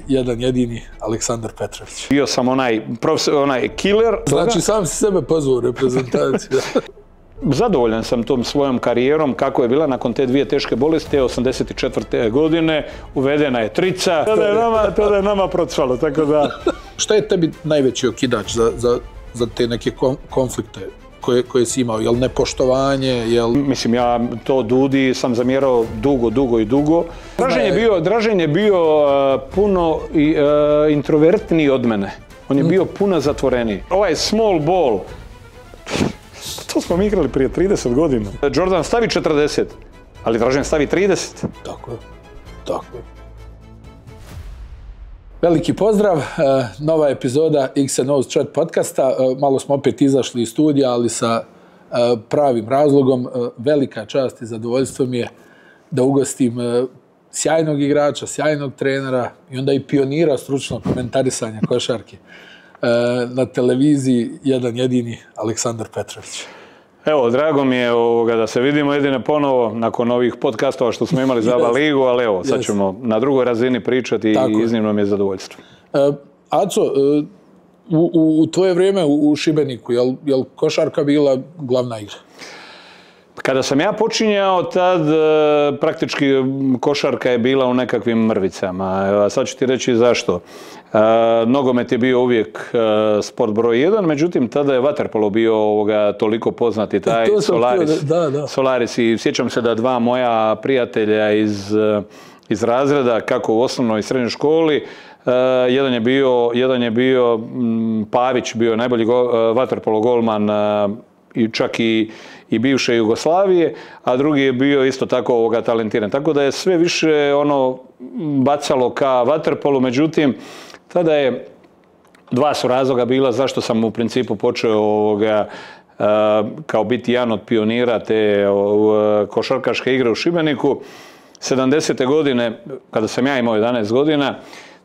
jedan jedini Aleksandar Petrović. Bio sam onaj killer. Znači sam si sebe pozvao u reprezentaciju. Zadovoljan sam tom svojom karijerom kako je bila nakon te dvije teške bolesti. 84. godine uvedena je trica. Tada je nama procvalo, tako da... Šta je tebi najveći okidač za te neke konflikte koje si imao? Je li nepoštovanje? Mislim, ja to Dudi sam zamjerao dugo. Dražen je bio puno introvertniji od mene. On je bio puno zatvoreniji. Ovaj small ball, to smo mi igrali prije 30 godina. Jordan stavi 40, ali Dražen stavi 30. Tako je. Veliki pozdrav, nova epizoda X&O's Chat podcasta. Malo smo opet izašli iz studija, ali sa pravim razlogom. Velika čast i zadovoljstvo mi je da ugostim sjajnog igrača, sjajnog trenera i onda i pionira stručnog komentarisanja košarke na televiziji, jedan jedini Aleksandar Petrović. Evo, drago mi je da se vidimo jedine ponovo nakon ovih podcastova što smo imali za ABA ligu, ali evo, sad ćemo na drugoj razini pričati i iznimno mi je zadovoljstvo. Aco, u tvoje vrijeme u Šibeniku, je li košarka bila glavna igra? Kada sam ja počinjao, tad praktički košarka je bila u nekakvim mrvicama. A sad ću ti reći zašto. Nogomet je bio uvijek sport broj 1, međutim tada je vaterpolo bio toliko poznati, taj Solaris. I sjećam se da dva moja prijatelja iz razreda, kako u osnovnoj i srednjoj školi, jedan je bio Pavić, bio najbolji vaterpolo golman i čak i bivše Jugoslavije, a drugi je bio isto tako talentiran. Tako da je sve više bacalo ka vaterpolu, međutim, tada je dva su razloga bila zašto sam u principu počeo kao biti jedan od pionira te košarkaške igre u Šibeniku. 70. godine, kada sam ja imao 11 godina,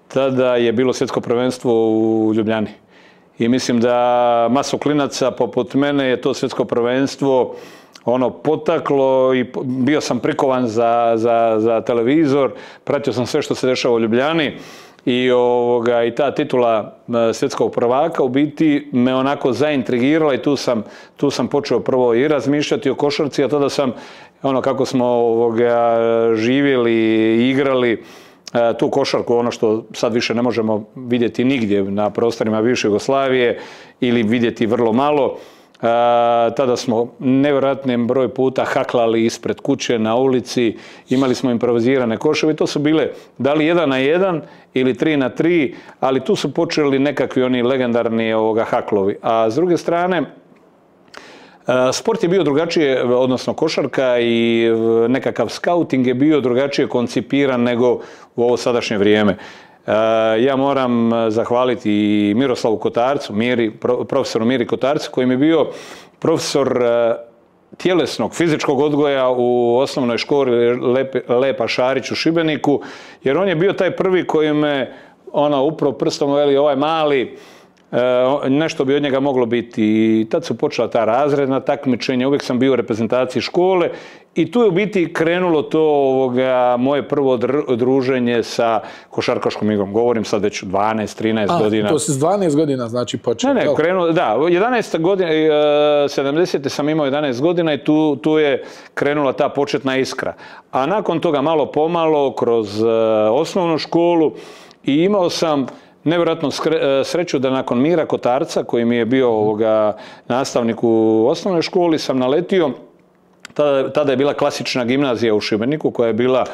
tada je bilo svjetsko prvenstvo u Ljubljani. I mislim da masu klinaca poput mene je to svjetsko prvenstvo potaklo i bio sam prikovan za televizor, pratio sam sve što se dešava u Ljubljani i ta titula svjetskog prvaka u biti me onako zaintrigirala i tu sam počeo prvo i razmišljati o košarci, a tada sam, kako smo živjeli i igrali tu košarku, ono što sad više ne možemo vidjeti nigdje na prostorima bivše Jugoslavije ili vidjeti vrlo malo. Tada smo nevjerojatnim broj puta haklali ispred kuće, na ulici, imali smo improvizirane koševe i to su bile da li 1 na 1 ili 3 na 3, ali tu su počeli nekakvi oni legendarni haklovi. A s druge strane, sport je bio drugačije, odnosno košarka i nekakav skauting je bio drugačije koncipiran nego u ovo sadašnje vrijeme. Ja moram zahvaliti i Miroslavu Kotarcu, profesoru Miri Kotarcu, koji mi je bio profesor tjelesnog, fizičkog odgoja u osnovnoj školi Lepa Šarić u Šibeniku, jer on je bio taj prvi koji me upravo prstom veli ovaj mali, nešto bi od njega moglo biti. I tad su počela ta razredna takmičenja, uvijek sam bio u reprezentaciji škole i tu je u biti krenulo to moje prvo druženje sa košarkaškom igrom. Govorim sad već 12-13 godina. To si s 12 godina znači počeo? Ne, krenulo, da, 11 godina, 70. sam imao 11 godina i tu je krenula ta početna iskra. A nakon toga malo pomalo kroz osnovnu školu i imao sam nevjerojatnu sreću da nakon Mira Kotarca, koji mi je bio nastavnik u osnovnoj školi, sam naletio. Tada je bila klasična gimnazija u Šibeniku koja je bila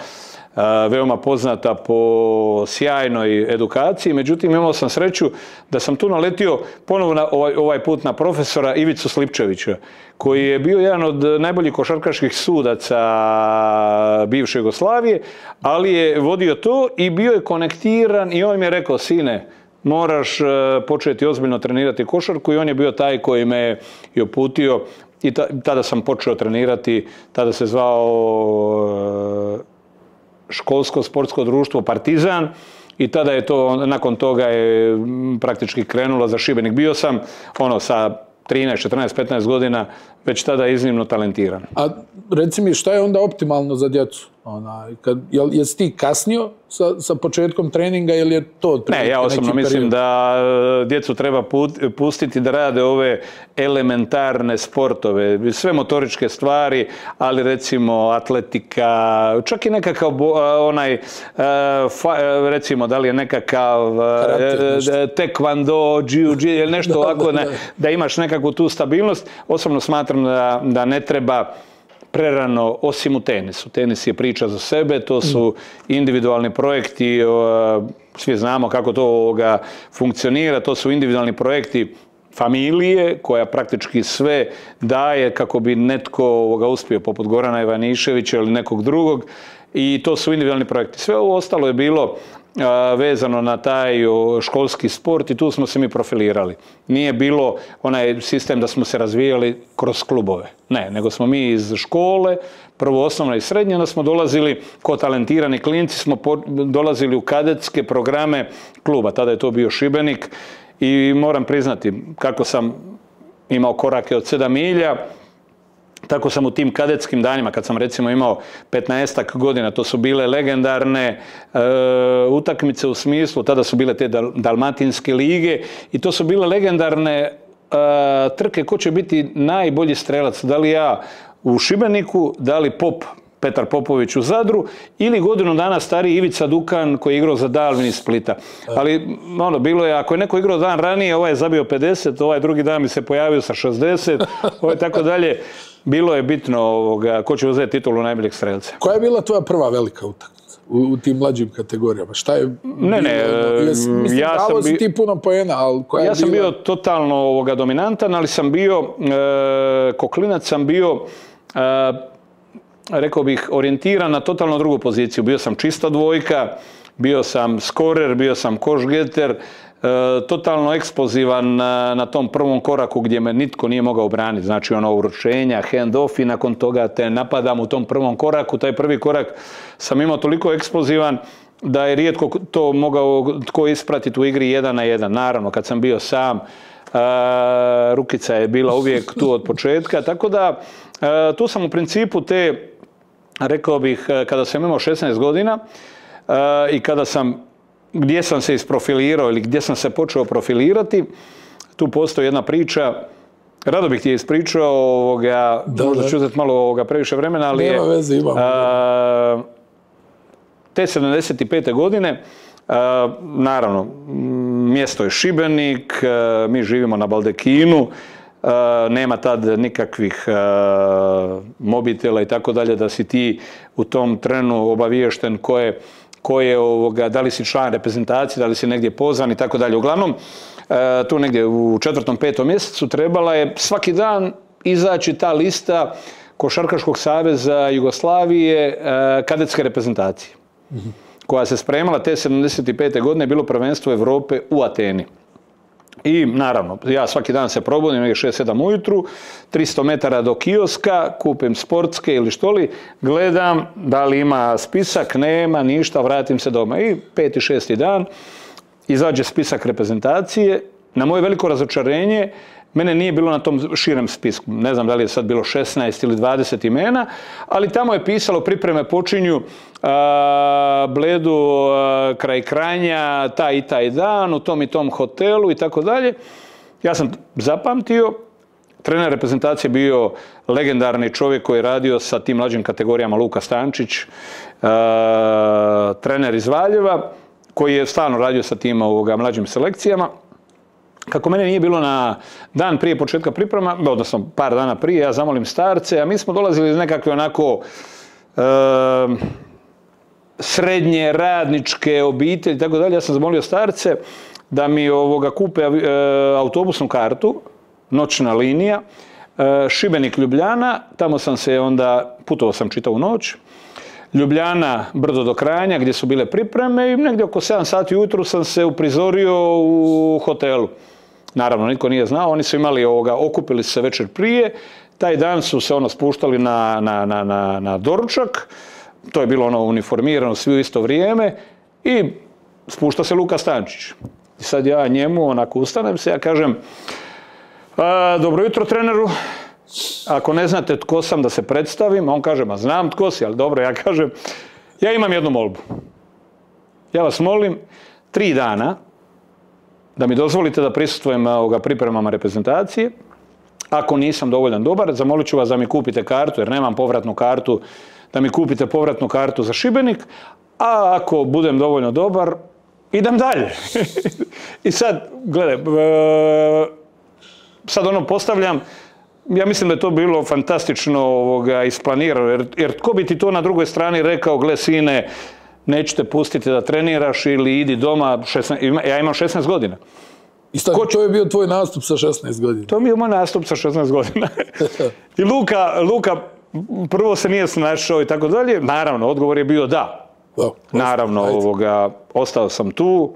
veoma poznata po sjajnoj edukaciji. Međutim, imao sam sreću da sam tu naletio ponovno ovaj put na profesora Ivicu Slipčevića, koji je bio jedan od najboljih košarkaških sudaca bivše Jugoslavije, ali je vodio to i bio je konektiran i on mi je rekao: sine, moraš početi ozbiljno trenirati košarku, i on je bio taj koji me je uputio i tada sam počeo trenirati. Tada se zvao školsko sportsko društvo Partizan i tada je to, nakon toga je praktički krenulo za Šibenik. Bio sam sa 13, 14, 15 godina već tada iznimno talentiran. A reci mi, šta je onda optimalno za djecu? Jesi ti kasnio sa početkom treninga ili je to... Ne, ja osobno mislim da djecu treba pustiti da rade ove elementarne sportove, sve motoričke stvari, ali recimo atletika, čak i nekakav recimo da li je nekakav taekwondo, jiu-jitsu ili nešto ovako, da imaš nekakvu tu stabilnost. Osobno smatram da ne treba prerano, osim u tenisu. Tenis je priča za sebe, to su individualni projekti, svi znamo kako to funkcionira, to su individualni projekti familije koja praktički sve daje kako bi netko uspio, poput Gorana Ivaniševića ili nekog drugog, i to su individualni projekti. Sve ovo ostalo je bilo vezano na taj školski sport i tu smo se mi profilirali. Nije bilo onaj sistem da smo se razvijali kroz klubove. Ne, nego smo mi iz škole, prvo osnovno i srednje, onda smo dolazili, ko talentirani klinci, smo dolazili u kadetske programe kluba. Tada je to bio Šibenik i moram priznati, kako sam imao korake od 7 milja, tako sam u tim kadetskim danima, kad sam recimo imao 15-ak godina, to su bile legendarne utakmice u smislu, tada su bile te dalmatinske lige i to su bile legendarne trke ko će biti najbolji strelac, da li ja u Šibeniku, da li Petar Popović u Zadru ili godinu dana stariji Ivica Dukan koji je igrao za Dalvin iz Splita. Ali bilo je, ako je neko igrao dan ranije, ovaj je zabio 50, ovaj drugi dan mi se pojavio sa 60, ovaj tako dalje. Bilo je bitno ko će uzeti titulu najboljeg strelca. Koja je bila tvoja prva velika utakmica u tim mlađim kategorijama? Šta je bilo? Mislim, dalo si ti puno poena, ali koja je bila? Ja sam bio totalno dominantan, ali sam bio, ko klinac sam bio, rekao bih, orijentiran na totalno drugu poziciju. Bio sam čista dvojka, bio sam skorer, bio sam koš-geter, totalno eksplozivan na tom prvom koraku gdje me nitko nije mogao braniti. Znači uručenja, hand-off i nakon toga te napadam u tom prvom koraku. Taj prvi korak sam imao toliko eksplozivan da je rijetko to mogao tko ispratiti u igri 1 na 1. Naravno, kad sam bio sam, rukica je bila uvijek tu od početka. Tako da, tu sam u principu te, rekao bih, kada sam imao 16 godina i kada sam, gdje sam se isprofilirao ili gdje sam se počeo profilirati, tu postoji jedna priča, rado bih ti je ispričao, možda ću uzeti malo previše vremena, ali je te 75. godine, naravno, mjesto je Šibenik, mi živimo na Baldekinu, nema tad nikakvih mobitela i tako dalje, da si ti u tom trenu obaviješten ko je, da li si član reprezentacije, da li si negdje pozvan i tako dalje. Uglavnom, tu negdje u 4. 5. mjesecu trebala je svaki dan izaći ta lista Košarkaškog saveza Jugoslavije kadetske reprezentacije, koja se spremala te 75. godine, je bilo prvenstvo Europe u Ateni. I naravno, ja svaki dan se probudim, negdje 6-7 ujutru, 300 metara do kioska, kupim sportske ili što li, gledam da li ima spisak, nema, ništa, vratim se doma. I 5. 6. dan izađe spisak reprezentacije. Na moje veliko razočarenje, mene nije bilo na tom širem spisku. Ne znam da li je sad bilo 16 ili 20 imena, ali tamo je pisalo pripreme počinju Bledu kraj Kranja, taj i taj dan, u tom i tom hotelu i tako dalje. Ja sam zapamtio, trener reprezentacije bio legendarni čovjek koji je radio sa tim mlađim kategorijama, Luka Stančić, trener iz Valjeva, koji je stalno radio sa tim mlađim selekcijama. Kako mene nije bilo na dan prije početka priprema, odnosno par dana prije, ja zamolim starce, a mi smo dolazili iz nekakve onako srednje radničke obitelji i tako dalje. Ja sam zamolio starce da mi kupe autobusnu kartu, noćna linija, Šibenik-Ljubljana, tamo sam se onda, putovao sam čitavu noć, Ljubljana, Brdo do Kranja, gdje su bile pripreme i negdje oko 7 sati ujutru sam se uprizorio u hotelu. Naravno, nitko nije znao, oni su imali okupili se večer prije, taj dan su se spuštali na doručak, to je bilo uniformirano, svi u isto vrijeme i spušta se Luka Stančić. I sad ja njemu ustanem se, ja kažem, dobro jutro treneru, ako ne znate tko sam da se predstavim, on kaže, ma znam tko si, ali dobro, ja kažem, ja imam jednu molbu. Ja vas molim 3 dana da mi dozvolite da prisustvujem pripremama reprezentacije. Ako nisam dovoljan dobar, zamolit ću vas da mi kupite kartu, jer nemam povratnu kartu, da mi kupite povratnu kartu za Šibenik, a ako budem dovoljno dobar, idem dalje. I sad, gledaj, sad postavljam, ja mislim da je to bilo fantastično isplanirano, jer tko bi ti to na drugoj strani rekao, gle sine, neću te pustiti da treniraš ili idi doma, ja imam 16 godina. I to je bio tvoj nastup sa 16 godina? To je bio moj nastup sa 16 godina. I Luka prvo se nije snašao i tako dalje. Naravno, odgovor je bio da. Naravno, ostao sam tu.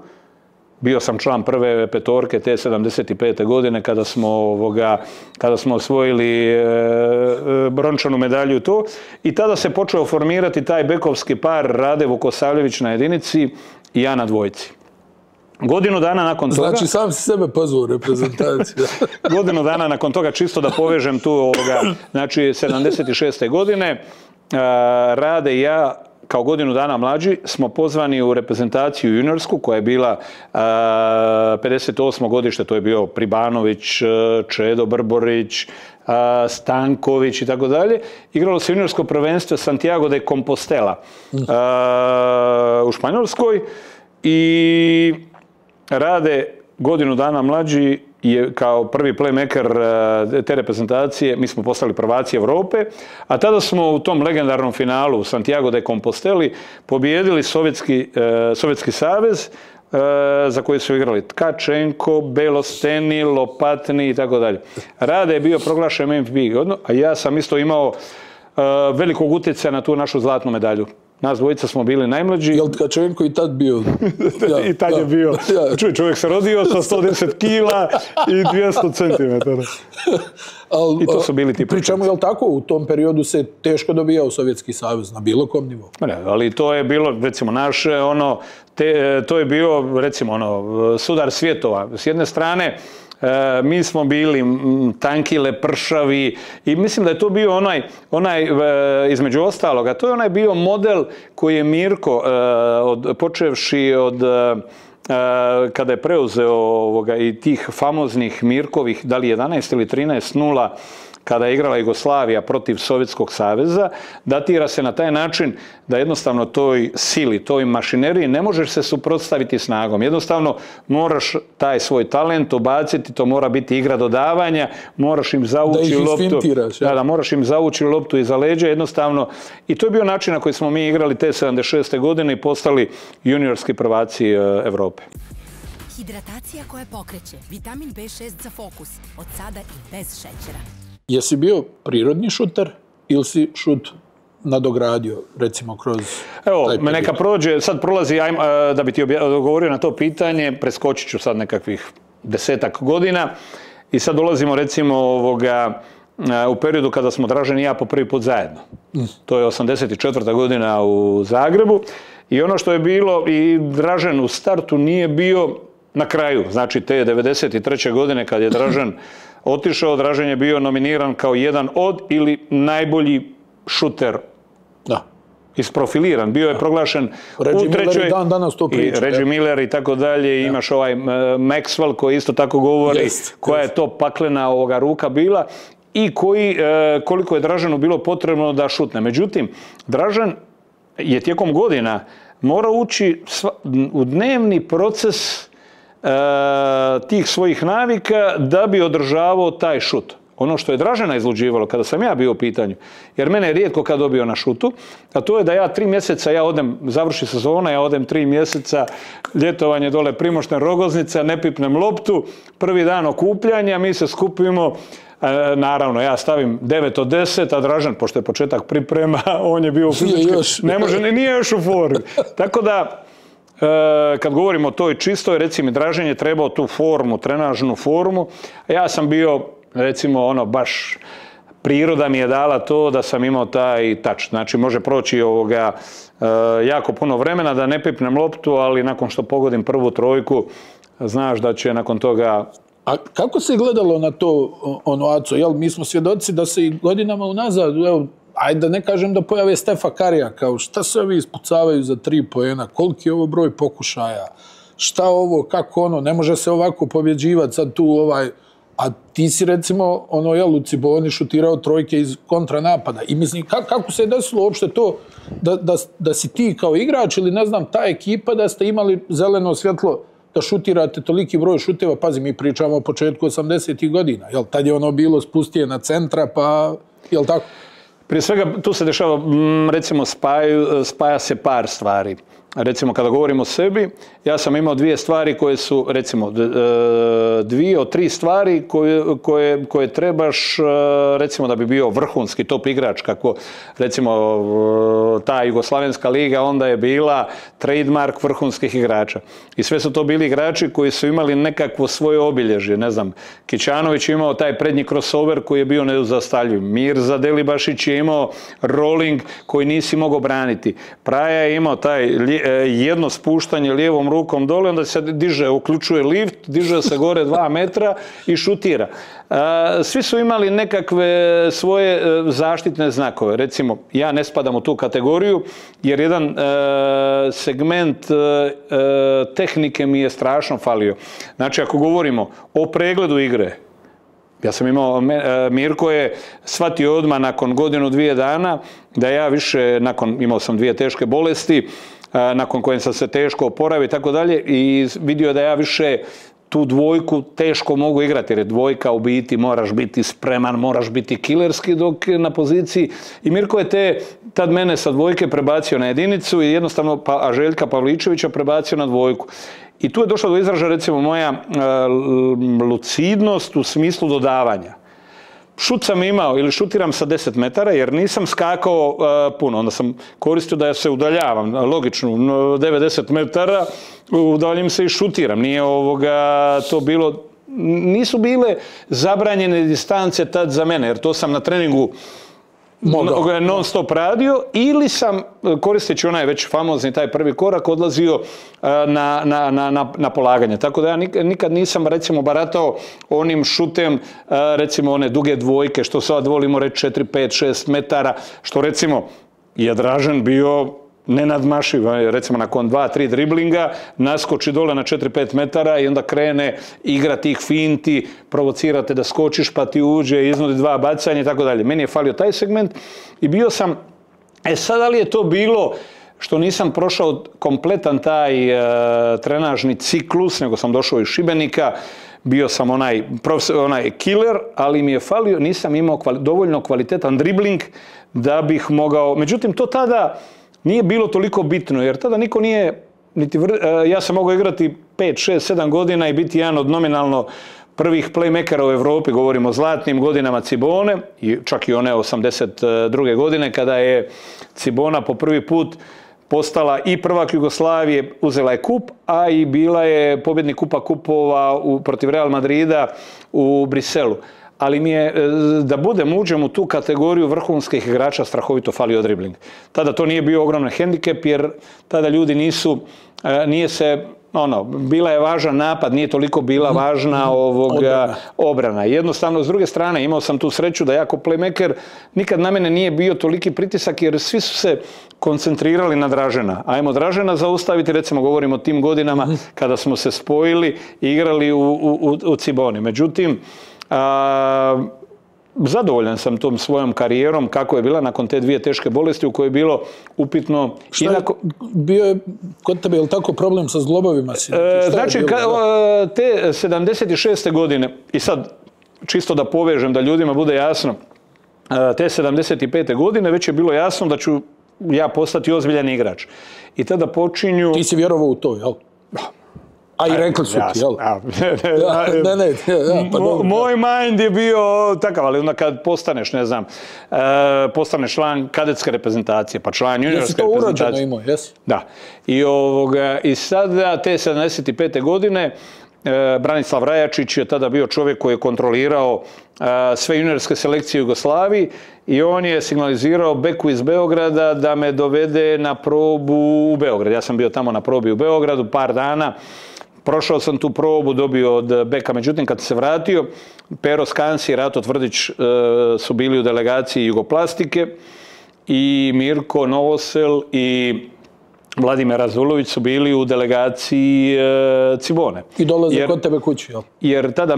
Bio sam član prve petorke te 75. godine kada smo osvojili brončanu medalju i to. I tada se počeo formirati taj bekovski par Rade Vukosavljević na jedinici i ja na dvojci. Godinu dana nakon toga... Znači, sam si sebe pozvao u reprezentaciju. Godinu dana nakon toga, čisto da povežem tu, znači, 76. godine, Rade i ja, kao godinu dana mlađi, smo pozvani u reprezentaciju juniorsku, koja je bila 58. godište, to je bio Pribanović, Čedo Brborić, Stanković i tako dalje. Igralo se juniorsko prvenstvo Santiago de Compostela u Španjolskoj i Rade, godinu dana mlađi, je kao prvi playmaker te reprezentacije, mi smo postali prvaci Evrope, a tada smo u tom legendarnom finalu u Santiago de Composteli pobijedili Sovjetski savez, za koji su igrali Tkačenko, Belosteni, Lopatni i tako dalje. Rade je bio proglašen MVP, a ja sam isto imao velikog utjecaja na tu našu zlatnu medalju. Nas dvojica smo bili najmlađi. Je li Tkačenko i tad bio? I tad je bio. Čovjek se rodio sa 110 kila i 200 centimetara. I to su bili ti pri čemu, je li tako, u tom periodu se teško dobijao Sovjetski savez na bilo kom nivou? Ne, ali to je bilo, recimo, naše, to je bio, recimo, sudar svjetova. S jedne strane, mi smo bili tanki, lepršavi i mislim da je to bio onaj između ostaloga, to je onaj bio model koji je Mirko, počevši od kada je preuzeo i tih famoznih Mirkovih, da li 11 ili 13-0, kada je igrala Jugoslavija protiv Sovjetskog saveza, datira se na taj način da jednostavno toj sili, toj mašineriji ne možeš se suprotstaviti snagom. Jednostavno moraš taj svoj talent ubaciti, to mora biti igra dodavanja, moraš im zavući loptu. Da, moraš im zavući loptu iza leđa, jednostavno. I to je bio način na koji smo mi igrali te 76. godine i postali juniorski prvaci Evrope. Hidratacija koja pokreće, vitamin B6 za fokus, od sada i bez šećera. Jesi bio prirodni šuter ili si šut nadogradio, recimo, kroz taj period? Evo, neka prođe, sad prolazi, da bi ti odgovorio na to pitanje, preskočit ću sad nekakvih 10-ak godina i sad dolazimo, recimo, u periodu kada smo Dražen i ja po prvi put zajedno. To je 84. godina u Zagrebu i ono što je bilo, i Dražen u startu nije bio na kraju, znači te 93. godine kad je Dražen otišao, Dražen je bio nominiran kao jedan od ili najbolji šuter. Da. Isprofiliran. Bio je proglašen u trećoj... danas to priča. I Reggie Miller i tako dalje. Imaš ovaj Maxwell koji isto tako govori koja je to paklena ruka bila i koliko je Draženu bilo potrebno da šutne. Međutim, Dražen je tijekom godina morao ući u dnevni proces tih svojih navika da bi održavao taj šut. Ono što je Dražena izluđivalo kada sam ja bio u pitanju, jer mene je rijetko kad dobio na šutu, a to je da ja 3 mjeseca, završi sezona, ja odem 3 mjeseca, ljetovanje dole Primošten Rogoznica, ne pipnem loptu, prvi dan okupljanja, mi se skupimo, naravno ja stavim 9 od 10, a Dražen, pošto je početak priprema, on je bio u fizički, ne može, nije još u formi. Tako da, kad govorimo o toj čistoj, recimo Dražen je trebao tu formu, trenažnu formu, a ja sam bio, recimo, baš priroda mi je dala to da sam imao taj touch. Znači, može proći jako puno vremena da ne pipnem loptu, ali nakon što pogodim prvu trojku, znaš da će nakon toga... A kako se gledalo na to, Aco? Jel, mi smo svjedoci da se i godinama unazad, evo, ajde da ne kažem da pojave Stefa Karija, kao šta se ovi ispucavaju za 3 poena, koliki je ovo broj pokušaja, šta ovo, kako ono, ne može se ovako pobjeđivati sad tu a ti si recimo, u Ciboni šutirao trojke iz kontranapada. I mislim, kako se je desilo uopšte to da si ti kao igrač ili ne znam, ta ekipa da ste imali zeleno svjetlo da šutirate toliki broj šuteva, pazi, mi pričamo o početku 80-ih godina, jel, tad je bilo spustije na centra, pa, jel tako? Prije svega, tu se dešava, recimo, spaja se par stvari. Recimo, kada govorimo o sebi, ja sam imao 2 stvari koje su, recimo, 2 od 3 stvari koje trebaš, recimo, da bi bio vrhunski top igrač, kako, recimo, ta Jugoslavenska liga onda je bila trademark vrhunskih igrača. I sve su to bili igrači koji su imali nekakvo svoje obilježje. Ne znam, Kićanović je imao taj prednji crossover koji je bio nezaustavljiv. Mirza Delibašić je imao rolling koji nisi mogao braniti. Praja je imao taj jedno spuštanje lijevom rukom dole, onda se diže, uključuje lift, diže se gore 2 metra i šutira. Svi su imali nekakve svoje zaštitne znakove. Recimo, ja ne spadam u tu kategoriju, jer jedan segment tehnike mi je strašno falio. Znači, ako govorimo o pregledu igre, ja sam imao, Mirko je shvatio odmah nakon 1-2 dana da ja više, imao sam 2 teške bolesti, nakon koje sam se teško oporavio i tako dalje, i vidio da ja više tu dvojku teško mogu igrati, jer je dvojka u biti, moraš biti spreman, moraš biti killerski dok je na poziciji. I Mirko je tad mene sa dvojke prebacio na jedinicu i jednostavno Željka Pavličevića prebacio na dvojku. I tu je došla do izražaja, recimo, moja lucidnost u smislu dodavanja. Šut sam imao ili šutiram sa 10 metara jer nisam skakao puno. Onda sam koristio da se udaljavam, logično, 90 metara, udaljim se i šutiram. Nije to bilo, nisu bile zabranjene distance tad za mene, jer to sam na treningu non stop radio, ili sam, koristeći onaj već famozni taj prvi korak, odlazio na polaganje. Tako da ja nikad nisam, recimo, baratao onim šutem, recimo, one duge dvojke, što sad volimo reći 4, 5, 6 metara, što, recimo, je Dražen bio nenadmašiv. Recimo, nakon 2-3 driblinga naskoči dole na 4-5 metara i onda krene igra tih finti, provocirate da skočiš pa ti uđe, iznudi 2 bacanja i tako dalje. Meni je falio taj segment i bio sam, sad da li je to bilo što nisam prošao kompletan taj trenažni ciklus, nego sam došao iz Šibenika, bio sam onaj killer, ali mi je falio, nisam imao dovoljno kvalitetan dribling da bih mogao, međutim to tada nije bilo toliko bitno, jer tada niko nije, ja sam mogao igrati 5, 6, 7 godina i biti jedan od nominalno prvih playmakera u Evropi, govorimo o zlatnim godinama Cibone, čak i one 82. godine, kada je Cibona po prvi put postala i prvak Jugoslavije, uzela je kup, a i bila je pobjednik kupa kupova protiv Real Madrida u Briselu. Ali mi je, da uđem u tu kategoriju vrhunskih igrača, strahovito falio dribling. Tada to nije bio ogroman hendikep, jer tada ljudi nije se, bila je važan napad, nije toliko bila važna obrana. Jednostavno, s druge strane, imao sam tu sreću da ja kao playmaker nikad na mene nije bio toliki pritisak, jer svi su se koncentrirali na Dražena. Ajmo Dražena zaustaviti, recimo, govorimo o tim godinama kada smo se spojili i igrali u Ciboni. Međutim, zadovoljan sam tom svojom karijerom kako je bila nakon te 2 teške bolesti u kojoj je bilo upitno. Bio je kod tebe, je li tako, problem sa zglobovima? Znači, te 76. godine, i sad čisto da povežem da ljudima bude jasno, te 75. godine već je bilo jasno da ću ja postati ozbiljan igrač. I tada počinju... Ti si vjerovao u to, jel? A i rekli su ti, jel? Moj mind je bio takav, ali onda kad postaneš, ne znam, postaneš član kadetske reprezentacije, pa član juniorske reprezentacije. Jesi to urađeno imao, jesi? Da. I sada, te 75. godine, Branislav Rajačić je tada bio čovjek koji je kontrolirao sve juniorske selekcije u Jugoslaviji i on je signalizirao beku iz Beograda da me dovede na probu u Beograd. Ja sam bio tamo na probi u Beogradu par dana, Prošao sam tu probu, dobio od beka, međutim kad se vratio, Pero Skansi i Rato Tvrdić su bili u delegaciji Jugoplastike i Mirko Novosel i Vladimir Razulović su bili u delegaciji Cibone. I dolaze kod tebe kući, jel? Jer tada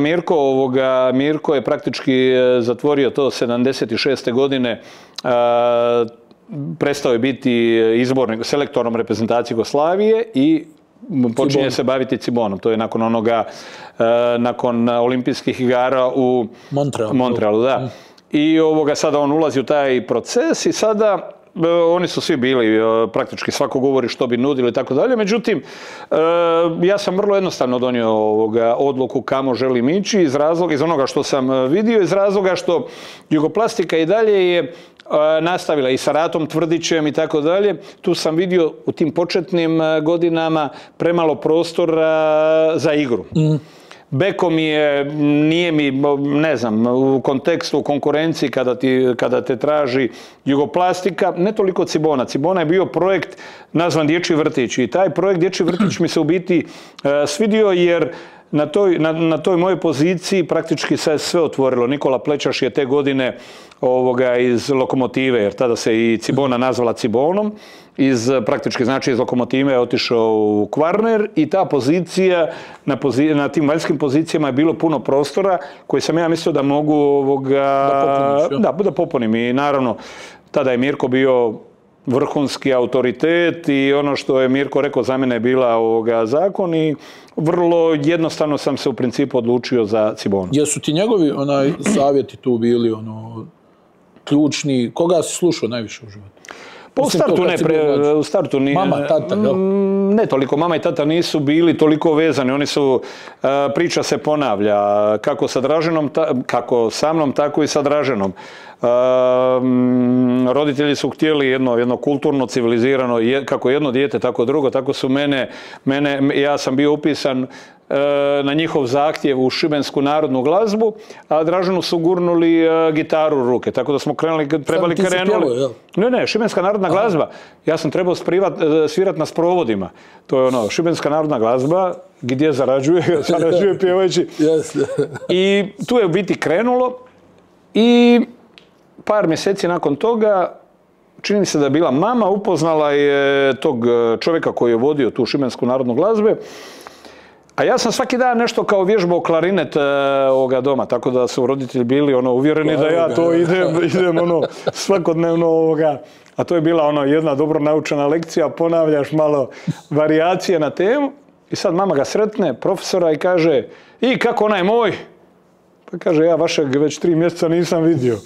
Mirko je praktički zatvorio to 76. godine, prestao je biti izbornik, selektorom reprezentacije Jugoslavije i počinje se baviti Cibonom. To je nakon onoga, nakon olimpijskih igara u Montrealu, da. I sada on ulazi u taj proces i sada oni su svi bili, praktički svako govori što bi nudili i tako dalje. Međutim, ja sam vrlo jednostavno donio odluku kamo želim ići iz onoga što sam vidio, iz razloga što Jugoplastika i dalje je nastavila i sa Ratom Tvrdićem i tako dalje. Tu sam vidio u tim početnim godinama premalo prostora za igru. Beko mi je, nije mi, ne znam, u kontekstu, u konkurenciji kada te traži Jugoplastika, ne toliko Cibona. Cibona je bio projekt nazvan Dječji vrtić i taj projekt Dječji vrtić mi se u biti svidio jer na toj mojoj poziciji praktički se sve otvorilo. Nikola Plečaš je te godine iz Lokomotive, jer tada se i Cibona nazvala Cibonom, praktički znači iz Lokomotive je otišao u Kvarner i ta pozicija, na tim vanjskim pozicijama je bilo puno prostora koji sam ja mislio da mogu da popunim. I naravno, tada je Mirko bio vrhunski autoritet i ono što je Mirko rekao za mene je bila zakon i vrlo jednostavno sam se u principu odlučio za Cibonu. Jesu ti njegovi savjeti tu bili ključni? Koga si slušao najviše u životu? Pa u startu nije. Mama, tata, jel? Ne toliko. Mama i tata nisu bili toliko vezani. Oni su, priča se ponavlja, kako sa Draženom, kako sa mnom, tako i sa Draženom. Roditelji su htjeli jedno kulturno, civilizirano, kako jedno dijete, tako drugo, tako su ja sam bio upisan na njihov zahtjev u Šibensku narodnu glazbu, a Draženu su gurnuli gitaru u ruke, tako da smo trebali krenuli. Ne, Šibenska narodna glazba. Ja sam trebao svirat na sprovodima. To je Šibenska narodna glazba, gdje zarađuje pjevajući. I tu je u biti krenulo i par mjeseci nakon toga, čini mi se da je bila mama, upoznala je tog čovjeka koji je vodio tu Šibensku narodnu glazbe, a ja sam svaki dan nešto kao vježbao klarinet ovoga doma, tako da su roditelji bili uvjereni da ja to idem svakodnevno a to je bila jedna dobro naučena lekcija, ponavljaš malo varijacije na temu i sad mama ga sretne, profesora, i kaže: "I kako onaj moj?" Pa kaže: "Ja vašeg već 3 mjeseca nisam vidio."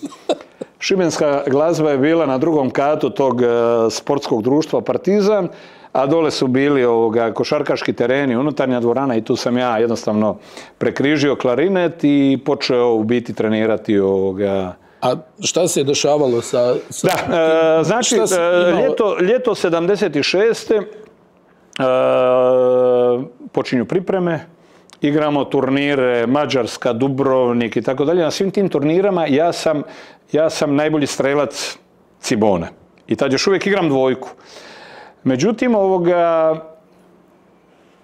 Šibenska glazba je bila na drugom katu tog sportskog društva Partizan, a dole su bili košarkaški tereni, unutarnja dvorana i tu sam ja jednostavno prekrižio klarinet i počeo u biti trenirati A šta se je dešavalo sa... Da, znači, ljeto 76. Počinju pripreme, igramo turnire, Mađarska, Dubrovnik i tako dalje. Na svim tim turnirama ja sam najbolji strelac Cibone. I tad još uvijek igram dvojku. Međutim,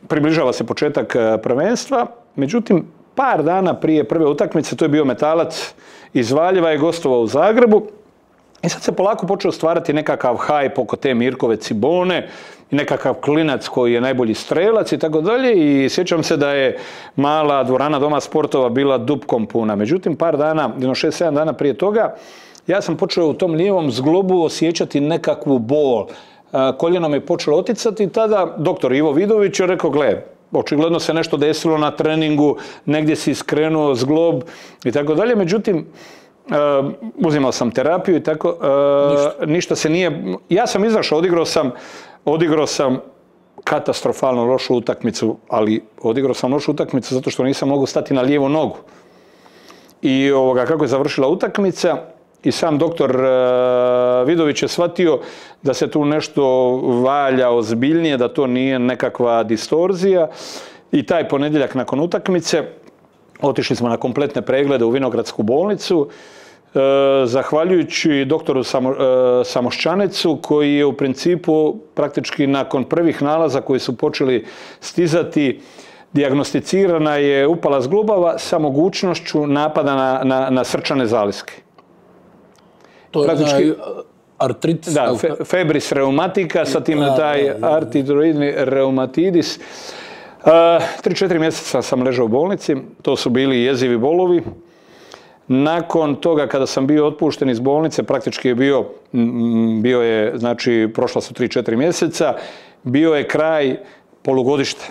približava se početak prvenstva. Međutim, par dana prije prve utakmice, to je bio Metalac iz Valjeva, je gostovao u Zagrebu. I sad se polako počeo stvarati nekakav hajp oko te Mirkove Cibone, nekakav klinac koji je najbolji strelac i tako dalje. I sjećam se da je mala dvorana Doma sportova bila dupkom puna. Međutim, par dana, 6-7 dana prije toga, ja sam počeo u tom lijevom zglobu osjećati nekakvu bol. Koljeno me je počelo oticati i tada doktor Ivo Vidović je rekao: "Gle, očigledno se nešto desilo na treningu, negdje si skrenuo zglob i tako dalje." Međutim, uzimao sam terapiju i tako, ništa se nije... Ja sam izašao, odigrao sam katastrofalno lošu utakmicu, ali odigrao sam lošu utakmicu zato što nisam mogao stati na lijevu nogu. I kako je završila utakmica, i sam doktor Vidović je shvatio da se tu nešto valja ozbiljnije, da to nije nekakva distorzija. I taj ponedjeljak nakon utakmice otišli smo na kompletne preglede u Vinogradsku bolnicu, zahvaljujući doktoru Samoščanecu, koji je u principu praktički nakon prvih nalaza koji su počeli stizati dijagnosticirana je upala zglobova sa mogućnošću napada na srčane zaliske. To je artritis? Da, febris reumatika, sa tim taj artidroidni reumatidis. 3-4 mjeseca sam ležao u bolnici, to su bili jezivi bolovi. Nakon toga, kada sam bio otpušten iz bolnice, praktički je bio je, znači, prošla su 3-4 mjeseca, bio je kraj polugodišta.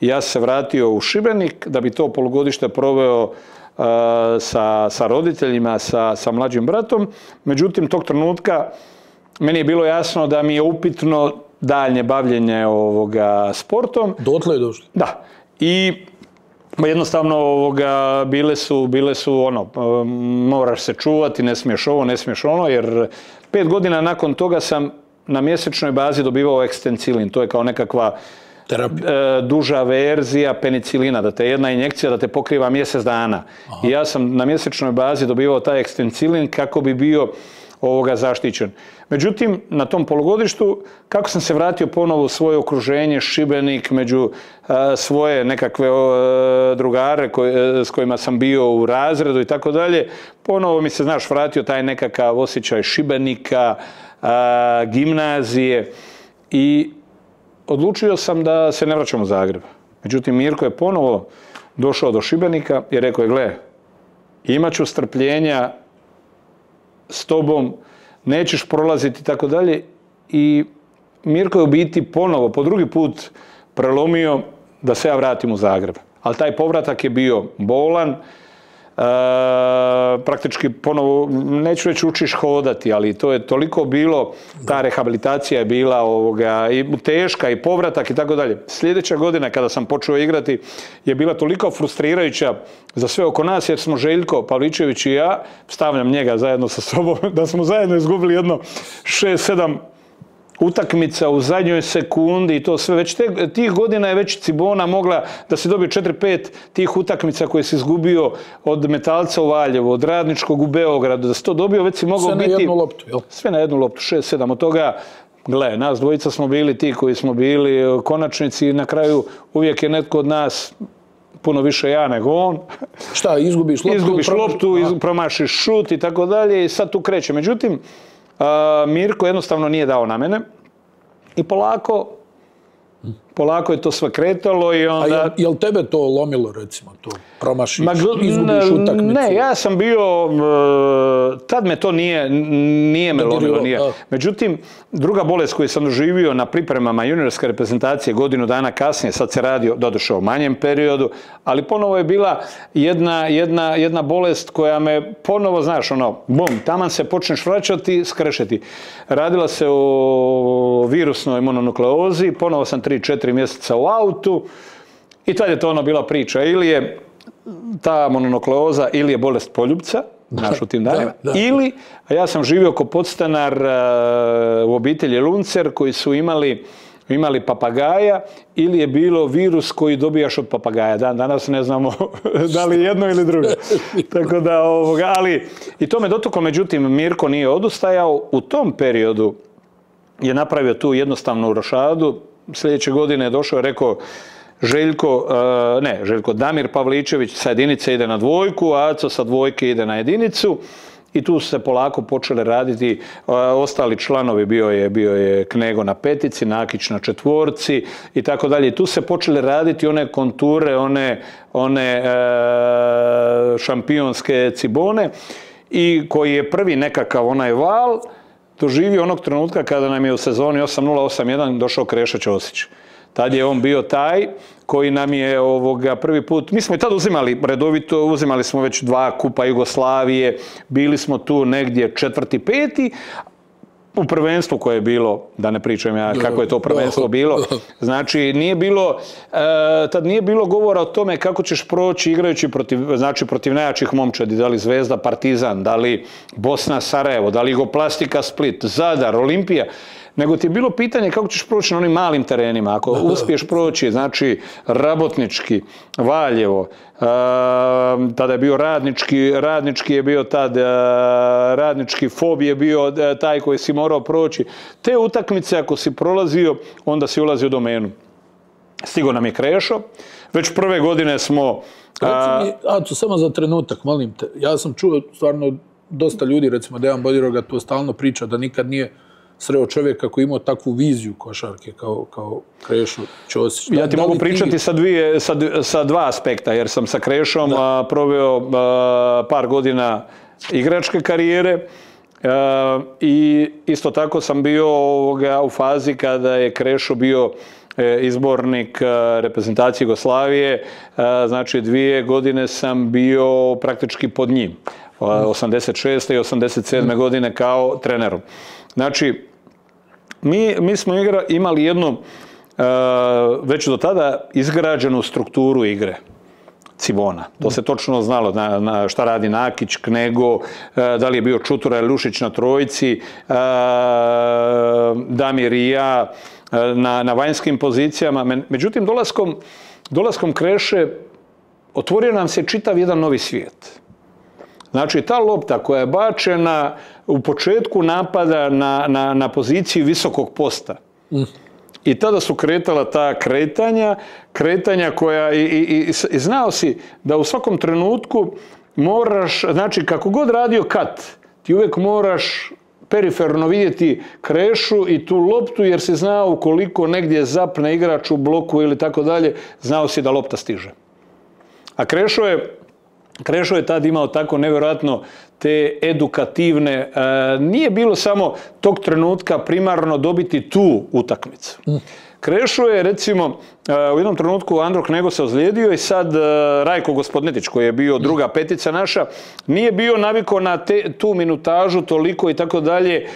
Ja sam se vratio u Šibenik da bi to polugodište proveo sa roditeljima, sa mlađim bratom. Međutim, tog trenutka meni je bilo jasno da mi je upitno daljnje bavljenje sportom. Dotle je došlo? Da. I jednostavno bile su moraš se čuvati, ne smiješ ovo, ne smiješ ono, jer 5 godina nakon toga sam na mjesečnoj bazi dobivao ekstencilin. To je kao nekakva duža verzija penicilina, da te jedna injekcija da te pokriva mjesec dana. I ja sam na mjesečnoj bazi dobivao taj ekstencilin kako bi bio zaštićen. Međutim, na tom polugodištu, kako sam se vratio ponovo u svoje okruženje, Šibenik, među svoje nekakve drugare s kojima sam bio u razredu i tako dalje, ponovo mi se, znaš, vratio taj nekakav osjećaj Šibenika, gimnazije i odlučio sam da se ne vraćam u Zagreb. Međutim, Mirko je ponovo došao do Šibenika i rekao je, gle, imat ću strpljenja s tobom, nećeš prolaziti i tako dalje. I Mirko je u biti ponovo, po drugi put prelomio da se ja vratim u Zagreb. Ali taj povratak je bio bolan, praktički ponovo, neću reći učiš hodati, ali to je toliko bilo, ta rehabilitacija je bila i teška i povratak i tako dalje. Sljedeća godina kada sam počeo igrati je bila toliko frustrirajuća za sve oko nas, jer smo Željko Pavličević i ja, stavljam njega zajedno sa sobom, da smo zajedno izgubili jedno 6-7 utakmica u zadnjoj sekundi i to sve. Već tih godina je već Cibona mogla da se dobije 4-5 tih utakmica koje si izgubio od Metalca u Valjevu, od Radničkog u Beogradu, da si to dobio, već si mogao biti... Sve na jednu loptu, jel? Sve na jednu loptu, 6-7. Od toga, gle, nas dvojica smo bili ti koji smo bili konačnici i na kraju uvijek je netko od nas puno više ja nego on. Šta, izgubiš loptu? Izgubiš loptu, promašiš šut i tako dalje i sad tu kreće. Međutim, Mirko jednostavno nije dao na mene i polako je to sve kretalo i onda... A je li tebe to lomilo, recimo, to promašiš, izgubiš utakmicu? Ne, ja sam bio, tad me to nije me lomilo, nije. Međutim, druga bolest koju sam doživio na pripremama juniorske reprezentacije godinu dana kasnije, sad se radi doduše o manjem periodu, ali ponovo je bila jedna bolest koja me ponovo, znaš, bum, taman se počneš vraćati, skrešeti. Radila se o virusnoj mononukleozi, ponovo sam 3-4 mjeseca u autu i tad je to bila priča. Ili je ta mononukleoza ili je bolest poljupca, znaš u tim danima, ili, a ja sam živio ko podstanar u obitelji Luncer koji su imali papagaja, ili je bilo virus koji dobijaš od papagaja. Danas ne znamo da li jedno ili drugo. Tako da, ali i to me dotuklo, međutim, Mirko nije odustajao. U tom periodu je napravio tu jednostavnu rošadu. Sljedeće godine je došao i rekao, Damir Pavličević sa jedinice ide na dvojku, Aco sa dvojke ide na jedinicu. I tu su se polako počele raditi ostali članovi, bio je Knego na petici, Nakić na četvorci i tako dalje. I tu se počele raditi one konture, one šampionske Cibone i koji je prvi nekakav onaj val doživio onog trenutka kada nam je u sezoni 8-0-8-1 došao Krešo Ćosić. Tad je on bio taj koji nam je prvi put, mi smo i tad uzimali redovito, uzimali smo već 2 kupa Jugoslavije, bili smo tu negdje 4., 5. U prvenstvu koje je bilo, da ne pričam ja kako je to prvenstvo bilo, znači tad nije bilo govora o tome kako ćeš proći igrajući protiv najjačih momčadi, da li Zvezda, Partizan, da li Bosna, Sarajevo, da li Jugoplastika, Split, Zadar, Olimpija, nego ti je bilo pitanje kako ćeš proći na onim malim terenima. Ako uspiješ proći, znači Rabotnički, Valjevo, tada je bio Radnički je bio tad, Radnički FOB je bio taj koji si morao proći. Te utakmice ako si prolazio, onda si ulazio u domenu. Stigo nam je Krešo, već prve godine smo... Reci mi, Aco, samo za trenutak, molim te. Ja sam čuo stvarno dosta ljudi, recimo Dejan Bodiroga to stalno priča, da nikad nije sreo čovjeka koji imao takvu viziju košarke kao Krešo Ćosić. Ja ti mogu pričati sa dva aspekta, jer sam sa Krešom proveo par godina igračke karijere i isto tako sam bio u fazi kada je Krešo bio izbornik reprezentacije Jugoslavije, znači 2 godine sam bio praktički pod njim, 86. i 87. godine kao trenerom. Znači, mi smo imali jednu već do tada izgrađenu strukturu igre Cibona. To se točno znalo šta radi Nakić, Knego, da li je bio Čutura ili Lušić na trojici, Damir i ja na vanjskim pozicijama. Međutim, dolaskom Kreše otvorio nam se čitav jedan novi svijet. Znači, ta lopta koja je bačena u početku napada na poziciji visokog posta. I tada su kretala ta kretanja koja i znao si da u svakom trenutku moraš, znači kako god radio kat, ti uvijek moraš periferno vidjeti Krešu i tu loptu, jer si znao ukoliko negdje zapne igrač u bloku ili tako dalje, znao si da lopta stiže. A Krešo je tad imao tako nevjerojatno te edukativne, nije bilo samo tog trenutka primarno dobiti tu utakmicu. Krešo je, recimo, u jednom trenutku Andro Knego se ozlijedio i sad Rajko Gospodnetić, koji je bio druga petica naša, nije bio navikao na tu minutažu toliko i tako dalje.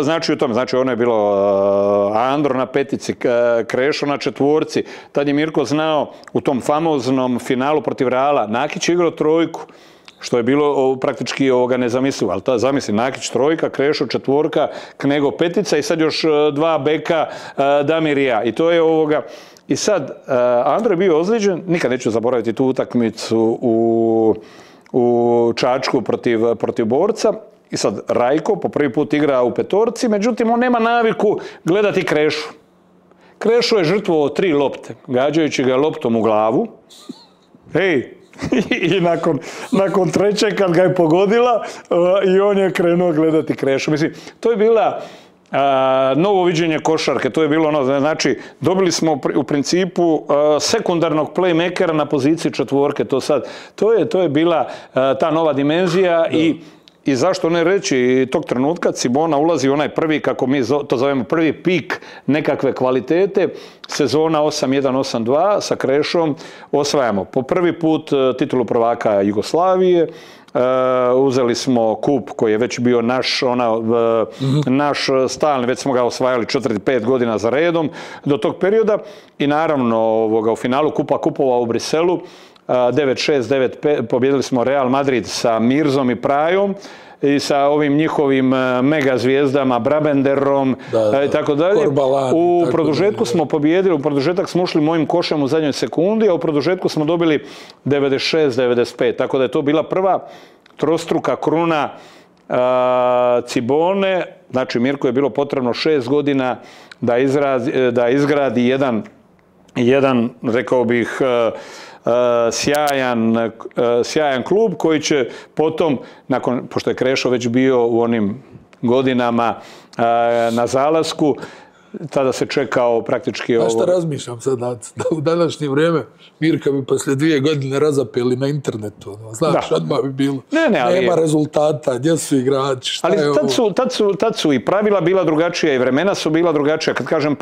Znači u tome, znači ono je bilo Andro na petici, Krešo na četvorci. Tad je Mirko znao u tom famoznom finalu protiv Reala, Nakić je igrao trojku, što je bilo praktički nezamislivo. Ali zamisli, Nakić trojka, Krešo četvorka, Knego petica i sad još 2 beka, Damir i ja. I to je I sad, Andro je bio ozlijeđen, nikad neću zaboraviti tu utakmicu u Čačku protiv Borca. I sad, Rajko po prvi put igra u petorci, međutim, on nema naviku gledati Krešu. Krešo je žrtvovao 3 lopte, gađajući ga loptom u glavu. I nakon treće kad ga je pogodila i on je krenuo gledati Krešu. Mislim, to je bila novo viđenje košarke, to je bilo znači dobili smo u principu sekundarnog playmakera na poziciji četvorke, to je bila ta nova dimenzija i zašto ne reći, tog trenutka Cibona ulazi u onaj prvi, kako mi to zovemo, prvi pik nekakve kvalitete, sezona 8-1-8-2 sa Krešom osvajamo po prvi put titulu prvaka Jugoslavije, uzeli smo kup koji je već bio naš stalni, već smo ga osvajali 4-5 godina za redom do tog perioda i naravno u finalu Kupa kupova u Briselu 9-6, 9-5, pobjedili smo Real Madrid sa Mirzom i Prajom i sa ovim njihovim mega zvijezdama, Brabenderom i tako dalje. U produžetku smo pobjedili, u produžetak smo ušli mojim košem u zadnjoj sekundi, a u produžetku smo dobili 96-95. Tako da je to bila prva trostruka kruna Cibone. Znači, Mirko je bilo potrebno 6 godina da izgradi jedan, rekao bih, sjajan klub koji će potom, pošto je Krešo već bio u onim godinama na zalasku, tada se čekao praktički ovo... Šta razmišljam sad, da u današnje vrijeme Mirka bi poslije 2 godine razapeli na internetu. Znaš, odmah bi bilo. Nema rezultata, gdje su igrači, šta je ovo? Tad su i pravila bila drugačija i vremena su bila drugačija. Kad kažem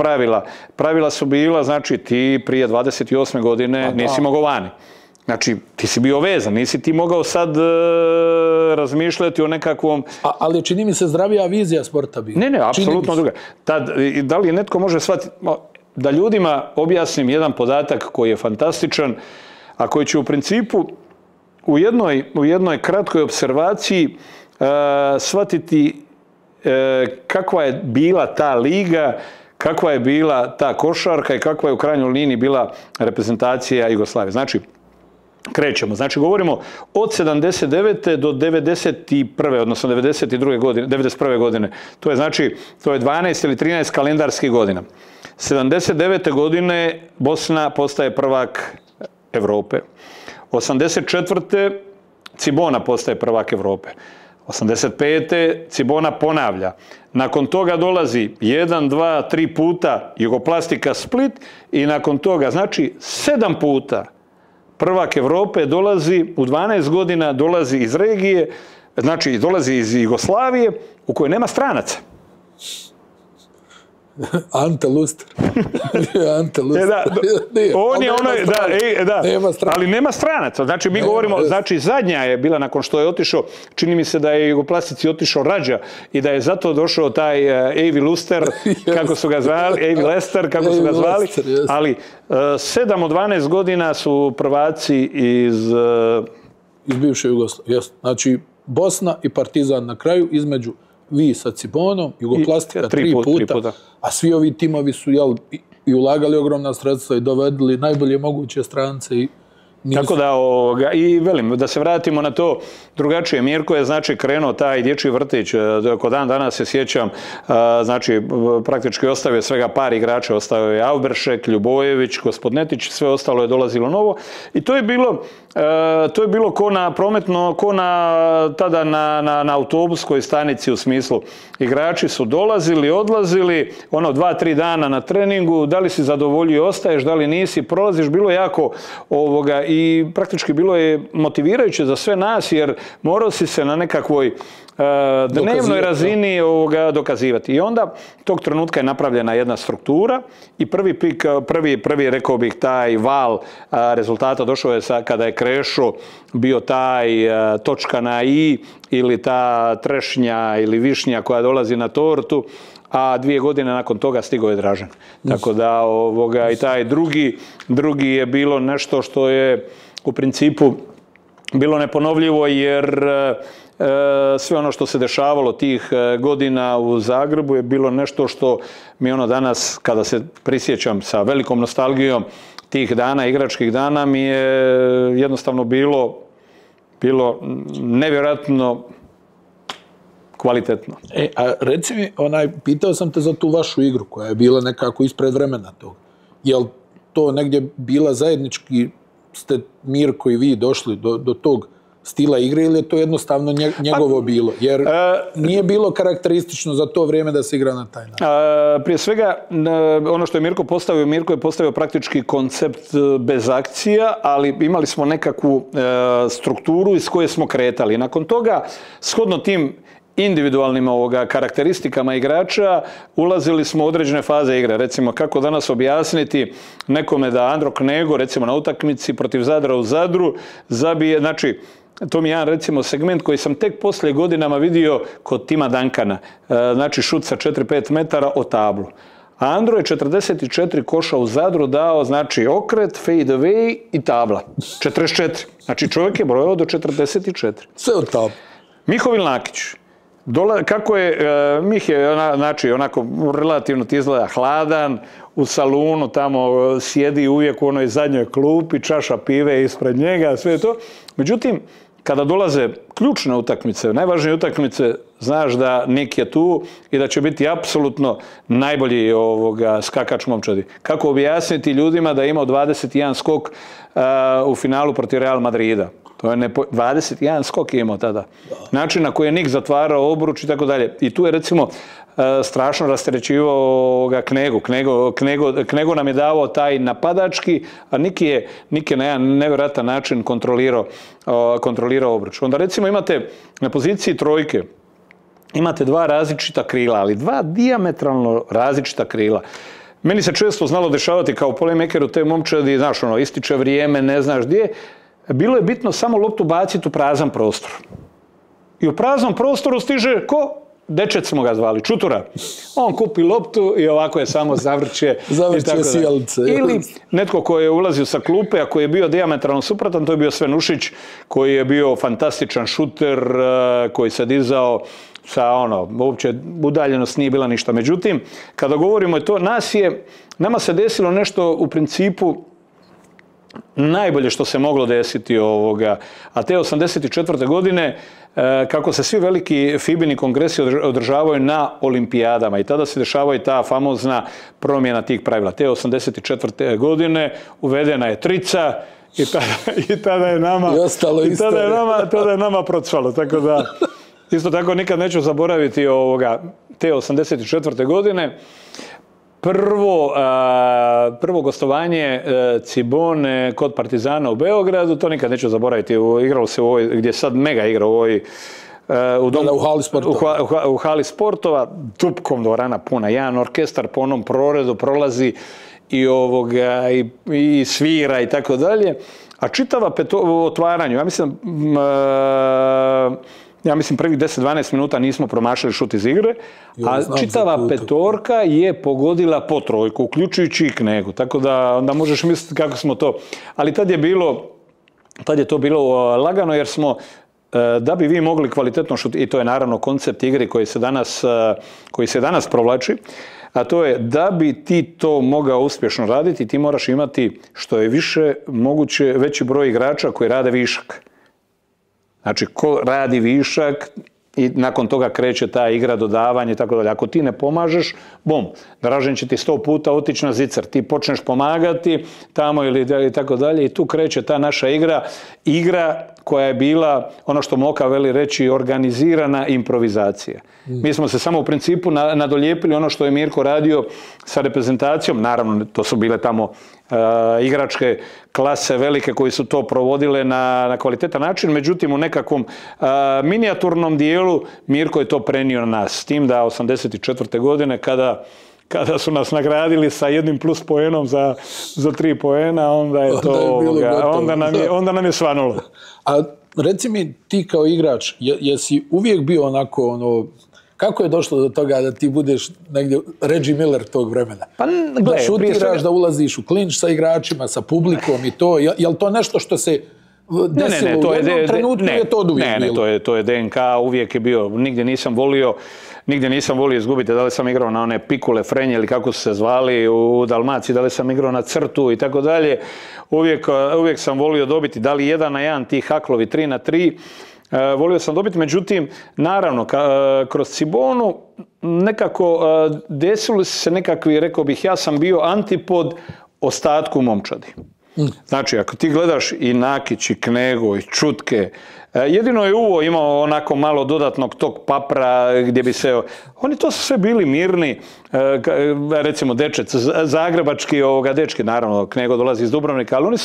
pravila su bila, znači ti prije 28 godine nisi mogao vani. Znači, ti si bio vezan, nisi ti mogao sad razmišljati o nekakvom... Ali čini mi se zdravija vizija sporta bila. Ne, apsolutno druga. Tad, da li netko može shvatiti... Da ljudima objasnim jedan podatak koji je fantastičan, a koji će u principu u jednoj kratkoj observaciji shvatiti kakva je bila ta liga, kakva je bila ta košarka i kakva je u krajnjoj liniji bila reprezentacija Jugoslavije. Znači, krećemo. Znači, govorimo od 79. do 91. odnosno 91. godine. To je znači, to je 12 ili 13 kalendarskih godina. 79. godine Bosna postaje prvak Evrope. 84. Cibona postaje prvak Evrope. 85. Cibona ponavlja. Nakon toga dolazi 1, 2, 3 puta Jugoplastika Split i nakon toga, znači 7 puta prvak Evrope dolazi, u 12 godina dolazi iz regije, znači dolazi iz Jugoslavije u kojoj nema stranaca. Ante Luster. Ante Luster. On je ono, ali nema stranaca. Znači mi govorimo, znači zadnja je bila nakon što je otišao, čini mi se da je Jugoplastici otišao Rađa i da je zato došao taj Avi Luster, kako su ga zvali, Avi Lester, kako su ga zvali, ali 7 od 12 godina su prvaci iz bivše Jugoslavije. Znači Bosna i Partizan na kraju, između vi sa Cibonom, Jugoplastika 3 puta, a svi ovi timovi su i ulagali ogromna sredstva i dovedili najbolje moguće strance i tako da, i velim, da se vratimo na to drugačije. Mirko je, znači, krenuo taj dječji vrtić, kod dan danas se sjećam, znači, praktički ostavio svega par igrača, ostavio je Auberšek, Ljubojević, Gospodnetić, sve ostalo je dolazilo novo i to je bilo ko na prometno, ko tada na autobuskoj stanici u smislu. Igrači su dolazili, odlazili, 2-3 dana na treningu, da li si zadovoljio, ostaješ, da li nisi, prolaziš, bilo jako i praktički bilo je motivirajuće za sve nas jer morao si se na nekakvoj dnevnoj razini dokazivati. I onda tog trenutka je napravljena jedna struktura i prvi rekao bih taj val rezultata došao je kada je Krešo bio taj točka na i ili ta trešnja ili višnja koja dolazi na tortu, a 2 godine nakon toga stigao je Dražen. Tako da i taj drugi je bilo nešto što je u principu bilo neponovljivo jer sve ono što se dešavalo tih godina u Zagrebu je bilo nešto što mi danas, kada se prisjećam sa velikom nostalgijom tih dana, igračkih dana, mi je jednostavno bilo nevjerojatno kvalitetno. A reci mi, pitao sam te za tu vašu igru koja je bila nekako ispred vremena toga. Je li to negdje bila zajednički, ste Mirko i vi došli do tog stila igre ili je to jednostavno njegovo bilo? Jer nije bilo karakteristično za to vrijeme da se igra na taj način. Prije svega, ono što je Mirko je postavio praktički koncept bez akcija, ali imali smo nekakvu strukturu iz koje smo kretali. Nakon toga, shodno tim individualnim karakteristikama igrača, ulazili smo u određene faze igre. Recimo, kako danas objasniti nekome da Andro Knego, recimo na utakmici protiv Zadra u Zadru, zabije, znači, to mi je jedan, recimo, segment koji sam tek poslije godinama vidio kod Tima Duncana. Znači, šut sa 4-5 metara o tablu. A Andro je 44 koša u Zadru dao, znači, okret, fade away i tabla. 44. Znači, čovjek je brojao do 44. Sve od tabla. Mihovil Nakić. Kako je, Mih je, znači, onako relativno ti izgleda hladan, u salunu tamo sjedi uvijek u onoj zadnjoj klupi, čaša pive ispred njega, sve to. Međutim, kada dolaze ključne utakmice, najvažnije utakmice, znaš da Nik je tu i da će biti apsolutno najbolji skakač momčadi. Kako objasniti ljudima da je imao 21 skok u finalu protiv Real Madrida? To je 21 skok je imao tada. Način na koji je Nik zatvarao obruč i tako dalje. I tu je, recimo, strašno rasterećivao Knegu. Knego nam je davao taj napadački, a Nik je na jedan nevjerojatan način kontrolirao obruč. Onda, recimo, imate na poziciji trojke, imate 2 različita krila, ali 2 dijametralno različita krila. Meni se često znalo dešavati kao playmakeru te momčadi, znaš, ističe vrijeme, ne znaš gdje. Bilo je bitno samo loptu baciti u prazan prostor. I u praznom prostoru stiže ko? Dečec smo ga zvali, Čutura. On kupi loptu i ovako je samo zavrće. Zavrće sjelce. Ili netko koji je ulazio sa klupe, a koji je bio dijametralno suprotan, to je bio Sven Ušić, koji je bio fantastičan šuter, koji se dizao sa uopće udaljenost nije bila ništa. Međutim, kada govorimo to, nama se desilo nešto u principu najbolje što se moglo desiti a te 84. godine kako se svi veliki FIBA-ini kongresi održavaju na olimpijadama i tada se dešava i ta famozna promjena tih pravila. Te 84. godine uvedena je trica I tada je nama... I ostalo tada je nama procvalo, tako da... Isto tako nikad neću zaboraviti te 84. godine. Prvo gostovanje Cibone kod Partizana u Beogradu, to nikad neću zaboraviti. Igralo se u ovoj, gdje je sad Mega igra u ovoj... u hali sportova. U hali sportova, dupkom dvorana puna, jedan orkestar po onom proredu prolazi i svira i tako dalje. A čitava otvaranju, ja mislim prvih 10-12 minuta nismo promašili šut iz igre, a čitava petorka je pogodila po trojku, uključujući i Knegu. Tako da onda možeš misliti kako smo to. Ali tad je to bilo lagano jer smo, da bi vi mogli kvalitetno šutirati, i to je naravno koncept igre koji se danas provlači, a to je da bi ti to mogao uspješno raditi, ti moraš imati što je više moguće veći broj igrača koji rade višak. Znači, ko radi višak i nakon toga kreće ta igra, dodavanje i tako dalje. Ako ti ne pomažeš, Dražen će ti 100 puta otići na zicer. Ti počneš pomagati tamo ili tako dalje i tu kreće ta naša igra koja je bila, ono što Moka veli reći, organizirana improvizacija. Mi smo se samo u principu nadolijepili ono što je Mirko radio sa reprezentacijom. Naravno, to su bile tamo igračke klase velike koji su to provodile na kvalitetan način, međutim u nekakvom minijaturnom dijelu Mirko je to prenio na nas. S tim da 84. godine kada su nas nagradili sa 1 plus poenom za 3 poena, onda je to, onda nam je svanulo. A reci mi, ti kao igrač, jesi uvijek bio onako, kako je došlo do toga da ti budeš negdje Reggie Miller tog vremena? Pa, da šutiraš, da ulaziš u klinč sa igračima, sa publikom i to, je li to nešto što se desilo u jednom trenutku ili je to od uvijek bilo? Ne, to je DNK, uvijek je bio, nigdje nisam volio izgubiti, da li sam igrao na one pikule, frenje ili kako su se zvali u Dalmaciji, da li sam igrao na crtu i tako dalje. Uvijek sam volio dobiti, da li 1 na 1 ti haklovi 3 na 3, volio sam dobiti, međutim, naravno, kroz Cibonu nekako desili se nekakvi, rekao bih, ja sam bio antipod ostatku momčadi. Znači, ako ti gledaš i Nakić, i Knegu, i Čutke, jedino je Uvo imao onako malo dodatnog tog papra gdje bi se... Oni to su sve bili mirni, recimo Dečec, zagrebački dečki, naravno, Knego dolazi iz Dubrovnika, ali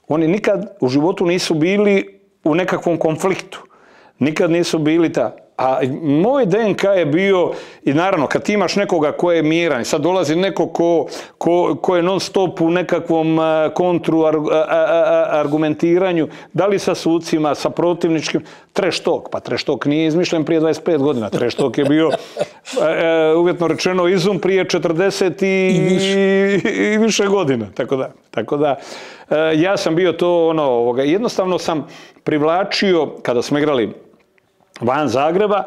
oni nikad u životu nisu bili u nekakvom konfliktu. Nikad nisu bili A moj DNK je bio, i naravno, kad ti imaš nekoga ko je miran, sad dolazi neko ko je non stop u nekakvom kontru argumentiranju, da li sa sucima, sa protivničkim, trash talk. Pa trash talk nije izmišljen prije 25 godina. Trash talk je bio, uvjetno rečeno, izum prije 40 i više godina. Tako da, ja sam bio to, jednostavno sam privlačio, kada smo igrali van Zagreba,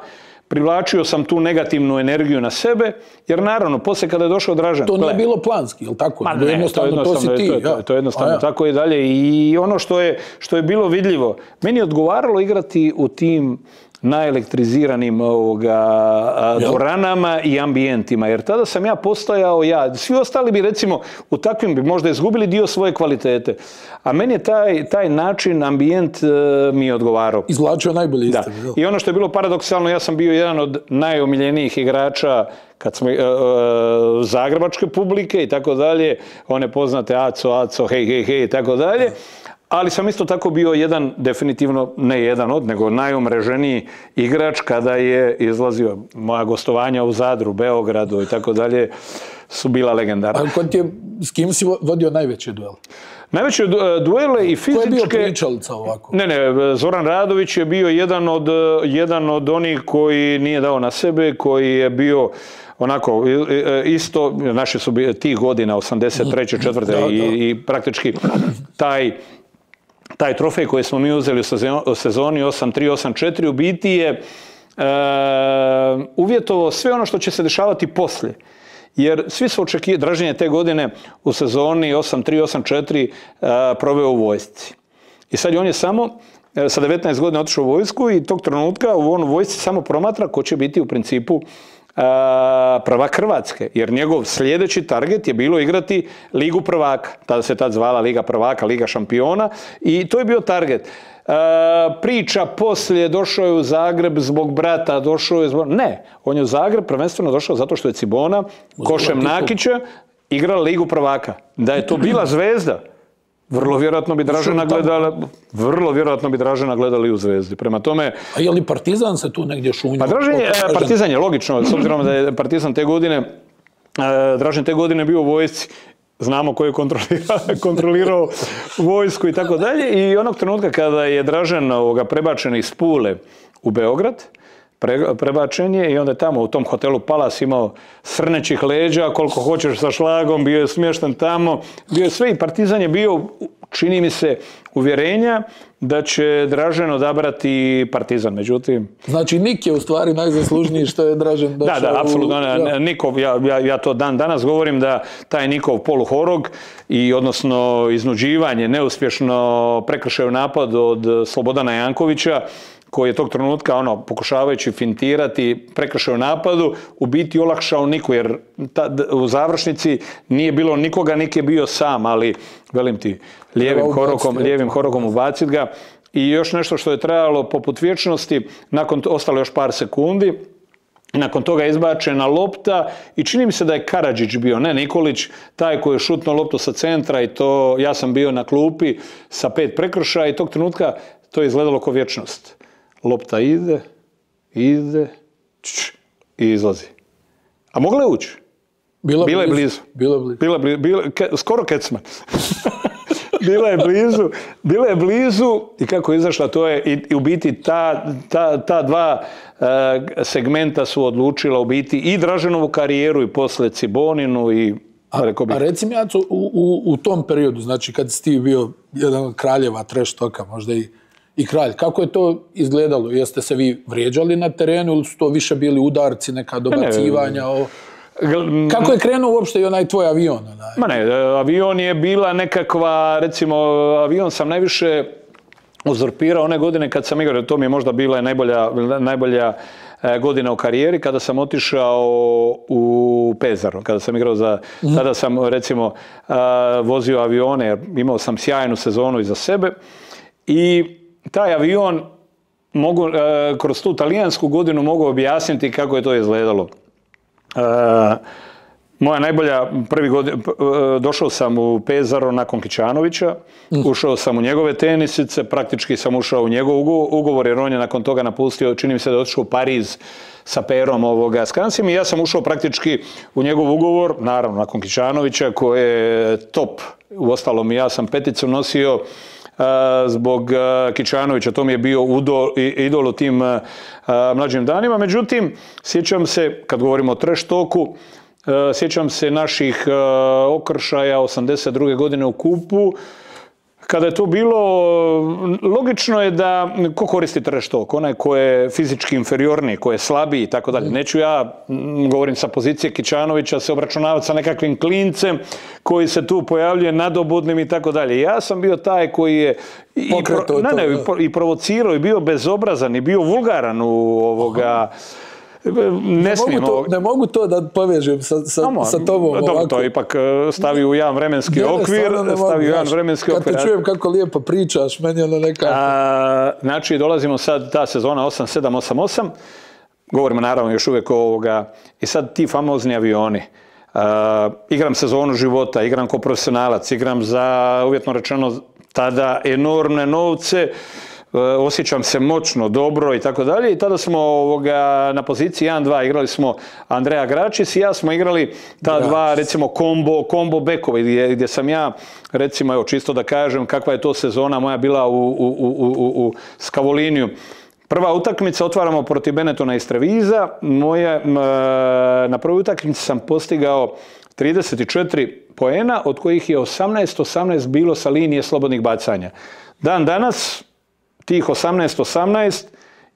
privlačio sam tu negativnu energiju na sebe, jer naravno, poslije kada je došao Dražen... To nije bilo planski, je li tako? Pa ne, to si ti. To je jednostavno tako i dalje. I ono što je bilo vidljivo, meni je odgovaralo igrati u tim naelektriziranim dvoranama i ambijentima, jer tada sam ja postajao ja. Svi ostali bi, recimo, u takvim bi možda izgubili dio svoje kvalitete. A meni je taj način, ambijent mi je odgovarao. Izvlačio najbolje iz tebe. I ono što je bilo paradoksalno, ja sam bio jedan od najomiljenijih igrača kad smo zagrebačke publike i tako dalje, one poznate Aco, hej i tako dalje. Ali sam isto tako bio jedan, definitivno ne jedan od, nego najumreženiji igrač kada je izlazio moja gostovanja u Zadru, Beogradu i tako dalje, su bila legendarna. A s kim si vodio najveće duele? Najveće duele i fizičke... Ko je bio pričalica ovako? Ne, Zoran Radović je bio jedan od onih koji nije dao na sebe, koji je bio onako isto, naše su tih godina, 83. 4. i praktički taj trofej koji smo mi uzeli u sezoni 8-3, 8-4 u biti je uvjetovao sve ono što će se dešavati poslije. Jer svi su očekivali, Dražen je te godine u sezoni 8-3, 8-4 proveo u vojsci. I sad on je samo sa 19 godina otišao u vojsku i tog trenutka u vojsci samo promatra ko će biti u principu prvak Hrvatske, jer njegov sljedeći target je bilo igrati Ligu prvaka. Tada se tad zvala Liga prvaka, Liga šampiona i to je bio target. Priča poslije, došao je u Zagreb zbog brata, došao je zbog... Ne, on je u Zagreb prvenstveno došao zato što je Cibona, košem Nakića, igrala Ligu prvaka. Da je to bila Zvezda, vrlo vjerojatno bi Dražena gledali u Zvezdi. Prema tome... A je li Partizan se tu negdje šunio? Pa Partizan je logično, s obzirom da je Partizan te godine, Dražen te godine bio u vojsci, znamo ko je kontrolirao vojsku i tako dalje. I onog trenutka kada je Dražen prebačen iz Pule u Beograd, prebačen je i onda je tamo u tom hotelu Palace imao srnećih leđa, koliko hoćeš sa šlagom, bio je smješten tamo, bio je sve i Partizan je bio, čini mi se, uvjerenja da će Dražen odabrati Partizan, međutim... Znači Nik je u stvari najzaslužniji što je Dražen došao... Da, apsolutno. Nikov, ja to dan danas govorim da taj Nikov poluhorog i odnosno iznuđivanje, neuspješno prekršaj napad od Slobodana Jankovića, koji je tog trenutka, pokušavajući fintirati prekršaj u napadu, u biti olakšao Niku, jer u završnici nije bilo nikoga, Nik je bio sam, ali, velim ti, lijevim horokom ubacit ga. I još nešto što je trajalo poput vječnosti, ostalo još par sekundi, nakon toga je izbačena lopta i čini mi se da je Karadžić bio, ne Nikolić, taj koji je šutnuo loptu sa centra i to, ja sam bio na klupi sa 5 prekršaja i tog trenutka to je izgledalo kao vječnost. Lopta ide i izlazi. A mogla je ući? Bila je blizu. Skoro kecman. Bila je blizu i kako je izašla, to je i u biti ta dva segmenta su odlučila u biti i Draženovu karijeru i poslije Ciboninu i... A reci mi, Aco, u tom periodu, znači kad si ti bio jedan od kraljeva trash talka, možda i kralj, kako je to izgledalo? Jeste se vi vrijeđali na terenu ili su to više bili udarci, neka dobacivanja? Kako je krenuo uopšte i onaj tvoj avion? Avion je bila nekakva, recimo, avion sam najviše uzurpirao one godine kad sam igrao, to mi je možda bila najbolja godina u karijeri, kada sam otišao u Pezaru, kada sam igrao tada sam, recimo, vozio avione, jer imao sam sjajnu sezonu iza sebe i taj avion kroz tu talijansku godinu mogu objasniti kako je to izgledalo. Moja najbolja došao sam u Pezaro nakon Kičanovića, ušao sam u njegove tenisice, praktički sam ušao u njegov ugovor jer on je nakon toga napustio, čini mi se da je otišao u Pariz sa Perom Skansim i ja sam ušao praktički u njegov ugovor, naravno nakon Kičanovića koji je top, uostalom ja sam peticu nosio zbog Kičanovića, to mi je bio idol u tim mlađim danima. Međutim, sjećam se, kad govorimo o trash talku, sjećam se naših okršaja 82. godine u Kupu, kada je to bilo, logično je da, ko koristi trash talk? Onaj ko je fizički inferiorniji, ko je slabiji i tako dalje. Neću ja, govorim sa pozicije Kičanovića, se obračunavati sa nekakvim klincem koji se tu pojavljuje nadobudnim i tako dalje. Ja sam bio taj koji je i provocirao i bio bezobrazan i bio vulgaran u ovoga... Ne mogu to da povežem sa tobom. Dobro, to je ipak stavi u jedan vremenski okvir. Kad te čujem kako lijepo pričaš, meni je ono nekako... Znači, dolazimo sad ta sezona 8-7-8-8. Govorimo naravno još uvijek o ovoga. I sad ti famozni avioni. Igram sezonu života, igram ko profesionalac, igram za, uvjetno rečeno, tada enormne novce. Osjećam se moćno, dobro i tako dalje i tada smo na poziciji 1-2 igrali smo Andreja Gračis i ja smo igrali ta dva, recimo, kombo bekove gdje sam ja, recimo, evo, čisto da kažem kakva je to sezona moja bila u Skavoliniju. Prva utakmica otvaramo protiv Benettona iz Treviza. Na prvoj utakmici sam postigao 34 poena, od kojih je 18 bilo sa linije slobodnih bacanja. Dan danas tih 18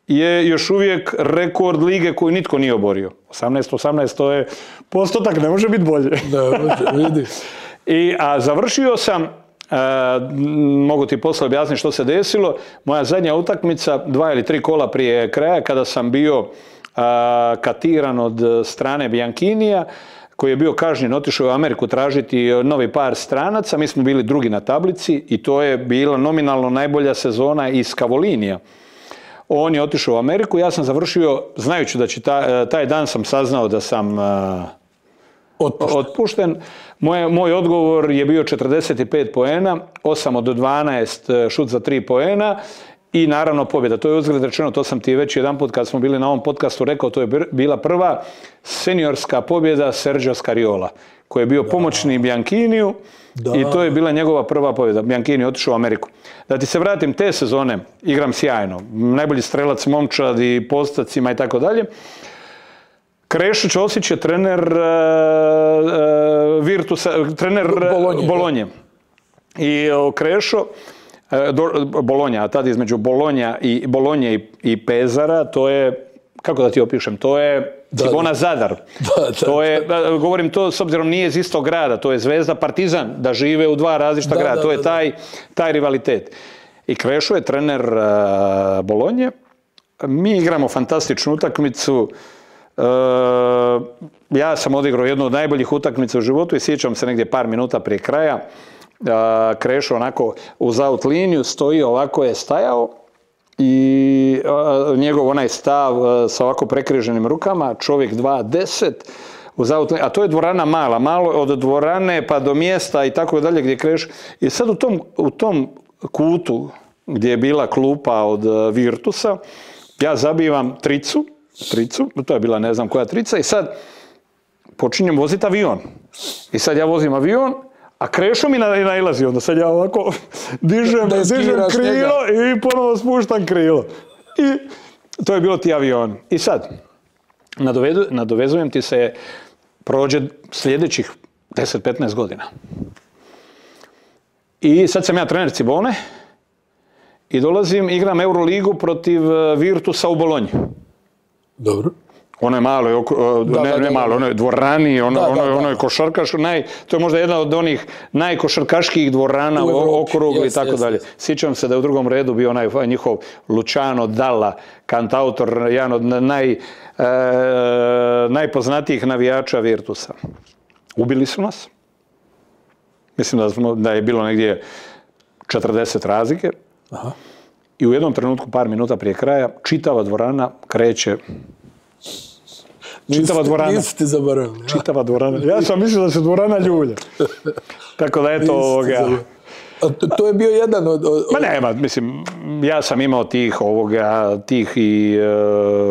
je još uvijek rekord lige koju nitko nije oborio. 18 to je postotak, ne može biti bolje. Da, vidi. A završio sam, mogu ti poslije objasniti što se desilo, moja zadnja utakmica, 2 ili 3 kola prije kraja, kada sam bio katiran od strane Bianchiniija, koji je bio kažnjen, otišao u Ameriku tražiti novi par stranaca. Mi smo bili drugi na tablici i to je bila nominalno najbolja sezona iz Cavolinija. On je otišao u Ameriku, ja sam završio, znajući da će taj dan sam saznao da sam otpušten. Moj odgovor je bio 45 poena, 8 od 12 šut za 3 poena i naravno pobjeda. To je uzgled rečeno, to sam ti već jedan put kad smo bili na ovom podcastu rekao, to je bila prva seniorska pobjeda Sergio Scariola, koji je bio pomoćni Bianchiniju i to je bila njegova prva pobjeda. Bianchini je otišao u Ameriku. Da ti se vratim, te sezone igram sjajno. Najbolji strelac momčad i postacima i tako dalje. Krešo Ćosić je trener trener Bolonje. I Krešo, Bolonja, a tad između Bolonje i Pezara, to je, kako da ti opišem, to je Cibona Zadar. To je, govorim to s obzirom nije iz istog grada, to je Zvezda Partizan, da žive u dva različita grada, to je taj rivalitet. I Krešo je trener Bolonje, mi igramo fantastičnu utakmicu, ja sam odigrao jednu od najboljih utakmica u životu i sjećam se negdje par minuta prije kraja, Krešo onako uz out liniju stoji, ovako je stajao i njegov onaj stav sa ovako prekriženim rukama, čovjek 2.10 uz out liniju, a to je dvorana mala, malo od dvorane pa do mjesta i tako dalje gdje Krešo. I sad u tom kutu gdje je bila klupa od Virtusa, ja zabivam tricu, to je bila ne znam koja trica i sad počinjem voziti avion. I sad ja vozim avion, a Krešo mi nailazi onda. Sad ja ovako dižem krilo i ponovo spuštam krilo. I to je bilo ti avion. I sad, nadovezujem ti se, prođe sljedećih 10-15 godina. I sad sam ja trener Cibone i dolazim, igram Euroligu protiv Virtusa u Bolonji. Dobro. Ono je malo, ono je dvorani, ono je košarkaš, to je možda jedna od onih najkošarkaškijih dvorana u okrugu i tako dalje. Sjećam se da je u drugom redu bio onaj njihov Luciano Dalla, kantautor, jedan od najpoznatijih navijača Virtusa. Ubili su nas. Mislim da je bilo negdje 40 razlike. Aha. I u jednom trenutku, par minuta prije kraja, čitava dvorana kreće. Čitava dvorana. Nisi ti zaboravili. Čitava dvorana. Ja sam mislio da se dvorana ljulja. Tako da eto ovoga. To je bio jedan od... Ma nema, mislim, ja sam imao tih i...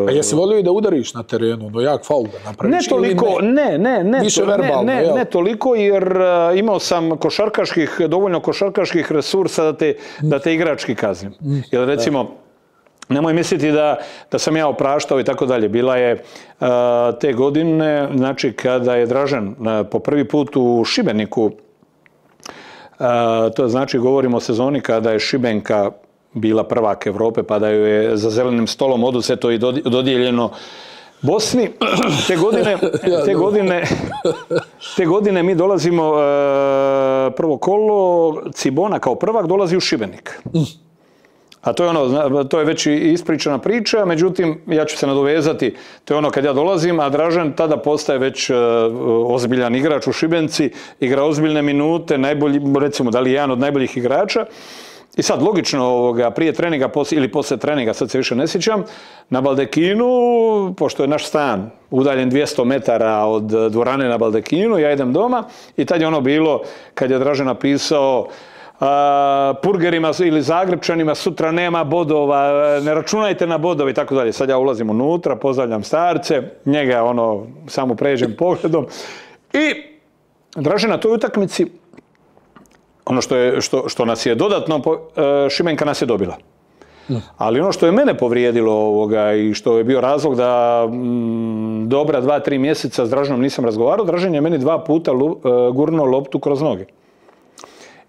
A jesi volio i da udariš na terenu, no jak faul da napraviš? Ne toliko, ne toliko, jer imao sam dovoljno košarkaških resursa da te igrački kaznim. Jer recimo, nemoj misliti da sam ja opraštao i tako dalje. Bila je te godine, znači kada je Dražen po prvi put u Šibeniku, to znači govorimo o sezoni kada je Šibenka bila prvak Europe pa da ju je za zelenim stolom oduzeto i dodijeljeno Bosni. Te godine mi dolazimo prvo kolo, Cibona kao prvak dolazi u Šibenik. A to je već ispričana priča, međutim, ja ću se nadovezati, to je ono kad ja dolazim, a Dražen tada postaje već ozbiljan igrač u Šibenci, igra ozbiljne minute, najbolji, recimo da li je jedan od najboljih igrača. I sad, logično, prije treninga ili poslije treninga, sad se više ne sjećam, na Baldekinu, pošto je naš stan udaljen 200 metara od dvorane na Baldekinu, ja idem doma i tad je ono bilo, kad je Dražen napisao Purgerima ili Zagrebčanima sutra nema bodova, ne računajte na bodove i tako dalje. Sad ja ulazim unutra, pozdravljam starce, njega samo pređem pogledom i Dražen na toj utakmici, ono što nas je dodatno, Šibenka nas je dobila. Ali ono što je mene povrijedilo i što je bio razlog da dobra 2-3 mjeseca s Draženom nisam razgovarao, Dražen je meni 2 puta gurnuo loptu kroz noge.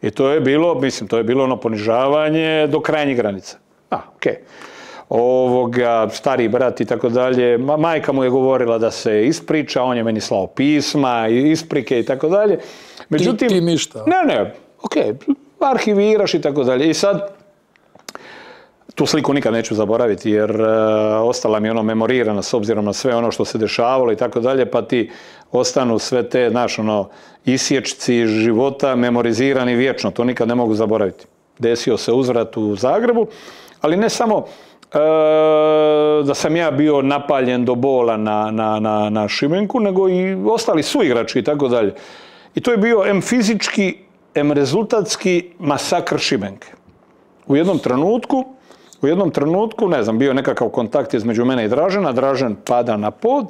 I to je bilo ono ponižavanje do krajnjih granica. Stari brat i tako dalje, majka mu je govorila da se ispriča, on je meni slao pisma, isprike i tako dalje. Međutim, ti ništa? Ne, arhiviraš i tako dalje. I sad, tu sliku nikad neću zaboraviti jer ostala mi memorirana s obzirom na sve ono što se dešavalo i tako dalje, pa ti ostanu sve te, znaš, isječci života memorizirani vječno, to nikad ne mogu zaboraviti. Desio se uzvrat u Zagrebu, ali ne samo da sam ja bio napaljen do bola na Šibenku, nego i ostali suigrači i tako dalje. I to je bio em fizički, em rezultatski masakr Šibenke. U jednom trenutku, ne znam, bio nekakav kontakt između mene i Dražena, Dražen pada na pod,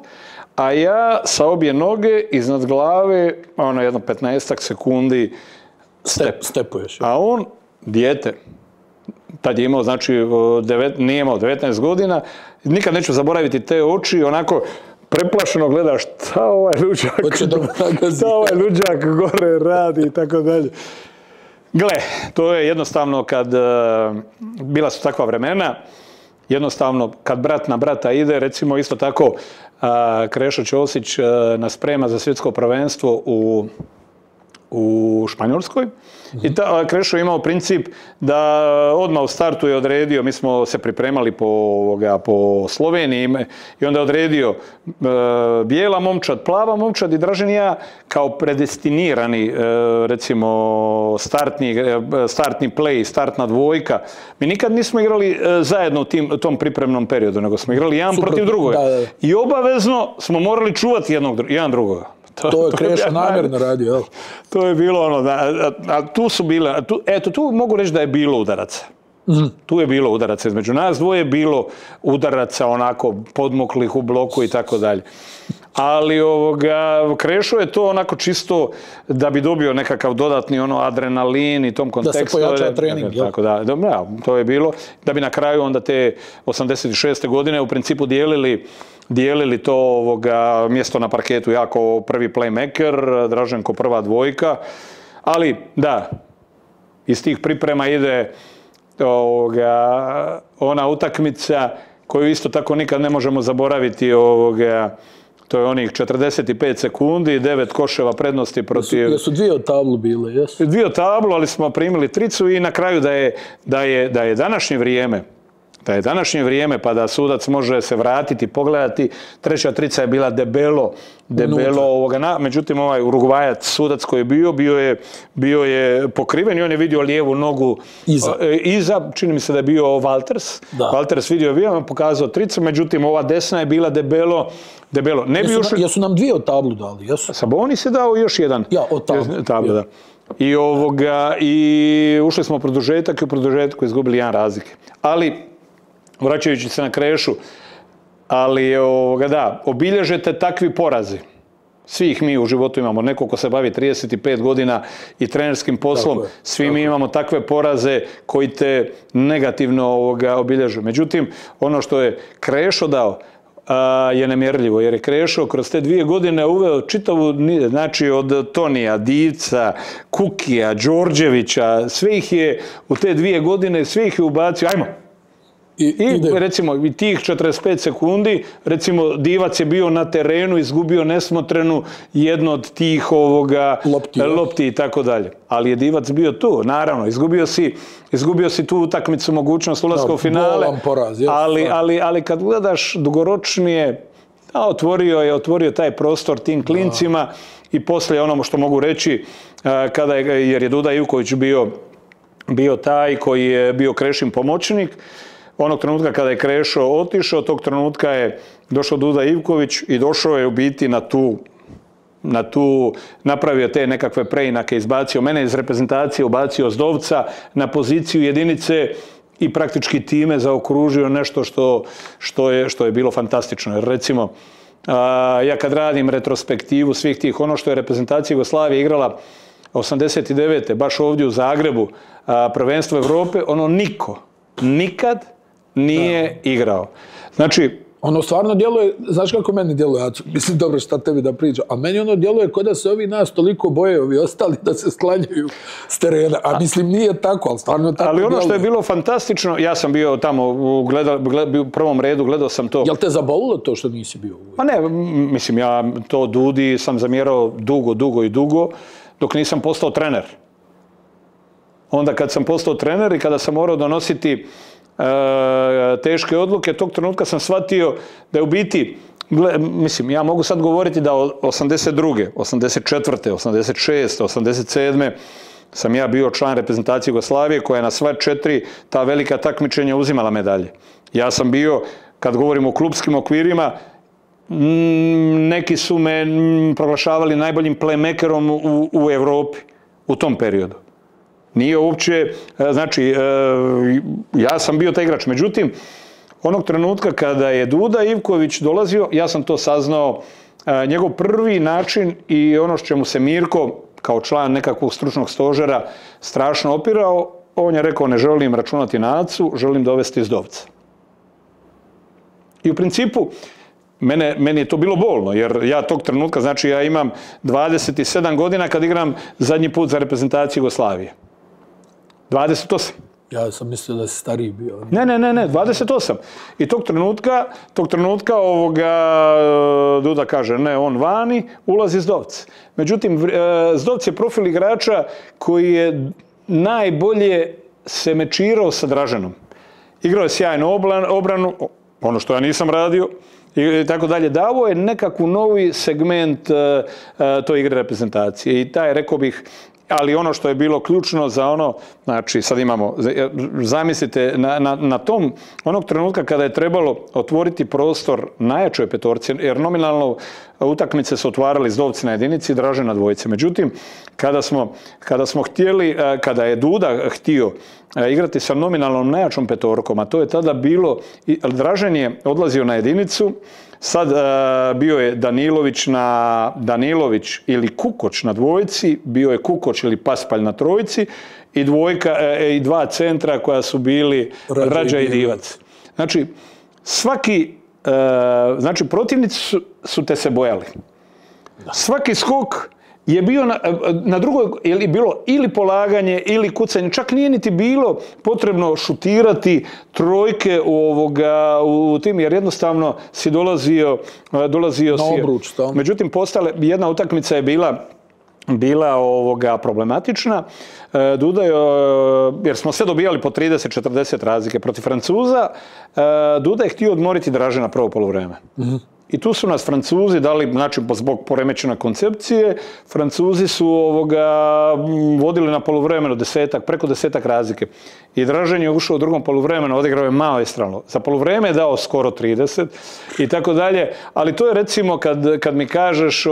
a ja sa obje noge iznad glave, jedno 15 sekundi stepuješ. A on, dijete, tad je imao, znači, nije imao 19 godina, nikad neću zaboraviti te oči, onako preplašeno gledaš šta ovaj luđak gore radi i tako dalje. Gle, to je jednostavno bila su takva vremena, jednostavno kad brat na brata ide, recimo isto tako Krešo Ćosić nas sprema za svjetsko prvenstvo u Španjolskoj. I Krešo je imao princip da odmah u startu je odredio, mi smo se pripremali po Sloveniji i onda je odredio bijela momčad, plava momčad i Dražen i ja kao predestinirani, recimo startni play, startna dvojka. Mi nikad nismo igrali zajedno u tom pripremnom periodu, nego smo igrali jedan protiv drugoga. I obavezno smo morali čuvati jedan drugoga. To je Krešo namjerno radio, jel? To je bilo a tu su bile, tu mogu reći da je bilo udaraca. Tu je bilo udaraca između nas dvoje, bilo udaraca onako podmoklih u bloku i tako dalje. Ali Krešo je to onako čisto da bi dobio nekakav dodatni adrenalin i tom kontekstu. Da se pojača trening, jel? Tako da, to je bilo. Da bi na kraju onda te 86. godine u principu dijelili to mjesto na parketu, ja kao prvi playmaker, Dražen kao prva dvojka, ali da, iz tih priprema ide ona utakmica koju isto tako nikad ne možemo zaboraviti, to je onih 45 sekundi, 9 koševa prednosti protiv... Jesu dvije od tablu bile, jesu? Dvije od tablu, ali smo primili tricu i na kraju da je današnje vrijeme pa da sudac može se vratiti, pogledati. Treća trica je bila debelo, međutim ovaj Urugvajac sudac koji je bio je pokriven i on je vidio lijevu nogu iza, čini mi se da je bio Walters. Walters vidio, pokazao tricu, međutim ova desna je bila debelo. Jesu nam dvije od tablu dali, jesu? Sabonis je dao još jedan. Ja, od tablu. Da. I ušli smo u produžetak i u produžetku izgubili jedan razlike. Ali vraćajući se na Krešu, ali obilježete takvi porazi. Svih mi u životu imamo, neko ko se bavi 35 godina i trenerskim poslom, svi mi imamo takve poraze koji te negativno obilježuju. Međutim, ono što je Krešo dao je nemjerljivo, jer je Krešo kroz te 2 godine uveo čitavu, znači od Tonija, Divca, Kukija, Đorđevića, sve ih je u te 2 godine, sve ih je ubacio, ajmo. I recimo i tih 45 sekundi, recimo Divac je bio na terenu, izgubio nesmotrenu jednu od tih lopti i tako dalje. Ali je Divac bio tu, naravno, izgubio si tu utakmicu, mogućnost ulaska u finale, ali kad gledaš dugoročnije, otvorio taj prostor tim klincima i poslije ono što mogu reći, jer je Duda Ivković bio taj koji je bio Krešin pomoćnik. Onog trenutka kada je Krešo otišao, tog trenutka je došao Duda Ivković i došao je u biti na tu, napravio te nekakve preinake, izbacio mene iz reprezentacije, ubacio Zdovca na poziciju jedinice i praktički time zaokružio nešto što je bilo fantastično. Jer recimo, ja kad radim retrospektivu svih tih, ono što je reprezentacija Jugoslavije igrala 89. baš ovdje u Zagrebu, prvenstvo Europe, ono nikad nije igrao. Znači, ono stvarno djeluje, znaš kako meni djeluje, ja mislim dobro šta tebi da pričam, a meni ono djeluje kao da se ovi nas toliko boje, ovi ostali da se sklanjaju s terena, a mislim nije tako, ali stvarno tako djeluje. Ali ono što je bilo fantastično, ja sam bio tamo u prvom redu, gledao sam to. Jel te zabolilo to što nisi bio? Pa ne, mislim ja to Dudi sam zamjerao dugo, dok nisam postao trener. Onda kad sam postao trener i kada sam morao donositi teške odluke, tog trenutka sam shvatio da je u biti, mislim, ja mogu sad govoriti da od 82., 84., 86., 87. sam ja bio član reprezentacije Jugoslavije koja je na sva 4 ta velika takmičenja uzimala medalje. Ja sam bio, kad govorimo o klubskim okvirima, neki su me proglašavali najboljim playmakerom u Europi u tom periodu. Nije uopće, znači, ja sam bio taj igrač. Međutim, onog trenutka kada je Duda Ivković dolazio, ja sam to saznao, njegov prvi način i ono što mu se Mirko, kao član nekakvog stručnog stožera, strašno opirao, on je rekao, ne želim računati na Acu, želim dovesti iz Dovca. I u principu, meni je to bilo bolno, jer ja tog trenutka, znači ja imam 27 godina kad igram zadnji put za reprezentaciju Jugoslavije. 28. Ja sam mislio da si stariji bio. Ne, 28. I tog trenutka Duda kaže, ne, on vani, ulazi iz Dovca. Međutim, Zdovc je profil igrača koji je najbolje se mečirao sa Draženom. Igrao je sjajnu obranu, ono što ja nisam radio, i tako dalje. Davo je nekakvu novi segment toj igre reprezentacije. I taj, rekao bih, ali ono što je bilo ključno za ono, znači sad imamo, zamislite, na tom, onog trenutka kada je trebalo otvoriti prostor najjačoj petorci, jer nominalno utakmice su otvarali Zdovci na jedinici, Dražen na dvojice. Međutim, kada smo htjeli, kada je Duda htio igrati sa nominalnom najjačom petorkom, a to je tada bilo, Dražen je odlazio na jedinicu, sad bio je Danilović ili Kukoč na dvojici, bio je Kukoč ili Paspalj na trojici i dva centra koja su bili Rađa i Divac. Znači, znači protivnici su te se bojali. Svaki skok je bio na drugoj, je bilo ili polaganje ili kucanje, čak nije niti bilo potrebno šutirati trojke u tim, jer jednostavno si dolazio na obruč. Međutim, jedna utakmica je bila problematična. Duda je, jer smo sve dobijali po 30-40 razlike protiv Francuza, Duda je htio odmoriti Dražena prvo poluvreme. I tu su nas Francuzi dali, znači zbog poremećene koncepcije, Francuzi su vodili na poluvremenu preko 10 razlike. I Dražen je ušao u drugom poluvremenu, odigrao je maestralno. Za poluvreme je dao skoro 30 i tako dalje, ali to je recimo kad mi kažeš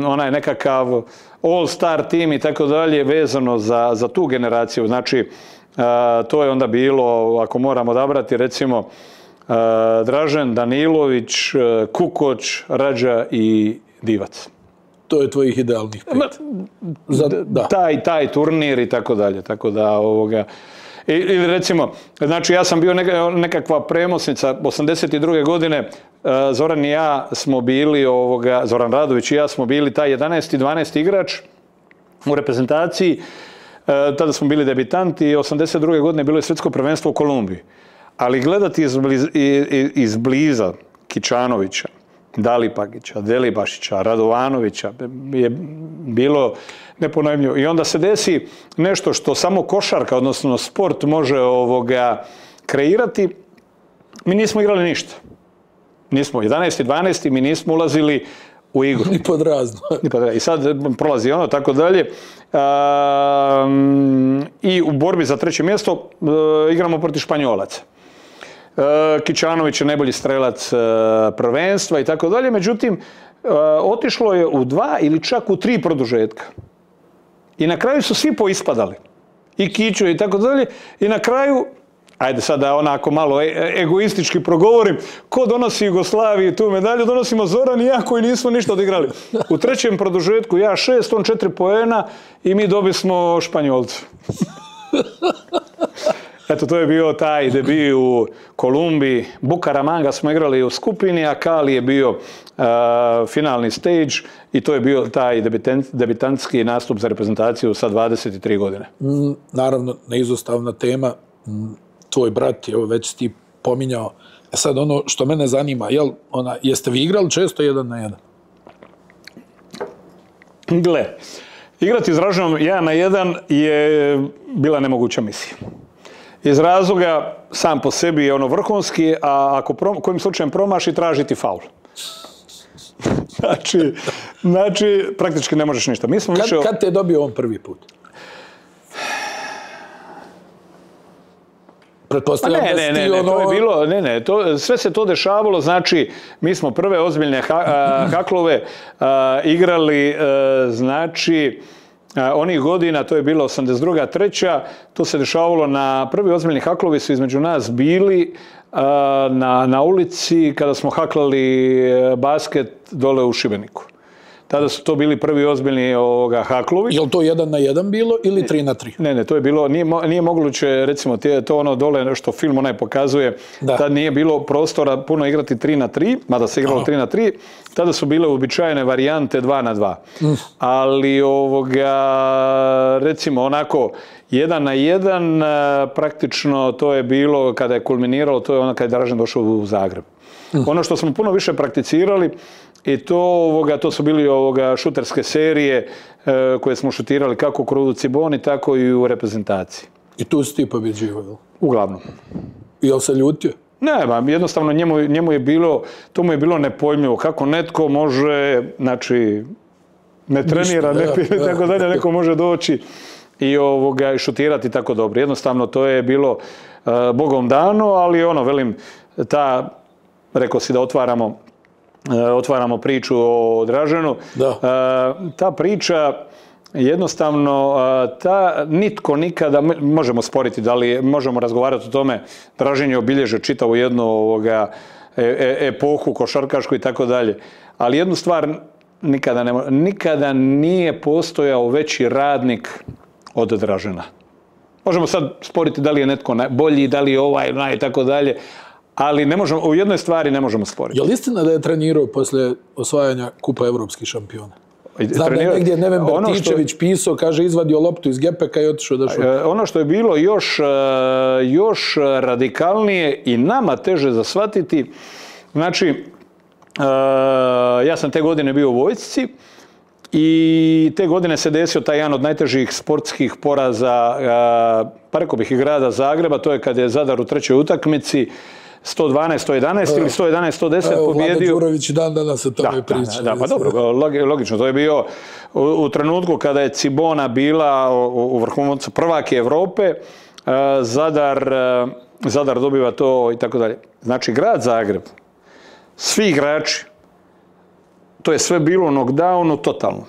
onaj nekakav all-star tim i tako dalje vezano za tu generaciju. Znači, to je onda bilo, ako moramo odabrati, recimo, Dražen, Danilović, Kukoč, Rađa i Divac. To je tvojih idealnih 5. Taj turnir i tako dalje. Tako da, ili recimo, znači ja sam bio nekakva premosnica, 82. godine, Zoran i ja smo bili, Zoran Radović i ja smo bili taj 11. i 12. igrač u reprezentaciji. Tada smo bili debitanti i 82. godine bilo je svjetsko prvenstvo u Kolumbiji. Ali gledati izbliza Kičanovića, Dalipagića, Delibašića, Radovanovića je bilo neponajmljivo. I onda se desi nešto što samo košarka, odnosno sport može kreirati. Mi nismo igrali ništa. Nismo 11. i 12. mi nismo ulazili u igru. Ni pod razno. I sad prolazi ono, tako dalje. I u borbi za 3. mjesto igramo protiv Španjolaca. Kičanović je najbolji strelac prvenstva i tako dalje. Međutim, otišlo je u 2 ili čak u 3 produžetka. I na kraju su svi poispadali. I Kićo i tako dalje. I na kraju, ajde sad da onako malo egoistički progovorim, ko donosi Jugoslaviji tu medalju? Donosimo Zoran i ja koji nismo ništa odigrali. U 3. produžetku ja 6, on 4 poena i mi dobismo Španjolcu. Eto, to je bio taj debut u Kolumbiji. Bucaramanga smo igrali u skupini, a Cali je bio finalni stage i to je bio taj debitantski nastup za reprezentaciju sa 23 godine. Naravno, neizostavna tema. Tvoj brat, evo već ti pominjao. Sad ono što mene zanima, jeste vi igrali često 1 na 1? Gle, igrati s Draženom 1 na 1 je bila nemoguća misija. iz razloga sam po sebi je ono vrhunski, a ako kojim slučajem promaši, traži ti faul. Znači, praktički ne možeš ništa. Kad te je dobio on prvi put? Sve se to dešavalo, znači, mi smo prve ozbiljne haklove igrali, znači, onih godina, to je bilo 82. 3. To se dešavalo prvi ozbiljni haklovi su između nas bili na ulici kada smo haklali basket dole u Šibeniku. Tada su to bili prvi ozbiljni haklovi. Je li to 1-1 bilo ili 3-3? Ne, to je bilo, nije moguće, recimo, to ono dole što film onaj pokazuje, tad nije bilo prostora puno igrati 3-3, mada se igralo 3-3, tada su bile uobičajene varijante 2-2. Ali, recimo, onako, 1-1, praktično to je bilo, kada je kulminiralo, to je ono kada je Dražen došao u Zagreb. Ono što smo puno više prakticirali, i to su bili šuterske serije koje smo šutirali kako u Krudu Ciboni, tako i u reprezentaciji. I tu si ti pobjeđivao? Uglavnom. I je li se ljutio? Ne, jednostavno njemu je bilo, to mu je bilo nepojmljivo. Kako netko može, znači, ne trenira, tako dalje, neko može doći i šutirati tako dobro. Jednostavno to je bilo Bogom dano, ali velim, rekao si da otvaramo priču o Draženu. Ta priča jednostavno, nitko nikada, možemo sporiti da li možemo razgovarati o tome, Dražen je obilježio čitavu jednu epohu košarkašku i tako dalje. Ali jednu stvar nikada nije postojao veći radnik od Dražena. Možemo sad sporiti da li je netko bolji, da li je i tako dalje, ali u jednoj stvari ne možemo sporiti. Je li istina da je trenirao posle osvajanja Kupa evropskih šampiona? Znam da je negdje Neven Bertičević pisao, kaže, izvadio loptu iz gepeka i otišao da šuta. Ono što je bilo još radikalnije i nama teže za shvatiti, znači, ja sam te godine bio u vojsci i te godine se desio taj jedan od najtežih sportskih poraza, pa rekao bih i grada Zagreba, to je kad je Zadar u trećoj utakmici 112-111 ili 111-110 pobjedio. Vlada Đurović dan danas o tome priča. Da, pa dobro, logično. To je bio u trenutku kada je Cibona bila u vrhuncu prvake Evrope, Zadar dobiva to i tako dalje. Znači, grad Zagreb, svi igrači, to je sve bilo u knockdownu totalno.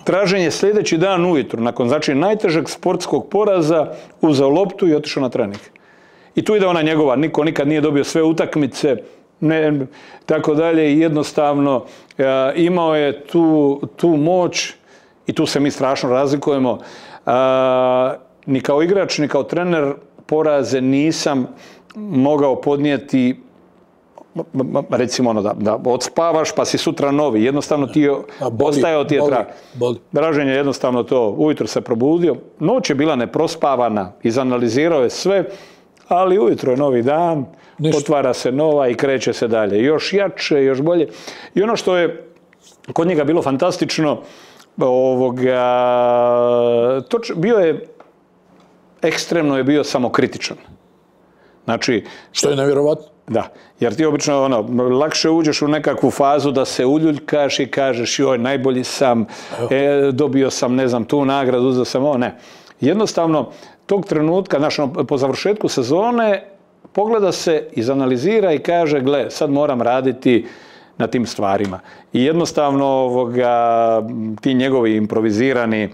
Dražen je sljedeći dan ujutru, nakon znači najtežeg sportskog poraza, uzeo loptu i otišao na trening. I tu ide ona njegova, niko nikad nije dobio sve utakmice, tako dalje, i jednostavno imao je tu moć i tu se mi strašno razlikujemo. Ni kao igrač, ni kao trener poraze nisam mogao podnijeti, recimo da odspavaš pa si sutra novi, jednostavno ostajao ti je trag. Dražen je jednostavno to, ujutro se probudio, noć je bila neprospavana, izanalizirao je sve, ali ujutro je novi dan, otvara se nova i kreće se dalje. Još jače, još bolje. I ono što je kod njega bilo fantastično, ekstremno je bio samokritičan. Znači, što je nevjerovatno. Da, jer ti obično lakše uđeš u nekakvu fazu da se uljuljkaš i kažeš joj, najbolji sam, dobio sam, ne znam, tu nagradu, uzeo sam ovo, ne. Jednostavno, tog trenutka, po završetku sezone, pogleda se, izanalizira i kaže, gle, sad moram raditi na tim stvarima. I jednostavno ti njegovi improvizirani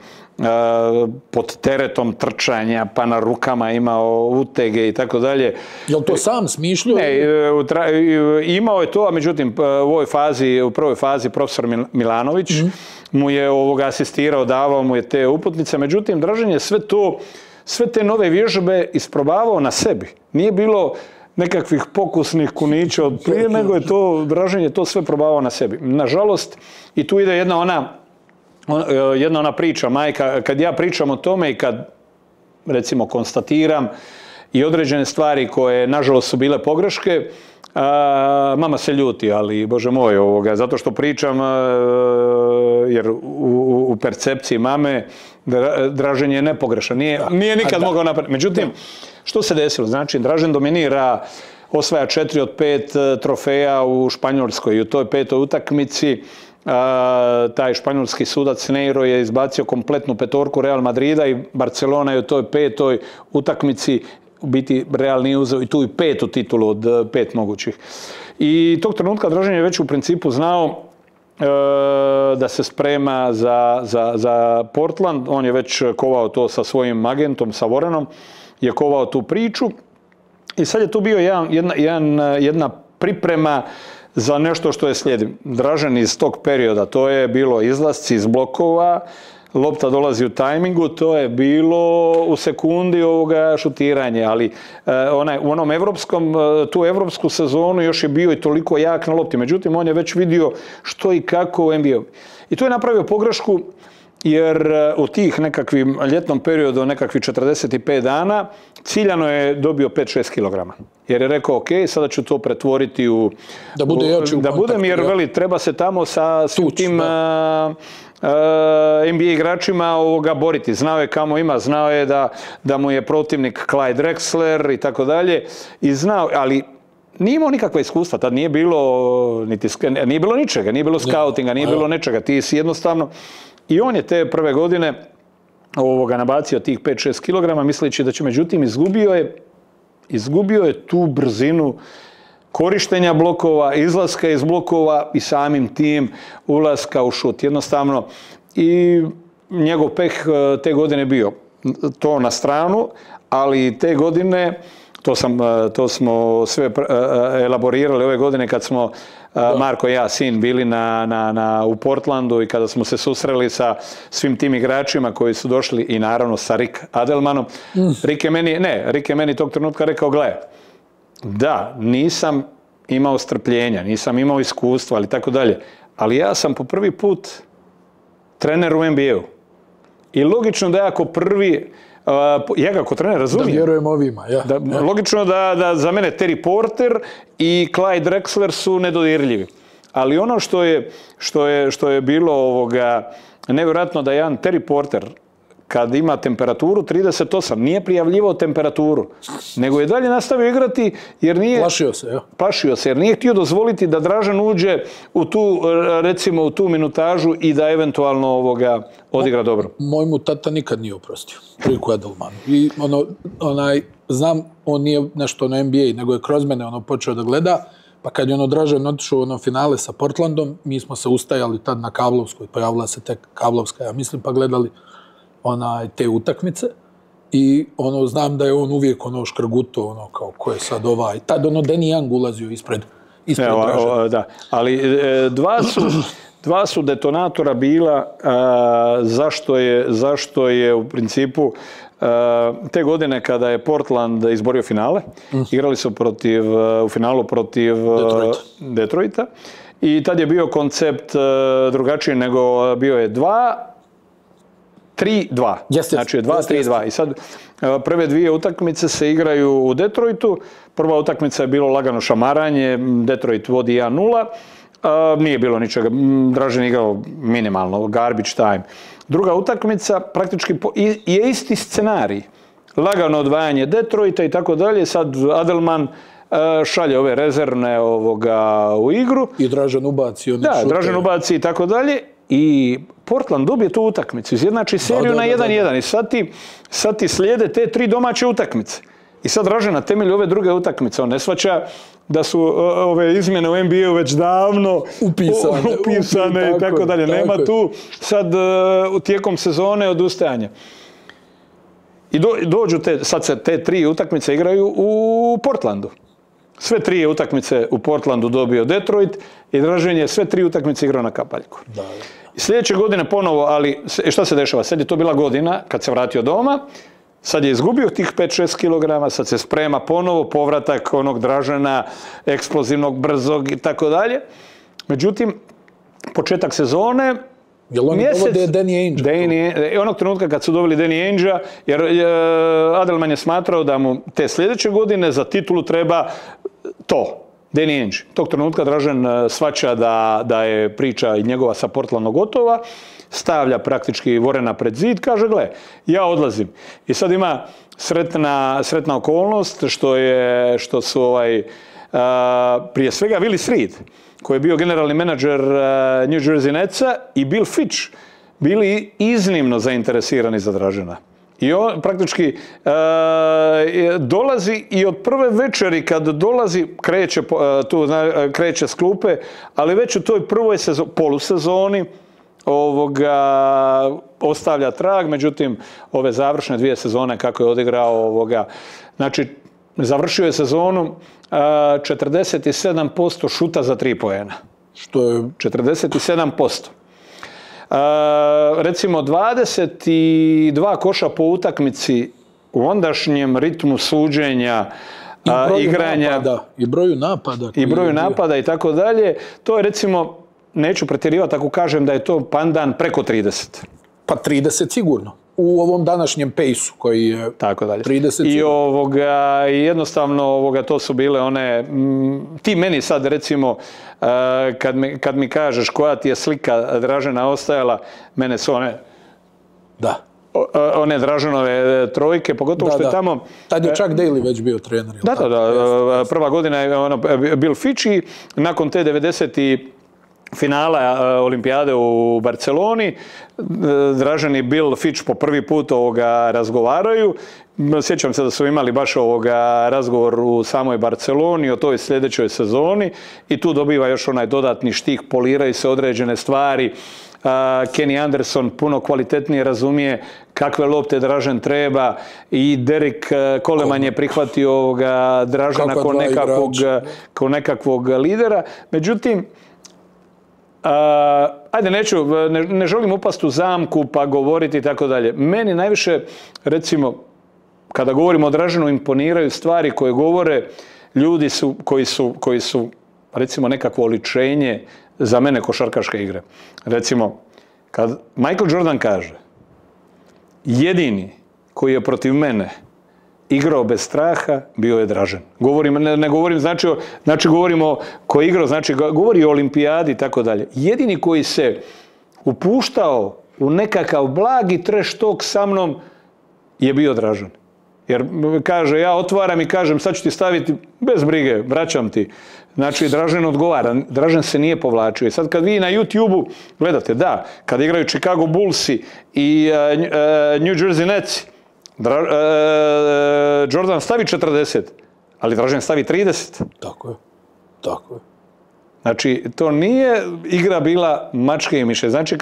pod teretom trčanja, pa na rukama imao utege i tako dalje. Je li to sam smišljao? Ne, imao je to, a međutim u prvoj fazi profesor Milanović mu je asistirao, davao mu je te uputnice, međutim Dražen je sve te nove vježbe isprobavao na sebi. Nije bilo nekakvih pokusnih kunića od prije, nego je Dražen je to sve probavao na sebi. Nažalost, i tu ide jedna ona priča, majka, kad ja pričam o tome i kad, recimo, konstatiram i određene stvari koje, nažalost, su bile pogreške, mama se ljuti, ali, Bože moj, zato što pričam, jer u percepciji mame Dražen je nepogrešan, nije nikad mogao napraviti. Međutim, što se desilo? Znači, Dražen dominira, osvaja 4 od 5 trofeja u Španjolskoj i u toj 5. utakmici taj španjolski sudac Neiro je izbacio kompletnu petorku Real Madrida i Barcelona je u toj 5. utakmici u biti Real nije uzeo i tu i 5. titulu od 5 mogućih. I tog trenutka Dražen je već u principu znao da se sprema za Portland. On je već kovao to sa svojim agentom, sa Warrenom, je kovao tu priču i sad je tu bio jedna priprema za nešto što je slijedi. Dražen iz tog perioda, to je bilo izlasci iz blokova, lopta dolazi u tajmingu, to je bilo u sekundi ovoga šutiranje, ali u onom tu evropsku sezonu još je bio i toliko jak na lopti. Međutim, on je već vidio što i kako u NBA. I tu je napravio pogrešku, jer u tih nekakvim ljetnom periodu, nekakvih 45 dana, ciljano je dobio 5-6 kilograma. Jer je rekao, ok, sada ću to pretvoriti u... Da bude jači u kontaktu. Da budem, jer veli, treba se tamo sa svim tim NBA igračima boriti. Znao je kamo ima, znao je da mu je protivnik Clyde Drexler i tako dalje. I znao, ali nije imao nikakva iskustva. Tad nije bilo ničega, nije bilo skautinga, nije bilo nečega. Ti si jednostavno... I on je te prve godine nabacio tih 5-6 kilograma, misleći da će, međutim, izgubio je tu brzinu korištenja blokova, izlaska iz blokova i samim tim ulaska u šut. Jednostavno, i njegov peh te godine bio to na stranu, ali te godine, to smo sve elaborirali ove godine kad smo Marko i ja, sin, bili u Portlandu i kada smo se susreli sa svim tim igračima koji su došli i naravno sa Rick Adelmanom. Rick je meni tog trenutka rekao, gle, da, nisam imao strpljenja, nisam imao iskustva, ali tako dalje, ali ja sam po prvi put trener u NBA-u. I logično da ja ako prvi, ja ga kao trener razumijem. Da vjerujem ovima, ja. Logično da za mene Terry Porter i Clyde Drexler su nedodirljivi. Ali ono što je bilo nevjerojatno da jedan Terry Porter, kad ima temperaturu 38, nije prijavljivao temperaturu, nego je dalje nastavio igrati jer nije... Plašio se, jer nije htio dozvoliti da Dražen uđe u tu, recimo, u tu minutažu i da eventualno odigra dobro. Moj mu tata nikad nije oprostio, Ricku Adelmanu. I znam, on nije nešto na NBA, nego je kroz mene počeo da gleda, pa kad je Dražen otišao na finale sa Portlandom, mi smo se ustajali tad na Kavlovskoj, pojavila se tek Kavlovska, ja mislim, pa gledali te utakmice i znam da je on uvijek škrguto, kao ko je sad ovaj. Tad Danny Young ulazio ispred Dražena. Da, ali dva su detonatora bila zašto je u principu te godine kada je Portland izborio finale, igrali su u finalu protiv Detroita i tad je bio koncept drugačiji nego bio je 3-2. Znači 2-3-2. I sad prve dvije utakmice se igraju u Detroitu. Prva utakmica je bilo lagano šamaranje. Detroit vodi 1-0. Nije bilo ničega. Dražen igrao minimalno, garbage time. Druga utakmica praktički je isti scenarij. Lagano odvajanje Detroita i tako dalje. Sad Adelman šalje ove rezervne u igru. I Dražen ubaci. Da, Dražen ubaci i tako dalje. I Portland dobije tu utakmicu, izjednači seriju na 1-1 i sad ti slijede te 3 domaće utakmice. I sad Dražen na temelju ove druge utakmice, on ne shvaća da su ove izmjene u NBA-u već davno upisane i tako dalje. Nema tu sad tijekom sezone odustajanja. I dođu sad se te 3 utakmice igraju u Portlandu. Sve 3 utakmice u Portlandu dobio Detroit i Dražen je sve 3 utakmice igrao na kapaljku. I sljedeće godine ponovo, ali šta se dešava? Sad je to bila godina kad se vratio doma, sad je izgubio tih 5-6 kilograma, sad se sprema ponovo povratak onog Dražena, eksplozivnog, brzog i tako dalje. Međutim, početak sezone, jel oni dovode Danny Ainge? Onog trenutka kad su doveli Danny Ainge, jer Adelman je smatrao da mu te sljedeće godine za titulu treba to. Danny Ainge. Tog trenutka Dražen shvaća da je priča i njegova sa Portlandom gotova, stavlja praktički Vorena pred zid, kaže, gle, ja odlazim. I sad ima sretna okolnost što su prije svega Willis Reed, koji je bio generalni menadžer New Jersey Netsa, i Bill Fitch bili iznimno zainteresirani za Dražena. I on praktički dolazi i od prve večeri kad dolazi, kreće s klupe, ali već u toj prvoj polusezoni ostavlja trag, međutim ove završne 2 sezone kako je odigrao, znači završio je sezonu 47% šuta za 3 poena. Što je 47%. Recimo 22 koša po utakmici u ondašnjem ritmu suđenja, igranja i broju napada i tako dalje. To je, recimo, neću pretjerivati ako kažem da je to pandan preko 30. Pa 30 sigurno. U ovom današnjem pejsu koji je tako dalje. 30 I jednostavno to su bile one, ti meni sad recimo kad mi kažeš koja ti je slika Dražena ostajala, mene su one Draženove trojke, pogotovo što je tamo... Tad je čak Daly već bio trener. Da. Prva godina je Bill Fitch i nakon te 90. finala olimpijade u Barceloni, Dražen i Bill Fitch po prvi put razgovaraju. Sjećam se da su imali baš razgovor u samoj Barceloni o toj sljedećoj sezoni i tu dobiva još onaj dodatni štih, poliraju se određene stvari. Kenny Anderson puno kvalitetnije razumije kakve lopte Dražen treba i Derek Coleman je prihvatio Dražena kao nekakvog lidera. Međutim, ne želim upasti u zamku pa govoriti i tako dalje. Meni najviše, recimo, kada govorimo o Draženu, imponiraju stvari koje govore ljudi koji su recimo nekakvo oličenje za mene košarkaške igre. Recimo, kad Michael Jordan kaže jedini koji je protiv mene igrao bez straha, bio je Dražen. Ne govorim, znači govorimo ko je igrao, znači govori o olimpijadi i tako dalje. Jedini koji se upuštao u nekakav blagi trash talk sa mnom je bio Dražen. Jer kaže, ja otvaram i kažem, sad ću ti staviti bez brige, vraćam ti. Znači, Dražen odgovara. Dražen se nije povlačio. I sad kad vi na YouTube-u gledate, kad igraju Chicago Bullsi i New Jersey Netsi, Jordan stavi 40, ali Dražen stavi 30. Tako je. Znači, to nije igra bila mačke i miše. Znači,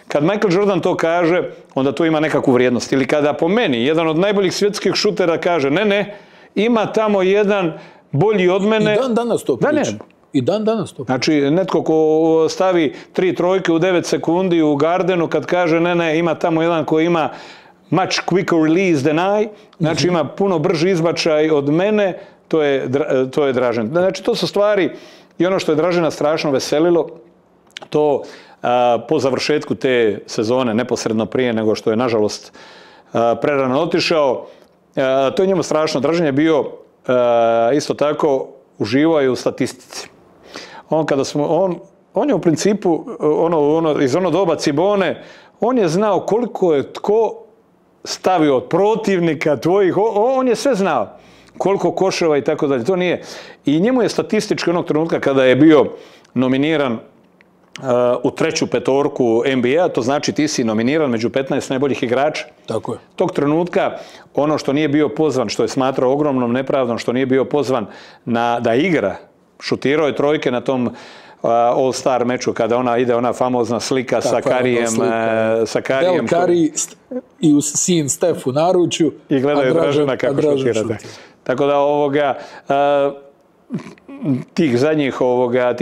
kad Michael Jordan to kaže, onda to ima nekakvu vrijednost. Ili kada po meni, jedan od najboljih svjetskih šutera kaže, ne, ima tamo jedan bolji od mene. I dan danas to priča. Znači, netko ko stavi 3 trojke u 9 sekundi u Gardenu, kad kaže, ne, ima tamo jedan koji ima much quicker release than I, znači ima puno brži izbačaj od mene, to je Dražen. Znači, to su stvari. I ono što je Dražena strašno veselilo, to po završetku te sezone, neposredno prije nego što je, nažalost, prerano otišao, to je njemu strašno. Dražen je bio, isto tako, uživao u statistici. On je u principu, iz ono doba Cibone, on je znao koliko je tko stavio od protivnika tvojih, on je sve znao. Koliko koševa i tako dalje, to nije. I njemu je statistički onog trenutka kada je bio nominiran u 3. petorku NBA, to znači ti si nominiran među 15 najboljih igrača. Tako je. Tog trenutka ono što nije bio pozvan, što je smatrao ogromnom nepravdom, što nije bio pozvan da igra, šutirao je trojke na tom All-Star meču kada ide ona famozna slika sa Karijem. Del Kari i uz sin Steph u naručju. I gledaju Dražena kako šutira. Tako da tih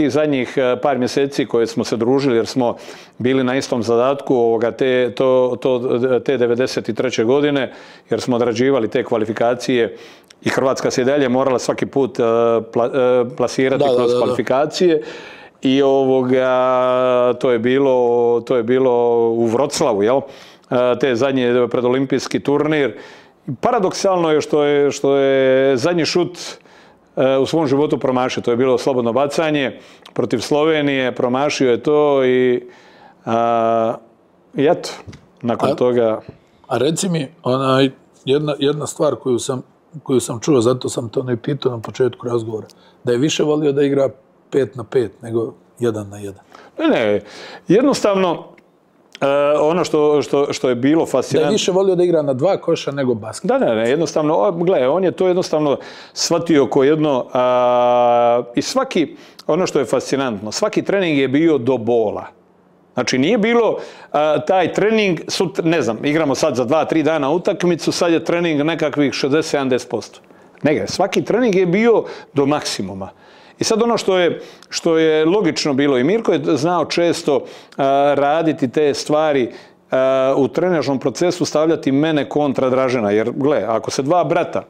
zadnjih par mjeseci koje smo se družili jer smo bili na istom zadatku te 93. godine jer smo odrađivali te kvalifikacije i Hrvatska se i dalje morala svaki put plasirati kroz kvalifikacije i to je bilo u Vroclavu, jel? Te zadnje predolimpijski turnir. Paradoksalno je što je zadnji šut u svom životu promašio. To je bilo slobodno bacanje protiv Slovenije, promašio je to i eto, nakon toga... A reci mi, jedna stvar koju sam čuo, zato sam to ne pitao na početku razgovora, da je više volio da igra 5-5 nego 1-1. Ne, jednostavno, ono što je bilo fascinantno... Da je više volio da igra na 2 koša nego basket. Ne, jednostavno, gledaj, on je to jednostavno shvatio ko jedno... I svaki, ono što je fascinantno, svaki trening je bio do bola. Znači, nije bilo taj trening, ne znam, igramo sad za 2-3 dana utakmicu, sad je trening nekakvih 60-70%. Ne, svaki trening je bio do maksimuma. I sad ono što je logično bilo, i Mirko je znao često raditi te stvari u trenažnom procesu, stavljati mene kontra Dražena. Jer, gle, ako se 2 brata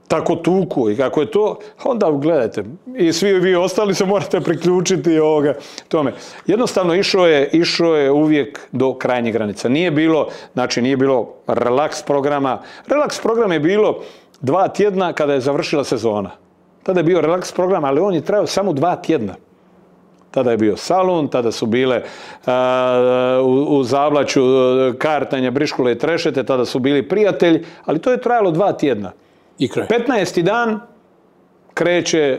tako tuku i kako je to, onda gledajte, i svi vi ostali se morate priključiti tome. Jednostavno išao je uvijek do krajnjih granica. Nije bilo relaks programa. Relaks program je bilo 2 tjedna kada je završila sezona. Tada je bio relaks program, ali on je trajao samo 2 tjedna. Tada je bio salon, tada su bile u zavlaču kartanja, briškule i trešete, tada su bili prijatelji, ali to je trajalo 2 tjedna. 15. dan kreće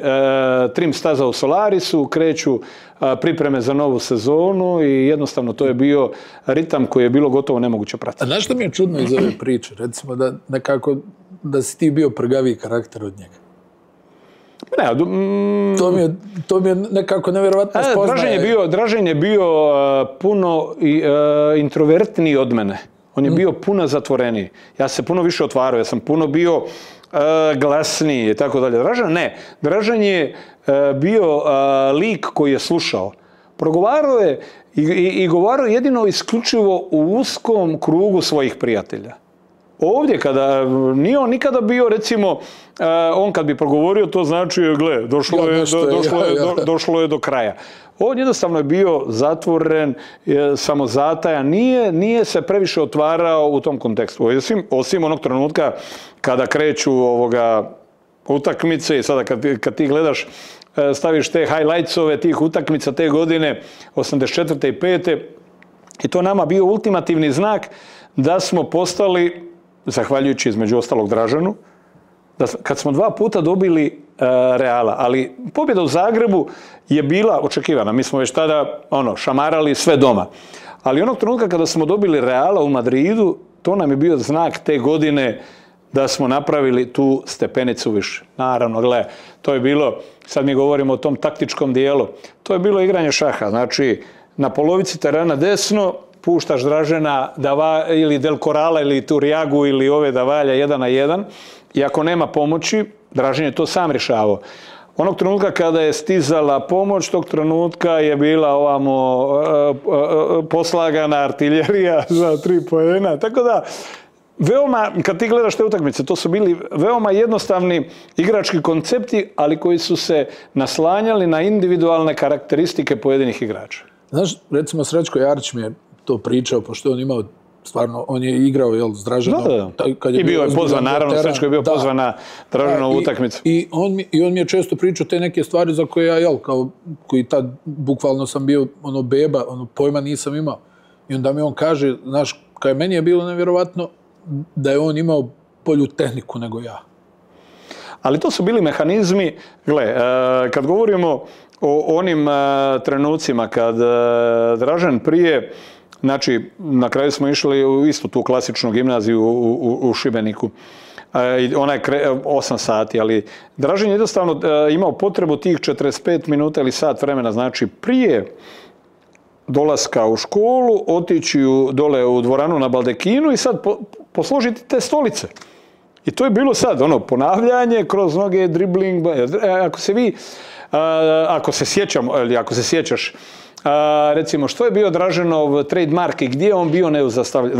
trim staza u Solarisu, kreću pripreme za novu sezonu i jednostavno to je bio ritam koji je bilo gotovo nemoguće pratiti. A znaš što mi je čudno iz ove priče? Recimo da nekako da si ti bio prgaviji karakter od njega. To mi je nekako nevjerovatno spoznaje. Dražen je bio puno introvertniji od mene. On je bio puno zatvoreniji. Ja se puno više otvarao, ja sam puno bio glasniji i tako dalje. Dražen je bio lik koji je slušao. Progovarao je i govarao jedino isključivo u uskom krugu svojih prijatelja. Ovdje, nije on nikada bio, recimo, on kad bi progovorio, to znači, gle, došlo je do kraja. On jednostavno je bio zatvoren, samozatajan, nije se previše otvarao u tom kontekstu. Osim onog trenutka kada kreću utakmice i sada kad ti gledaš, staviš te highlightsove tih utakmica te godine, 84. i 5. i to nama bio ultimativni znak da smo postali, zahvaljujući između ostalog Draženu, kad smo 2 puta dobili Reala, ali pobjeda u Zagrebu je bila očekivana. Mi smo već tada šamarali sve doma. Ali onog trenutka kada smo dobili Reala u Madridu, to nam je bio znak te godine da smo napravili tu stepenicu više. Naravno, gle, to je bilo, sad mi govorimo o tom taktičkom dijelu, to je bilo igranje šaha. Znači, na polovici terena desno, puštaš Dražena ili Del Corala ili Turijagu ili ove da valja 1-1 i ako nema pomoći, Dražen je to sam rješavao. Onog trenutka kada je stizala pomoć, tog trenutka je bila ovamo poslagana artiljerija za 3 poena. Tako da, kad ti gledaš te utakmice, to su bili veoma jednostavni igrački koncepti, ali koji su se naslanjali na individualne karakteristike pojedinih igrača. Znaš, recimo Srećko Jarić mi je to pričao, pošto on imao stvarno, on je igrao s Draženom. I bio je pozvan, naravno, Srećko je bio pozvan na Draženovu utakmicu. I on mi je često pričao te neke stvari za koje ja, koji tad bukvalno sam bio beba, pojma nisam imao. I onda mi on kaže, znaš, meni je bilo nevjerovatno da je on imao bolju tehniku nego ja. Ali to su bili mehanizmi, gle, kad govorimo o onim trenucima kad Dražen prije, znači na kraju smo išli u istu tu klasičnu gimnaziju u Šibeniku, ona je 8 sati, ali Dražen je jednostavno imao potrebu tih 45 minuta ili sat vremena, znači prije dolaska u školu, otići dole u dvoranu na Baldekinu i sad posložiti te stolice. I to je bilo sad, ponavljanje kroz noge, dribling. Ako se sjećaš, recimo, što je bio Draženov trademark i gdje je on bio neuzastavljen?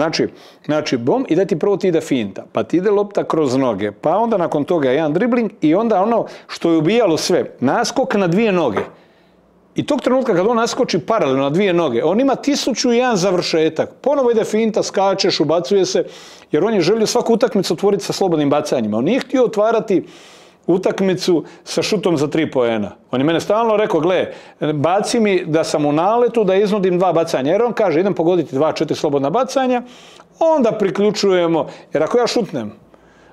Znači, bom, ide ti prvo ti ide finta, pa ti ide lopta kroz noge, pa onda nakon toga jedan dribling i onda ono što je ubijalo sve, naskok na 2 noge. I tog trenutka kad on naskoči paralelno na 2 noge, on ima 1001 završetak. Ponovo ide finta, skačeš, ubacuje se, jer on je želio svaku utakmicu otvoriti sa slobodnim bacanjima. On nije htio otvarati utakmicu sa šutom za 3 poena. On je mene stalno rekao, gle, baci mi da sam u naletu, da iznudim 2 bacanja. Jer on kaže, idem pogoditi 2-4 slobodna bacanja, onda priključujemo. Jer ako ja šutnem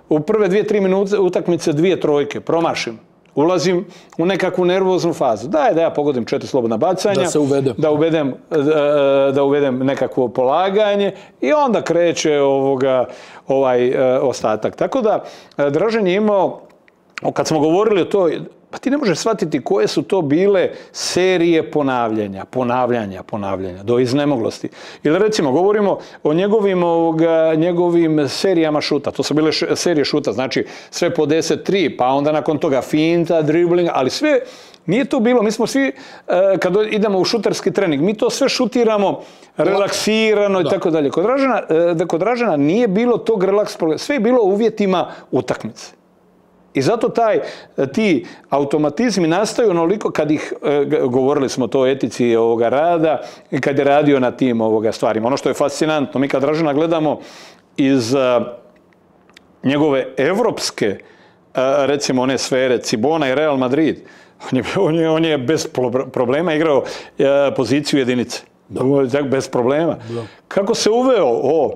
u prve 2-3 minute utakmice 2 trojke, promašim, ulazim u nekakvu nervoznu fazu. Daj da ja pogodim 4 slobodna bacanja, da uvedem nekakvo polaganje i onda kreće ostatak. Tako da Dražen je imao, kad smo govorili o toj, pa ti ne možeš shvatiti koje su to bile serije ponavljanja, do iznemoglosti. Ili recimo, govorimo o njegovim serijama šuta. To su bile serije šuta, znači sve po 10-3, pa onda nakon toga finta, dribling, ali sve, nije to bilo, mi smo svi, kad idemo u šuterski trening, mi to sve šutiramo relaksirano i tako dalje. Kod Dražena nije bilo tog relaks, sve je bilo u uvjetima utakmice. I zato ti automatizmi nastaju onoliko kad ih, govorili smo to o etici ovoga rada, i kad je radio na tim stvarima. Ono što je fascinantno, mi kad Dražena gledamo iz njegove evropske, recimo one sfere, Cibona i Real Madrid, on je bez problema igrao poziciju jedinice. Bez problema. Kako se uveo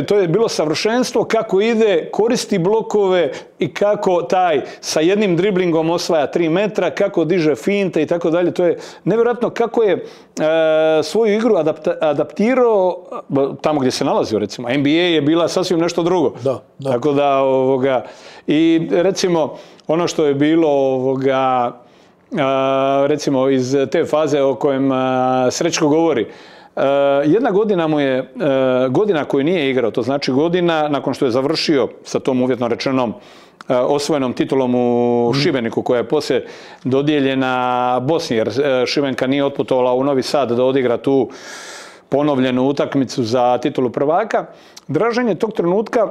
to je bilo savršenstvo kako ide, koristi blokove i kako taj sa jednim driblingom osvaja 3 metra, kako diže finte i tako dalje. To je nevjerojatno kako je svoju igru adaptirao tamo gdje se nalazio, recimo. NBA je bila sasvim nešto drugo. Tako da, i recimo, ono što je bilo, recimo, iz te faze o kojem Srećko govori, jedna godina mu je, godina koju nije igrao, to znači godina nakon što je završio sa tom uvjetno rečenom osvojenom titulom u Šibeniku, koja je poslije dodijeljena Bosni, jer Šibenka nije otputovala u Novi Sad da odigra tu ponovljenu utakmicu za titulu prvaka. Dražen je tog trenutka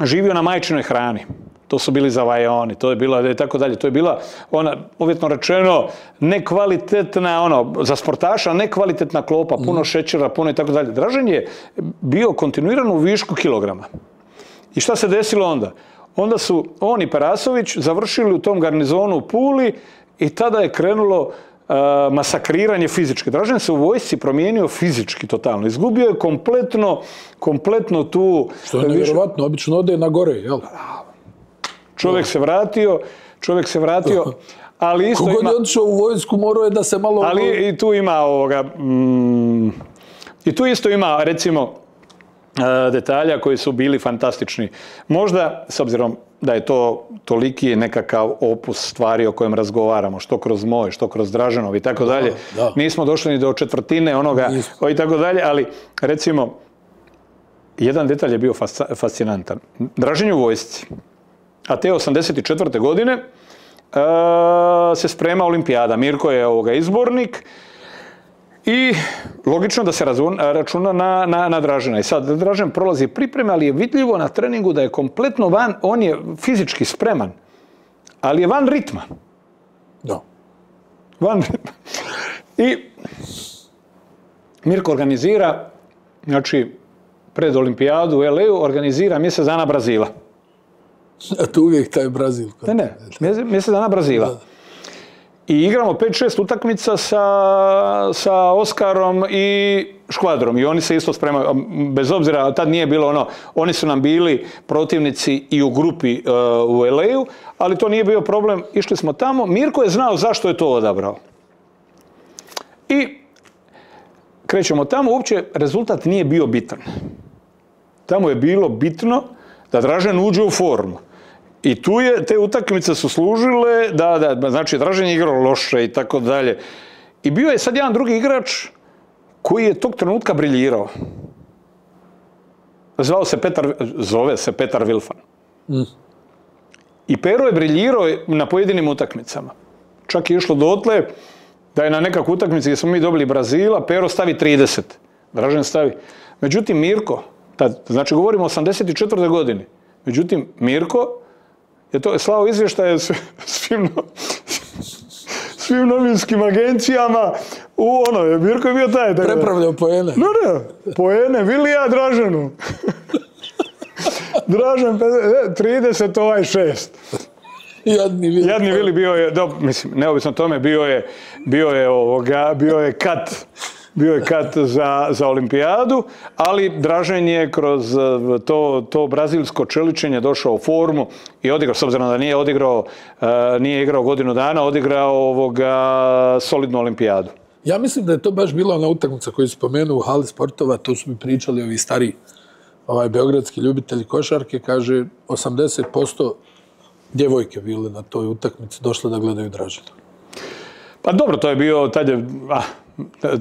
živio na majčinoj hrani. To su bili zavajoni, to je bila i tako dalje. To je bila ona, uvjetno rečeno, nekvalitetna, za sportaša, nekvalitetna klopa, puno šećera, puno i tako dalje. Dražen je bio kontinuirano u višku kilograma. I šta se desilo onda? Onda su on i Perasović završili u tom garnizonu u Puli i tada je krenulo masakriranje fizički. Dražen se u vojsci promijenio fizički totalno. Izgubio je kompletno tu... Što je nevjerovatno, obično ode na gore, jel? Čovjek se vratio, ali isto ima... Kogod je otišao u vojsku, morao je da se malo... Ali i tu ima i tu isto ima, recimo, detalja koji su bili fantastični. Možda, s obzirom da je to toliki nekakav opus stvari o kojem razgovaramo, što kroz moj, što kroz Draženov i tako dalje, nismo došli ni do četvrtine onoga i tako dalje, ali recimo, jedan detalj je bio fascinantan. Dražen je u vojsci. A te 1984. godine se sprema olimpijada. Mirko je izbornik i logično da se računa na Dražena. I sad Dražen prolazi pripreme, ali je vidljivo na treningu da je kompletno van, on je fizički spreman, ali je van ritma. Van ritma. I Mirko organizira, znači pred olimpijadu u LA-u, organizira mjesec dana Brazila. A to uvijek taj Brazil. Ne, mjesec dana Brazila. I igramo 5-6 utakmica sa Oskarom i Škvadrom. I oni se isto spremaju, bez obzira, tad nije bilo oni su nam bili protivnici i u grupi u LA-u, ali to nije bio problem, išli smo tamo. Mirko je znao zašto je to odabrao. I krećemo tamo, uopće rezultat nije bio bitan. Tamo je bilo bitno da Dražen uđe u formu. I tu te utakmice su služile, znači Dražen je igrao loše i tako dalje. I bio je sad jedan drugi igrač koji je tog trenutka briljirao. Zove se Petar Vilfan. I Pero je briljirao na pojedinim utakmicama. Čak je išlo dotle da je na nekakvu utakmici gdje smo mi dobili Brazila, Pero stavi 30. Dražen stavi. Međutim, Mirko, znači govorimo o 1984. godini, međutim, Mirko je to slao izvještaje svim novinskim agencijama Mirko je bio taj. Prepravljao poene. Poene, Vilija Draženu. Dražen 30, 6. Jadni Vili bio je, mislim, neovisno o tome, bio je kat za olimpijadu, ali Dražen je kroz to brazilsko čeličenje došao u formu i odigrao, s obzirom da nije igrao godinu dana, odigrao solidnu olimpijadu. Ja mislim da je to baš bila ona utakmica koju spomenuo u hali sportova, to su mi pričali ovi stari beogradski ljubitelji košarke, kaže 80% djevojke bile na toj utakmici došle da gledaju Dražena. Pa dobro,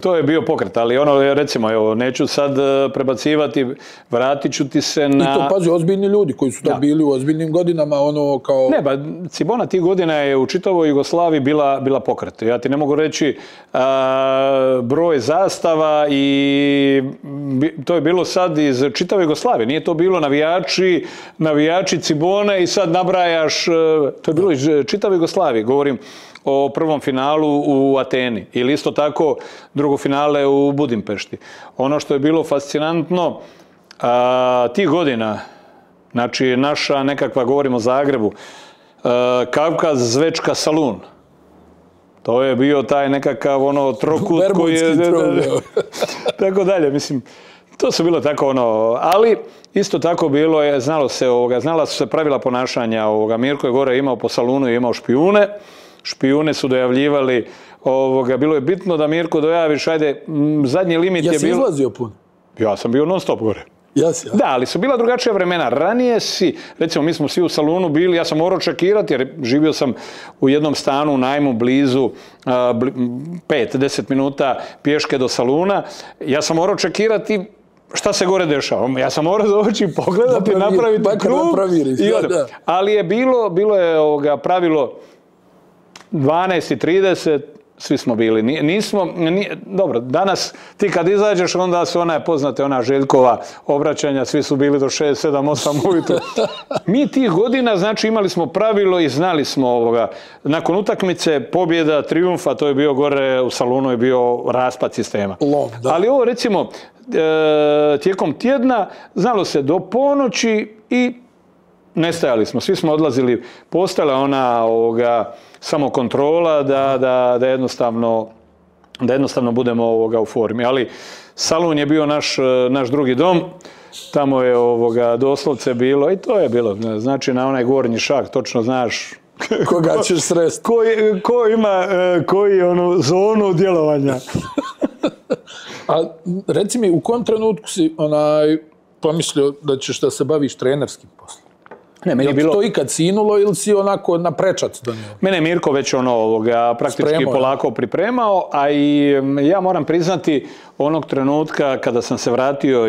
to je bio pokret, ali recimo, evo, neću sad prebacivati, vratit ću ti se na... I to, pazi, ozbiljni ljudi koji su da bili u ozbiljnim godinama, kao... Ne, Cibona tih godina je u čitavoj Jugoslaviji bila pokret. Ja ti ne mogu reći broj zastava i to je bilo sad iz čitave Jugoslavije. Nije to bilo navijači Cibone i sad nabrajaš, to je bilo iz čitave Jugoslavije, govorim o prvom finalu u Ateni ili isto tako drugo finale u Budimpešti. Ono što je bilo fascinantno tih godina, znači naša nekakva, govorimo o Zagrebu, Kavkaz, Zvečka, Salun. To je bio taj nekakav trokut koji je... Tako dalje, mislim. To su bilo tako ali isto tako bilo je, znala su se pravila ponašanja. Mirko je gore imao po Salunu i imao špijune. Špijune su dojavljivali, bilo je bitno da Mirko dojaviš, ajde, zadnji limit je bilo... Jesi izlazio puno? Ja sam bio non stop gore. Jesi, ja? Da, ali su bila drugačija vremena. Ranije recimo mi smo svi u Salunu bili, ja sam morao čekirati jer živio sam u jednom stanu u najmu blizu 5-10 minuta pješke do Saluna. Ja sam morao čekirati šta se gore dešava. Ja sam morao doći pogledati, napraviti krug i odem. Ali je bilo je pravilo 12:30, svi smo bili. Dobro, danas ti kad izađeš, onda su poznate Željkova obraćanja, svi su bili do 6, 7, 8 ujutro. Mi tih godina, znači, imali smo pravilo i znali smo nakon utakmice, pobjeda, trijumfa, to je bio gore u Salunu, je bio raspad sistema. Ali ovo, recimo, tijekom tjedna, znalo se do ponoći i nestajali smo. Svi smo odlazili, postala ona samokontrola da jednostavno budemo u formi. Ali Salun je bio naš drugi dom. Tamo je doslovce bilo i to je bilo. Znači na onaj gornji šak točno znaš koga ćeš sresti. Ko ima koji zonu djelovanja. A reci mi, u kom trenutku si pomislio da ćeš da se baviš trenerskim poslom? Je li to ikad sinulo ili si onako na prečac donio? Mene je Mirko već praktički polako pripremao, a i ja moram priznati onog trenutka kada sam se vratio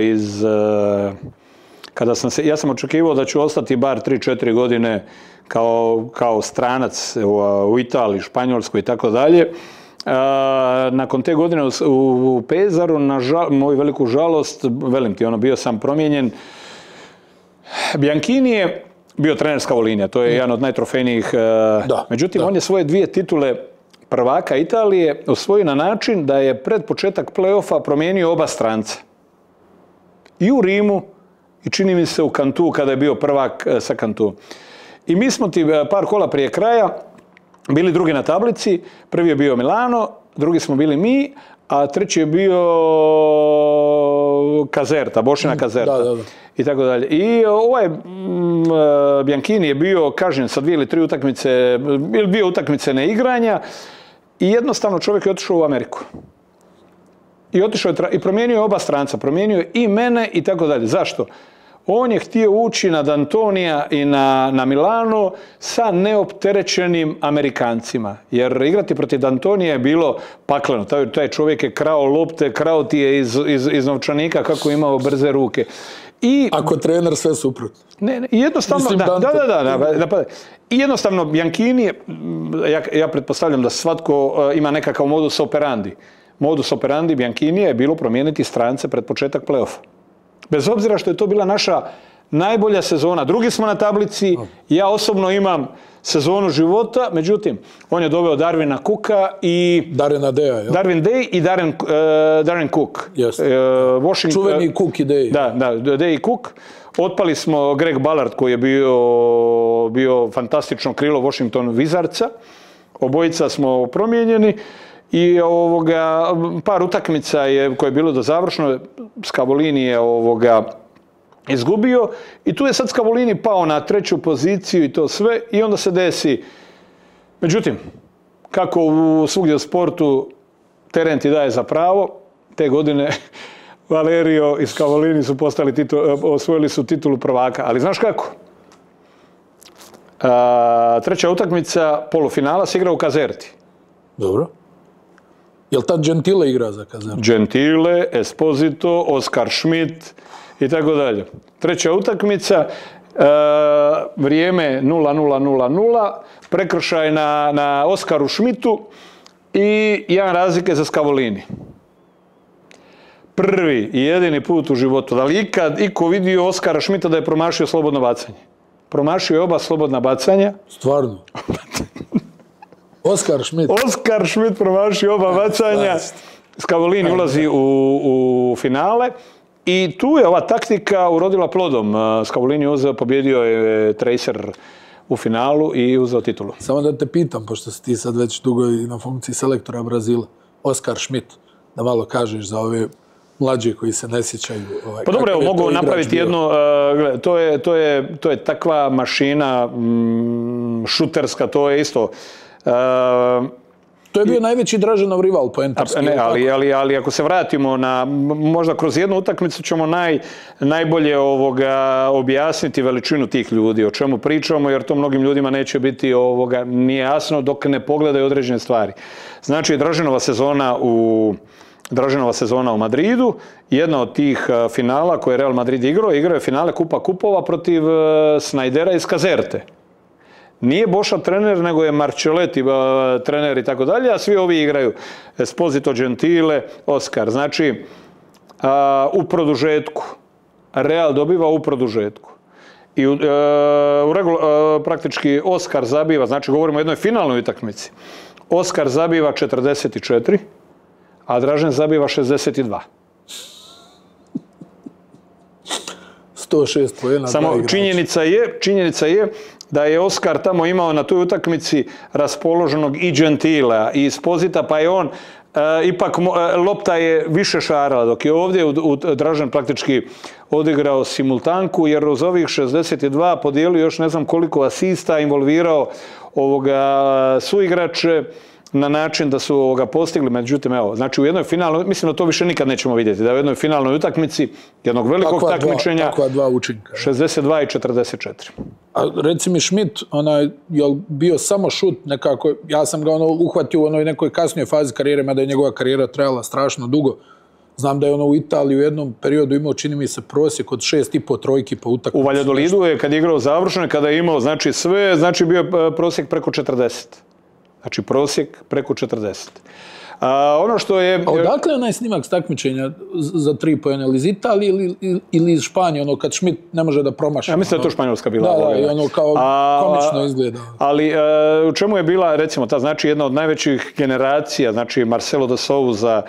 ja sam očekivao da ću ostati bar 3-4 godine kao stranac u Italiji, Španjolskoj i tako dalje. Nakon te godine u Pezaru, na moju veliku žalost, velim ti, bio sam promijenjen. Bianchini je bio trenerska linija, to je jedan od najtrofejnijih. Međutim, on je svoje 2 titule prvaka Italije osvojio na način da je pred početak play-offa promijenio oba stranca. I u Rimu, i čini mi se u Cantu, kada je bio prvak sa Cantu. I mi smo ti par kola prije kraja bili drugi na tablici, prvi je bio Milano, drugi smo bili mi, a treći je bio Caserta, Bošina Caserta. I tako dalje. I Bianchini je bio kažnjen sa 2 ili 3 utakmice, ili 2 utakmice neigranja i jednostavno čovjek je otišao u Ameriku. I otišao i promijenio oba stranca, promijenio i mene i tako dalje. Zašto? On je htio ući na D'Antonija i na Milano sa neopterećenim Amerikancima. Jer igrati protiv D'Antonija je bilo pakleno. Taj čovjek je krao lopte, krao ti je iz novčanika kako je imao brze ruke. Ako trener sve suprotno. Jednostavno, I jednostavno, Bianchini, ja pretpostavljam da svatko ima nekakav modus operandi. Modus operandi Bianchinija je bilo promijeniti strance pred početak play-offa. Bez obzira što je to bila naša najbolja sezona. Drugi smo na tablici, ja osobno imam sezonu života, međutim, on je doveo Darvina Cooka i... Darvin Day i Darren Cook. Čuveni Cook i Day. Da, Day i Cook. Otpali smo Greg Ballard koji je bio bio fantastično krilo Washington Wizardsa. Obojica smo promijenjeni i par utakmica koje je bilo do završno, Scavolini je izgubio i tu je sad Scavolini pao na 3. poziciju i to sve i onda se desi. Međutim, kako svugdje u sportu teren ti daje za pravo, te godine Valerio i Scavolini su osvojili su titulu prvaka. Ali znaš kako? 3. utakmica polufinala se igra u Caserti. Dobro. Je li tad Gentile igra za Caserti? Gentile, Esposito, Oskar Schmidt i tako dalje. 3. utakmica, vrijeme 0-0-0-0, prekršaj na Oskaru Schmidtu i 1 razlike za Scavolini. Prvi i jedini put u životu. Da li ikad iko vidio Oskara Schmidta da je promašio slobodno bacanje? Promašio je oba slobodna bacanja. Stvarno? Oskar Schmidt? Oskar Schmidt promašio oba bacanja. Scavolini ulazi u finale. I tu je ova taktika urodila plodom. Scavolini pobjedio je Tracer u finalu i uzeo titulu. Samo da te pitam, pošto si ti sad već dugo i na funkciji selektora Brazila, Oskar Schmidt, da malo kažeš za ove mlađe koji se ne sjećaju. Pa dobro, evo, mogu napraviti jedno, to je takva mašina šuterska, to je isto. To je bio najveći Draženov rival poentarski. Ne, ali ako se vratimo na, možda kroz jednu utakmicu ćemo najbolje objasniti veličinu tih ljudi, o čemu pričamo, jer to mnogim ljudima neće biti nije jasno dok ne pogledaju određene stvari. Znači, Draženova sezona u Madridu, jedna od tih finala koje je Real Madrid igrao je finale Kupa kupova protiv Snajdera iz Caserte. Nije Boša trener, nego je Marcelletti trener i tako dalje, a svi ovi igraju. Esposito, Gentile, Oskar. Znači, u produžetku. Real dobiva u produžetku. I praktički Oskar zabiva, znači govorimo o jednoj finalnoj utakmici. Oskar zabiva 44, a Dražen zabiva 62. 106 poena. Samo činjenica je da je Oskar tamo imao na toj utakmici raspoloženog i Gentilea i Esposita, pa je on ipak lopta je više šarala, dok je ovdje Dražen praktički odigrao simultanku, jer uz ovih 62 podijelio još ne znam koliko asista, involvirao suigrače na način da su postigli. Međutim, evo, znači u jednoj finalnoj, mislim da to više nikad nećemo vidjeti, da u jednoj finalnoj utakmici jednog velikog takmičenja 62 i 44. A reci mi, Schmidt, je li bio samo šut nekako, ja sam ga uhvatio u onoj nekoj kasnijoj fazi karijere, mada je njegova karijera trajala strašno dugo. Znam da je u Italiji u jednom periodu imao, čini mi se, prosjek od 6,5 trojki po utakmici. U Valjadolidu je, kad je igrao završeno, kada je imao sve, znači bio je prosjek preko 40. Znači prosjek preko 40. Ono što je... A odakle je onaj snimak s takmičenja za 3 poena? Ili iz Italije ili iz Španije, kad Schmidt ne može da promaši? Ja mislim da je to Španjolska bila. Da, i kao komično izgleda. Ali u čemu je bila, recimo, znači jedna od najvećih generacija, znači Marcelo de Souza,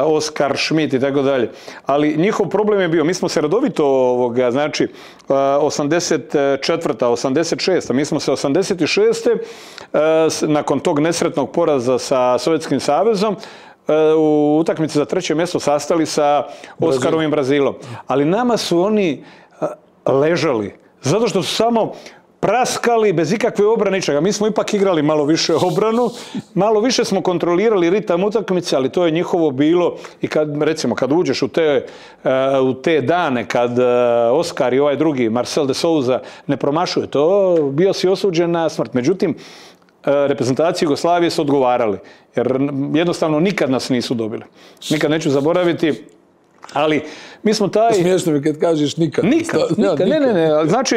Oskar Schmidt i tako dalje. Ali njihov problem je bio, mi smo se redovito, znači, 84. 86. Mi smo se 86. nakon tog nesretnog poraza sa Sovjetskim savezom u utakmici za 3. mjesto sastali sa Oskarovim Brazilom. Ali nama su oni ležali, zato što su samo praskali bez ikakve obrane ničega. Mi smo ipak igrali malo više obranu, malo više smo kontrolirali ritam utakmice, ali to je njihovo bilo. I kad uđeš u te dane, kad Oskar i ovaj drugi, Marcel de Souza, ne promašuje to, bio si osuđen na smrt. Međutim, reprezentacije Jugoslavije su odgovarali, jer jednostavno nikad nas nisu dobili. Nikad neću zaboraviti, ali mi smo taj... Smiješno mi kad kažeš nikad. Nikad. Ne. Znači,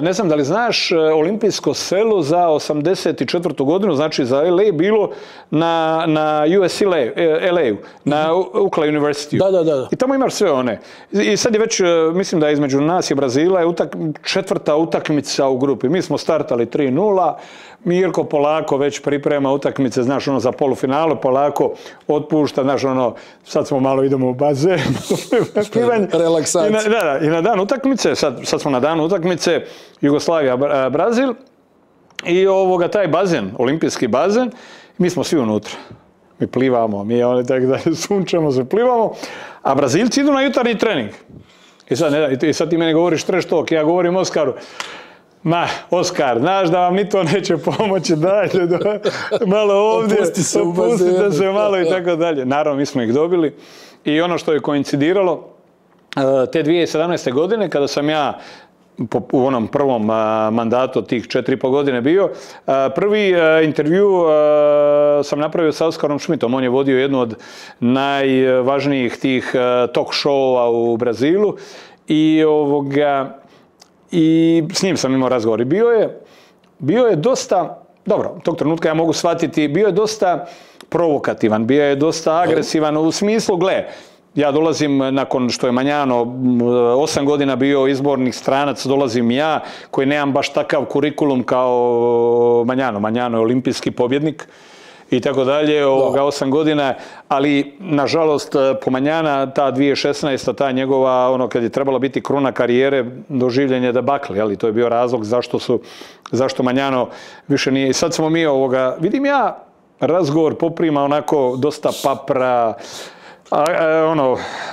ne znam da li znaš, olimpijsko selo za 84. godinu, znači za LA, bilo na UCLA-u, na UCLA University. Da. I tamo imaš sve one. I sad je već, mislim da između nas i Brazila je 4. utakmica u grupi. Mi smo startali 3-0, Mirko polako već priprema utakmice, znaš, za polufinalu, polako otpušta, znaš, sad sad smo malo idemo u bazen. Relaksacija. I na dan utakmice, sad smo na dan utakmice, Jugoslavija, Brazil, i taj bazen, olimpijski bazen, mi smo svi unutra. Mi plivamo, tako da sunčamo se, plivamo, a Brazilci idu na jutarnji trening. I sad ti meni govoriš trash talk, ja govorim Oskaru, Oskar, znaš da vam ni to neće pomoći, dajte malo ovdje, opustite se malo i tako dalje. Naravno, mi smo ih dobili i ono što je koincidiralo, te 2017. godine, kada sam ja u onom prvom mandatu od tih 4,5 godine bio, prvi intervju sam napravio sa Oskarom Schmidtom. On je vodio jednu od najvažnijih tih talk showa u Brazilu i s njim sam imao razgovor. I bio je dosta, dobro, tog trenutka ja mogu shvatiti, bio je dosta provokativan, bio je dosta agresivan u smislu, ja dolazim nakon što je Magnano 8 godina bio izbornik stranac, dolazim ja koji nemam baš takav kurikulum kao Magnano. Magnano je olimpijski pobjednik i tako dalje, 8 godina, ali nažalost po Magnana ta 2016. ta njegova, kad je trebala biti kruna karijere, doživljen je debakl, ali to je bio razlog zašto Magnano više nije. I sad smo mi vidim ja razgovor poprima onako dosta papra,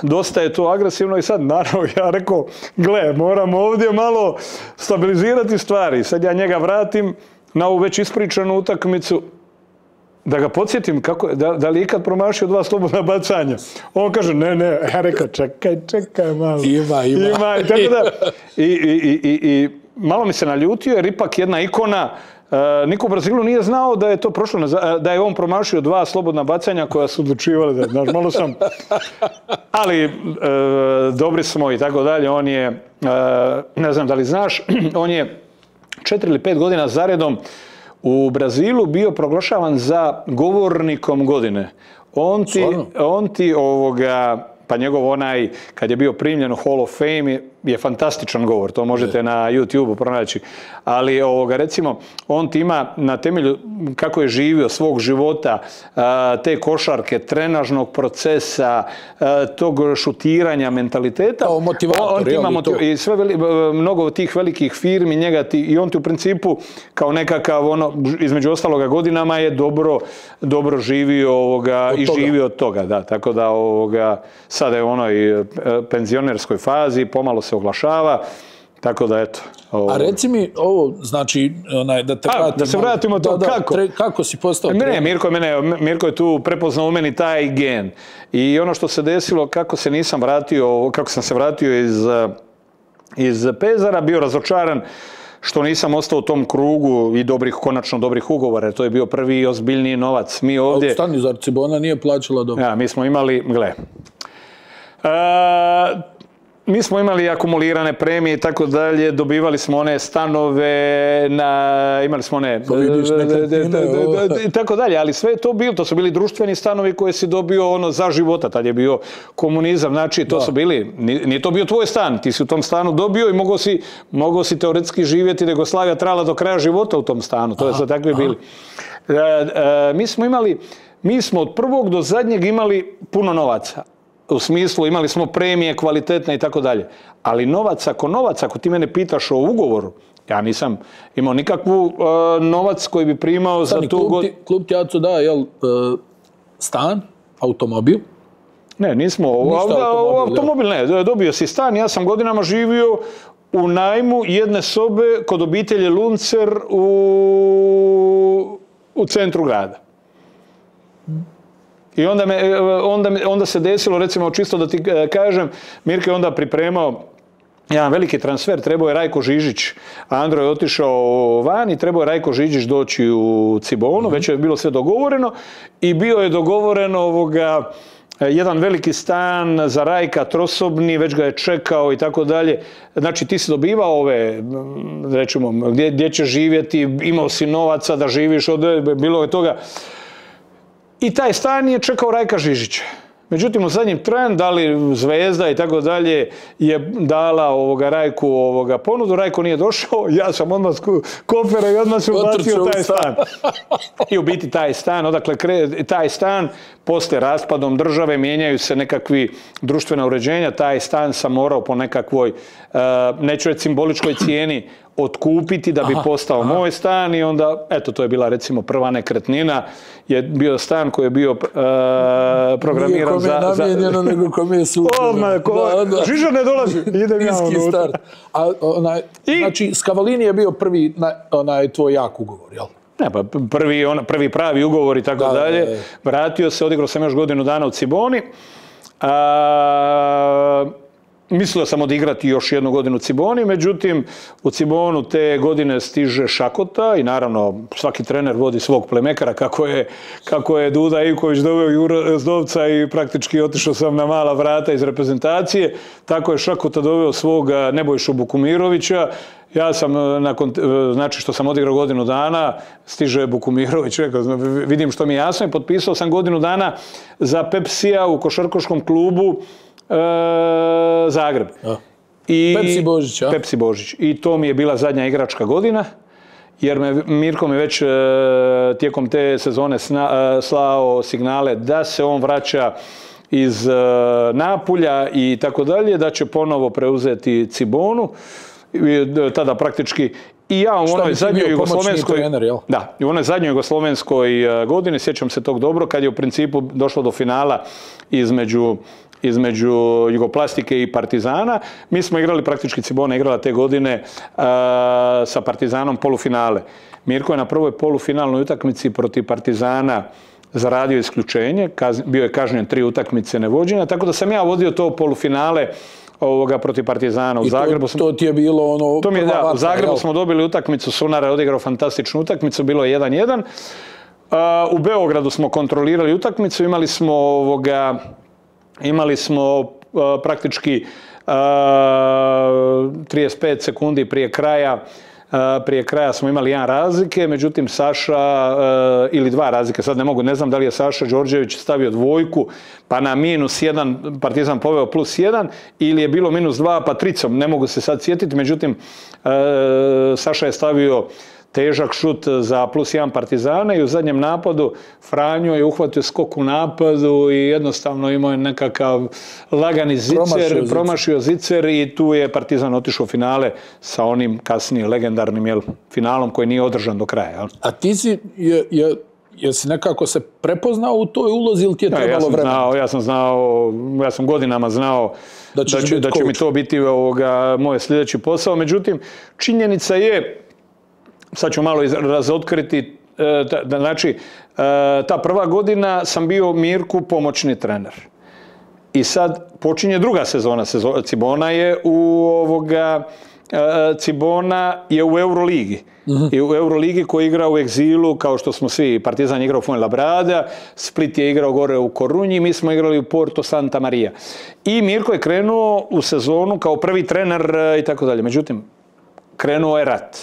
dosta je to agresivno i sad naravno ja rekao, moramo ovdje malo stabilizirati stvari. Sad ja njega vratim na ovu već ispričanu utakmicu, da ga podsjetim da li je ikad promašio 2 slobodna bacanja. On kaže, ne, ja rekao, čekaj malo. Ima. I tako da, i malo mi se naljutio jer ipak jedna ikona, niko u Brazilu nije znao da je to prošlo, da je on promašio 2 slobodna bacanja koja su odlučivali, znaš, malo sam, ali dobri smo i tako dalje. On je, ne znam da li znaš, on je 4 ili 5 godina zaredom u Brazilu bio proglašavan za govornikom godine. On ti pa njegov kad je bio primljen u Hall of Fame, je fantastičan govor, to možete na YouTube-u pronaći, ali recimo, on ti ima na temelju kako je živio svog života, te košarke, trenažnog procesa, tog šutiranja, mentaliteta, i sve mnogo tih velikih firmi, i on ti u principu kao nekakav, između ostaloga godinama je dobro živio i živio od toga, da, tako da sada je u onoj penzionerskoj fazi, pomalo se oglašava, tako da eto. A reci mi ovo, znači, da te vratim. Da se vratimo to, kako? Kako si postao trener? Mirko je tu prepoznao u meni taj gen. I ono što se desilo, kako sam se vratio iz Pezara, bio razočaran što nisam ostao u tom krugu i konačno dobrih ugovora, jer to je bio prvi i ozbiljniji novac. Mi ovdje... Stani, zar Cibona nije plaćala dobro? Ja, mi smo imali, mi smo imali akumulirane premije i tako dalje, dobivali smo one stanove, imali smo one i tako dalje, ali sve je to bilo, to su bili društveni stanovi koje si dobio za života, tad je bio komunizam, znači to su bili, nije to bio tvoj stan, ti si u tom stanu dobio i mogao si teoretski živjeti, da Jugoslavija trajala do kraja života u tom stanu, to je sve takvi bili. Mi smo od prvog do zadnjeg imali puno novaca. U smislu, imali smo premije kvalitetne i tako dalje. Ali novac, ako ti mene pitaš o ugovoru, ja nisam imao nikakvu novac koji bi primao za tu... Klub ti Aco da, stan, automobil? Ne, nismo. Automobil ne, dobio si stan. Ja sam godinama živio u najmu jedne sobe kod obitelji Luncer u centru grada. I onda se desilo, recimo, čisto da ti kažem, Mirko je onda pripremao jedan veliki transfer, trebao je Rajko Žižić, Andro je otišao van i trebao je Rajko Žižić doći u Cibonu, već je bilo sve dogovoreno i bio je dogovoreno jedan veliki stan za Rajka, trosobni, već ga je čekao i tako dalje. Znači ti si dobivao ove, recimo, gdje ćeš živjeti, imao si novaca da živiš, bilo je toga. I taj stan je čekao Rajka Žižića. Međutim, u zadnjim trend, da li Zvezda i tako dalje, je dala Rajku ponudu, Rajko nije došao, ja sam odmah kofera i odmah se ubacio taj stan. I u biti taj stan, odakle taj stan, poslije raspadom države mijenjaju se nekakvi društvena uređenja, taj stan sam morao po nekakvoj, neću reći simboličkoj cijeni, otkupiti da bi postao moj stan i onda, eto, to je bila recimo prva nekretnina, je bio stan koji je bio programiran za... Nije kome je namijenjeno, nego kome je suđeno. Žiža ne dolazi, idem ja unutra. Znači, Scavolini je bio prvi tvoj jak ugovor, jel? Ne, pa prvi pravi ugovor i tako dalje. Vratio se, odigrao sam još godinu dana u Ciboni. Mislio sam odigrati još jednu godinu u Ciboni, međutim u Cibonu te godine stiže Šakota i naravno svaki trener vodi svog plemekara kako je Duda Ivković doveo Zdovca i praktički otišao sam na mala vrata iz reprezentacije. Tako je Šakota doveo svog Nebojšu Bukumirovića. Ja sam, znači što sam odigrao godinu dana, stiže Bukumirović, rekao, vidim što mi je jasno i potpisao sam godinu dana za Pepsija u košarkaškom klubu Zagreb. Pepsi Božić, a? Pepsi Božić. I to mi je bila zadnja igračka godina, jer Mirko mi već tijekom te sezone slao signale da se on vraća iz Napulja i tako dalje, da će ponovo preuzeti Cibonu. Tada praktički i ja u onoj zadnjoj jugoslovenskoj godini, sjećam se tog dobro, kad je u principu došlo do finala između Jugoplastike i Partizana. Mi smo igrali, praktički Cibona igrala te godine sa Partizanom polufinale. Mirko je na prvoj polufinalnoj utakmici protiv Partizana zaradio isključenje, bio je kažnjen 3 utakmice nevođenja, tako da sam ja vodio to polufinale protiv Partizana u Zagrebu. To ti je bilo ono... U Zagrebu smo dobili utakmicu, Sunar je odigrao fantastičnu utakmicu, bilo je 1-1. U Beogradu smo kontrolirali utakmicu, imali smo praktički 35 sekundi prije kraja smo imali 1 razlike, međutim Saša, ili 2 razlike, sad ne znam da li je Saša Đorđević stavio 2, pa na -1 Partizan poveo +1, ili je bilo -2 pa 3, ne mogu se sad sjetiti, međutim Saša je stavio težak šut za +1 Partizana i u zadnjem napadu Franjo je uhvatio skok u napadu i jednostavno imao je nekakav lagani zicer, promašio zicer i tu je Partizan otišao u finale sa onim kasnije legendarnim finalom koji nije održan do kraja. A ti jesi nekako se prepoznao u toj ulozi ili ti je trebalo vremena? Ja sam godinama znao da će mi to biti moj sljedeći posao, međutim činjenica je, sad ću malo razotkriti, znači, ta prva godina sam bio Mirku pomoćni trener. I sad počinje druga sezona. Cibona je u Euroligi. I u Euroligi koji igra u egzilu, kao što smo svi, Partizan je igrao u Fuenlabrada, Split je igrao gore u Korunji, mi smo igrali u Porto Santa Maria. I Mirko je krenuo u sezonu kao prvi trener i tako dalje. Međutim, krenuo je rat.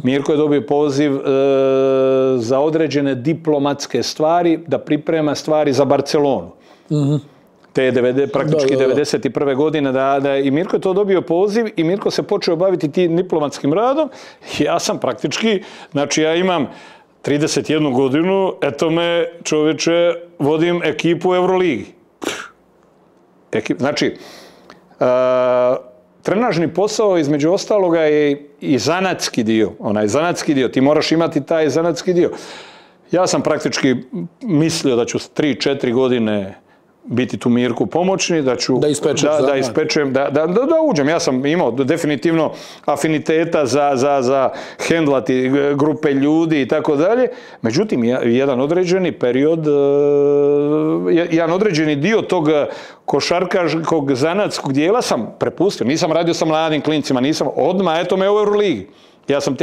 Mirko je dobio poziv za određene diplomatske stvari, da priprema stvari za Barcelonu. Te praktički 91. godine i Mirko je to dobio poziv i Mirko se počeo baviti tim diplomatskim radom. Ja sam praktički, znači ja imam 31 godinu, eto me čovječe, vodim ekipu u Euroligi. Znači, trenažni posao između ostaloga je i zanatski dio, ti moraš imati taj zanatski dio. Ja sam praktički mislio da ću 3-4 godine biti tu Mirku pomoćni, da ispečem, da uđem. Ja sam imao definitivno afiniteta za hendlati grupe ljudi i tako dalje. Međutim, jedan određeni period, jedan određeni dio tog košarkaškog zanatskog dijela sam prepustio. Nisam radio sa mladim klincima, odmah, eto me u Euroligi. Ja sam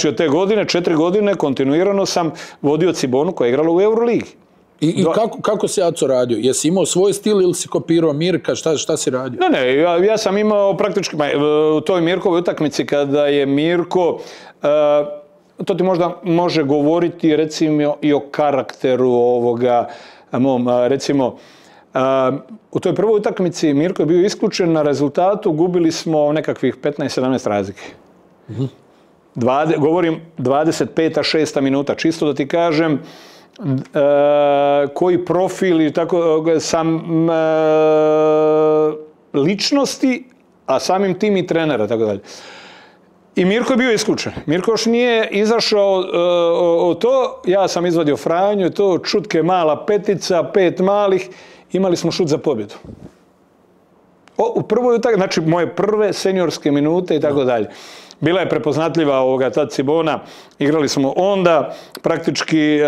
od te godine, 4 godine, kontinuirano sam vodio Cibonu koja je igrala u Euroligi. I kako si Aco radio? Jesi imao svoj stil ili si kopirao Mirka? Šta si radio? Ne, ja sam imao praktički, u toj Mirkovoj utakmici kada je Mirko, to ti možda može govoriti recimo i o karakteru mom, recimo, U toj prvoj utakmici Mirko je bio isključen na rezultatu, gubili smo nekakvih 15-17 razlike. Govorim 25. 6. minuta, čisto da ti kažem koji profil i tako sam ličnosti, a samim tim i trenera, tako dalje. I Mirko je bio isključen. Mirko još nije izašao od to, ja sam izvadio Franju, to čutke mala petica, 5 malih, imali smo šut za pobjedu. U prvoj utakmici, znači moje prve seniorske minute i tako dalje. Bila je prepoznatljiva tad Cibona, igrali smo onda, praktički,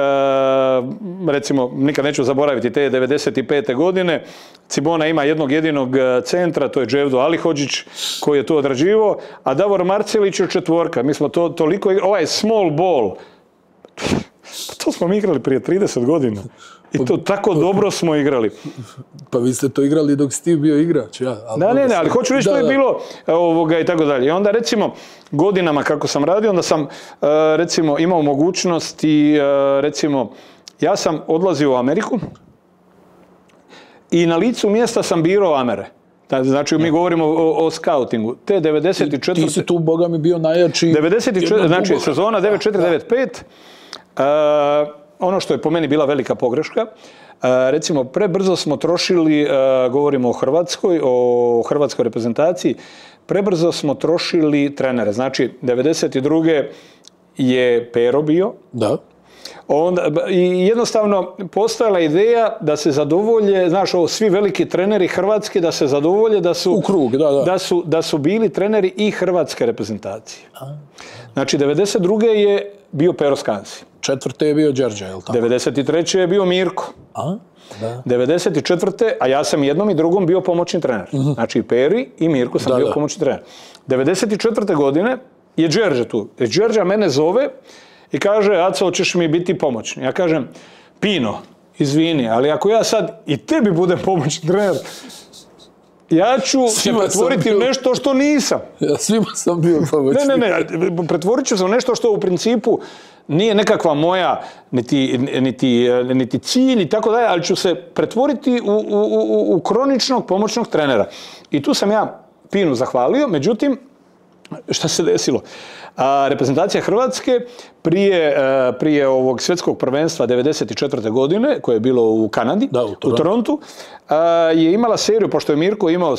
recimo, nikad neću zaboraviti te 95. godine, Cibona ima jednog jedinog centra, to je Dževdo Alihodžić, koji je to odrađivao, a Davor Marcelić je četvorka. Mi smo to toliko igrali, ovaj small ball, to smo mi igrali prije 30 godina. I to tako dobro smo igrali. Pa vi ste to igrali dok si ti bio igrač, ja? Ali hoću reći, to je bilo i tako dalje. I onda, recimo, godinama kako sam radio, onda sam, recimo, imao mogućnost i, recimo, ja sam odlazio u Ameriku i na licu mjesta sam birao Amere. Znači, mi govorimo o skautingu. Te 94. Ti si tu, boga mi, bio najjači. 94, znači, sezona 94-95. Ono što je po meni bila velika pogreška, recimo, prebrzo smo trošili, govorimo o hrvatskoj reprezentaciji, prebrzo smo trošili trenere. Znači, 92. je Pero bio. Da. I jednostavno postojala ideja da se zadovolje, znaš, svi veliki treneri Hrvatske, da se zadovolje da su bili treneri i hrvatske reprezentacije. Znači, 92. je bio Pero Skansi. 4. je bio Đerđa, je li tako? 93. je bio Mirko. Da. 94. a ja sam jednom i drugom bio pomoćni trener. Znači, Peri i Mirko sam bio pomoćni trener. 94. godine je Đerđa tu. Đerđa mene zove i kaže, Aco, hoćeš mi biti pomoćni? Ja kažem, Pino, izvini, ali ako ja sad i tebi budem pomoćni trener, ja ću se pretvoriti u nešto što nisam. Ja svima sam bio pomoćni. Ne, pretvorit ću se u nešto što u principu nije nekakva moja niti cilj i tako dalje, ali ću se pretvoriti u kroničnog pomoćnog trenera. I tu sam ja Pinu zahvalio, međutim, šta se desilo? Reprezentacija Hrvatske prije ovog svjetskog prvenstva 94. godine, koje je bilo u Kanadi, u Torontu, je imala seriju, pošto je Mirko imao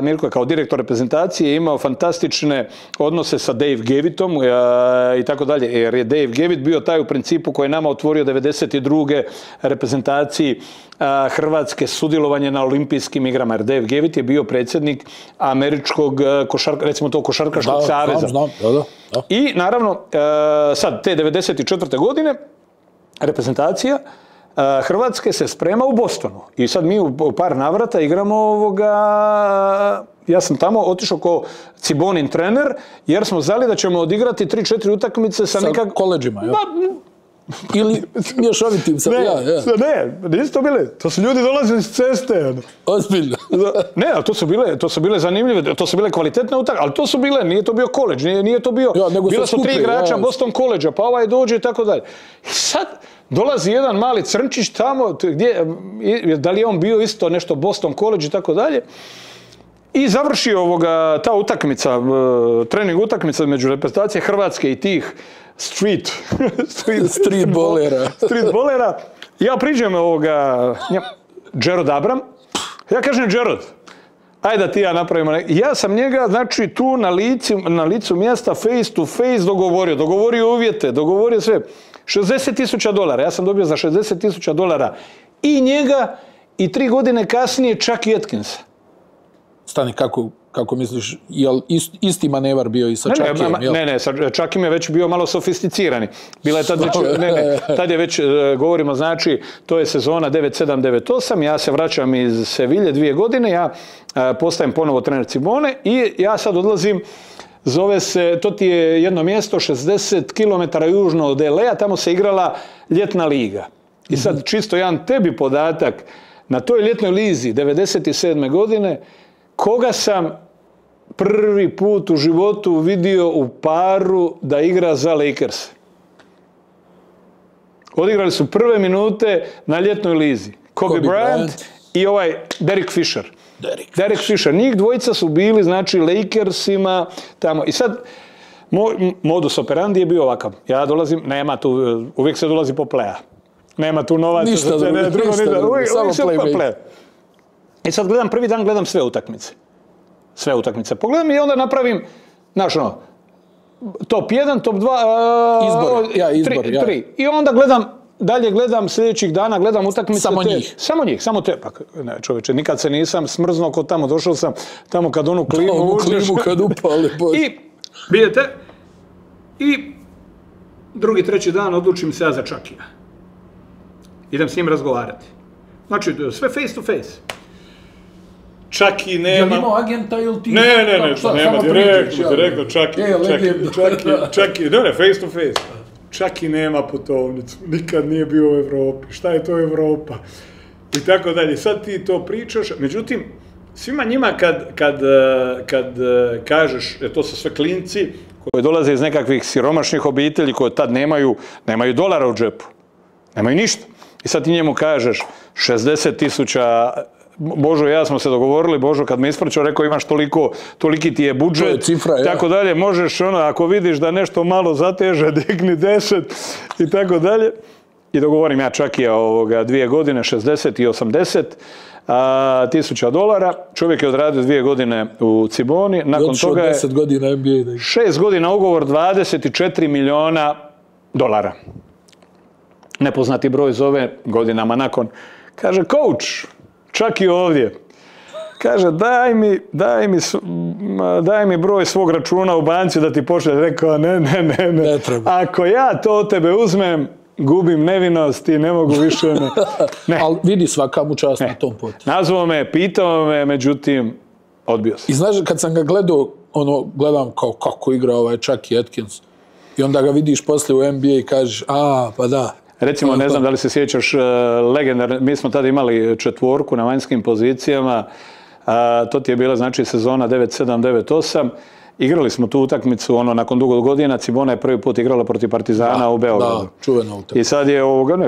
Mirko je kao direktor reprezentacije imao fantastične odnose sa Dave Gavittom i tako dalje, jer je Dave Gavitt bio taj u principu koji je nama otvorio 92. reprezentaciji Hrvatske sudjelovanje na olimpijskim igrama, jer Dave Gavitt je bio predsjednik američkog košarkaškog saveza. I naravno, sad, te 94. godine reprezentacija Hrvatske se sprema u Bostonu. I sad mi u par navrata igramo ja sam tamo otišao kao Cibonin trener, jer smo znali da ćemo odigrati 3-4 utakmice sa koleđima, jel? Ili mješovitim Ne, nisu to bile. To su ljudi dolazili s ceste. Ozbiljno. Ne, ali to su bile zanimljive, to su bile kvalitetne utakmice, ali to su bile, nije to bio koleđ, nije to bio, bila su 3 igrača Boston koleđa, pa ovaj dođe i tako dalje. I sad dolazi jedan mali crnčić tamo, da li je on bio isto nešto Boston koleđ i tako dalje, i završi ta utakmica, trening utakmica među reprezentacije Hrvatske i tih street bolera. Ja priđem Džerod Abram. Ja kažem, Džerod, ajde da ti ja napravimo. Ja sam njega, znači, tu na licu mjesta face to face dogovorio uvjete, dogovorio sve. $60,000. Ja sam dobio za $60,000 i njega i 3 godine kasnije Chucky Atkinsa. Stani, kako misliš, je li isti manevar bio i sa Chuckyjem? Ne, sa Chuckyjem je već bio malo sofisticirani. Bila je tad već, tad je već, govorimo, znači, to je sezona 97-98, ja se vraćam iz Sevilje 2 godine, ja postajem ponovo trener Cibone i ja sad odlazim, zove se, to ti je jedno mjesto 60 km južno od LA, tamo se igrala ljetna liga. I sad čisto jedan tebi podatak, na toj ljetnoj lizi 97. godine, koga sam prvi put u životu vidio u paru da igra za Lakers? Odigrali su prve minute na ljetnoj lizi. Kobe Bryant i Derek Fisher. Derek Fisher. Njih dvojica su bili, znači, Lakersima tamo. I sad, modus operandi je bio ovakav. Ja dolazim, nema tu, uvijek se dolazi po pleja. Nema tu novaca. Ništa drugo, uvijek se po pleja. I sad gledam, prvi dan gledam sve utakmice. Sve utakmice. Pogledam i onda napravim, znaš ono, top 1, top 2, izbor, 3. I onda dalje gledam sljedećih dana, gledam utakmice. Samo njih. Samo te. Pa, ne, čovječe, nikad se nisam smrznuo kod tamo. Došao sam tamo kad onu klimu uđeš. Kad upali. I, vidite, i drugi, treći dan odlučim se ja za Chuckija. Idem s njim razgovarati. Znači, sve face to face. Chucky nema... Je li imao agenta ili ti... Ne, nema, direktno, Chucky, ne, face to face. Chucky nema putovnicu, nikad nije bio u Evropi, šta je to Evropa? I tako dalje, sad ti to pričaš, međutim, svima njima kad kažeš, to su sve klinci koji dolaze iz nekakvih siromašnih obitelji koji tad nemaju dolara u džepu, nemaju ništa. I sad ti njemu kažeš 60.000, Božo i ja smo se dogovorili, Božo kad me ispraćao, rekao imaš toliki ti je budžet, tako dalje, možeš ako vidiš da nešto malo zateže, digni 10 i tako dalje. I dogovorim ja Chuckija 2 godine, 60 i 80 tisuća dolara. Čovjek je odradio 2 godine u Ciboni, nakon toga je 10 godina NBA. 6 godina ugovor, 24 miliona dolara. Nepoznati broj zove godinama nakon. Kaže, coach, Chucky ovdje. Kaže, daj mi broj svog računa u banci da ti pošle. Rekao, ne. Ako ja to od tebe uzmem, gubim nevinost i ne mogu više ne. Ali vidi, svaka mu čast na tom putu. Nazvao me, pitao me, međutim, odbio se. I znaš, kad sam ga gledao, gledam kao kako igra Chucky Atkins. I onda ga vidiš poslije u NBA i kažeš, pa da. Recimo, ne znam da li se sjećaš legendar, mi smo tada imali 4 na vanjskim pozicijama, to ti je bila znači sezona 9-7, 9-8, igrali smo tu utakmicu, nakon dugo godina, Cibona je prvi put igrala protiv Partizana u Beogradu. Da, čuvena utakmica. I sad je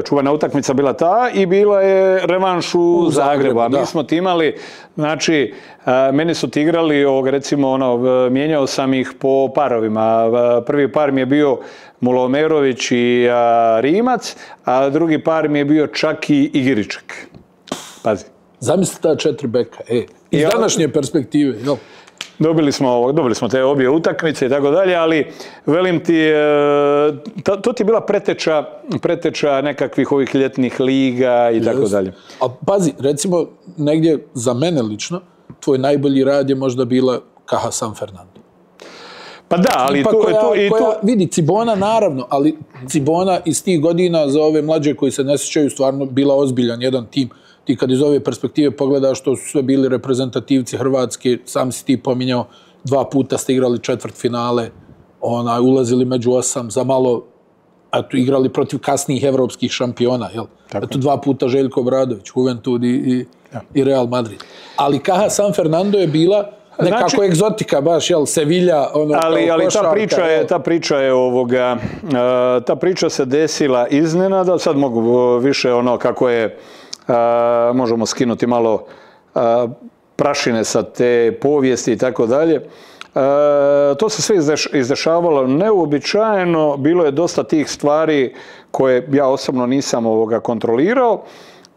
čuvena utakmica bila ta i bila je revanš u Zagrebu, a mi smo ti imali, znači, meni su ti igrali, recimo, mijenjao sam ih po parovima, prvi par mi je bio Mulomerović i Rimac, a drugi par mi je bio Chucky i Giriček. Pazi. Zamisli ta 4 beka, iz današnje perspektive, jel? Dobili smo te obje utakmice i tako dalje, ali velim ti, to ti je bila preteča nekakvih ovih ljetnih liga i tako dalje. A pazi, recimo, negdje za mene lično, tvoj najbolji rad je možda bila Caja San Fernando. Pa da, ali vidi, Cibona naravno, ali Cibona iz tih godina za ove mlađe koji se ne sjećaju stvarno bila ozbiljan jedan tim. Ti kad iz ove perspektive pogledaš što su sve bili reprezentativci Hrvatske, sam si ti pominjao, 2 puta ste igrali četvrtfinale, ulazili među 8 za malo, igrali protiv kasnijih evropskih šampiona, jel? Eto 2 puta Željko Obradović, Juventud i Real Madrid. Ali Caja San Fernando je bila nekako egzotika, baš, jel, Sevilla, ali ta priča se desila iznenada, sad mogu više kako je, možemo skinuti malo prašine sa te povijesti i tako dalje. To se sve izdešavalo neuobičajeno, bilo je dosta tih stvari koje ja osobno nisam kontrolirao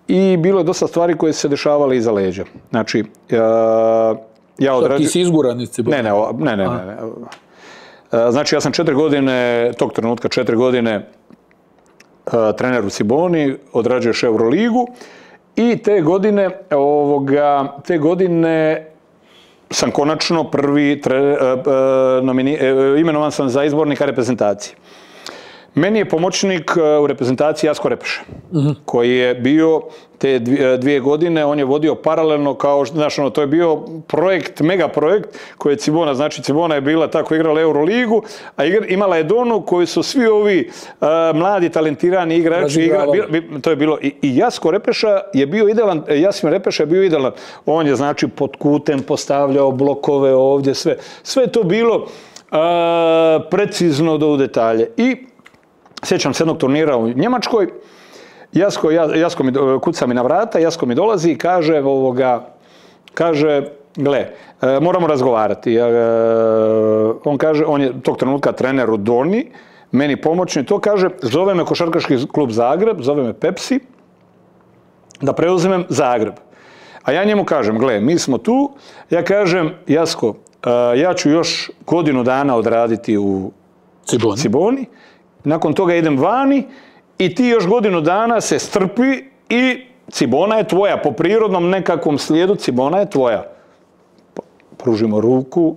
i bilo je dosta stvari koje se dešavale iza leđa. Znači, ti si izguran iz Cibone? Ne. Znači, ja sam 4 godine, tog trenutka 4 godine trener u Ciboni, odrađuješ Euroligu i te godine sam konačno prvi imenovan sam za izbornika reprezentacije. Meni je pomoćnik u reprezentaciji Jasko Repeša, koji je bio te 2 godine, on je vodio paralelno kao, znaš, to je bio projekt, mega projekt koji je Cibona, znači Cibona je bila tako igrala Euroligu, a imala je Donu koji su svi ovi mladi, talentirani igrači, to je bilo, i Jasko Repeša je bio idealan, Jasmin Repeša je bio idealan, on je znači pod kutem postavljao blokove ovdje, sve je to bilo precizno do u detalje. I sjećam se jednog turnira u Njemačkoj Jasko mi kuca mi na vrata, Jasko mi dolazi i kaže, gle, moramo razgovarati. On kaže, on je tog trenutka trener u Doni, meni pomoćni, to kaže, zove me Košarkaški klub Zagreb, zove me Pepsi, da preuzmem Zagreb. A ja njemu kažem, gle, mi smo tu, ja kažem, Jasko, ja ću još godinu dana odraditi u Ciboni, nakon toga idem vani i ti još godinu dana se strpi i Cibona je tvoja, po prirodnom nekakvom slijedu Cibona je tvoja. Pružimo ruku,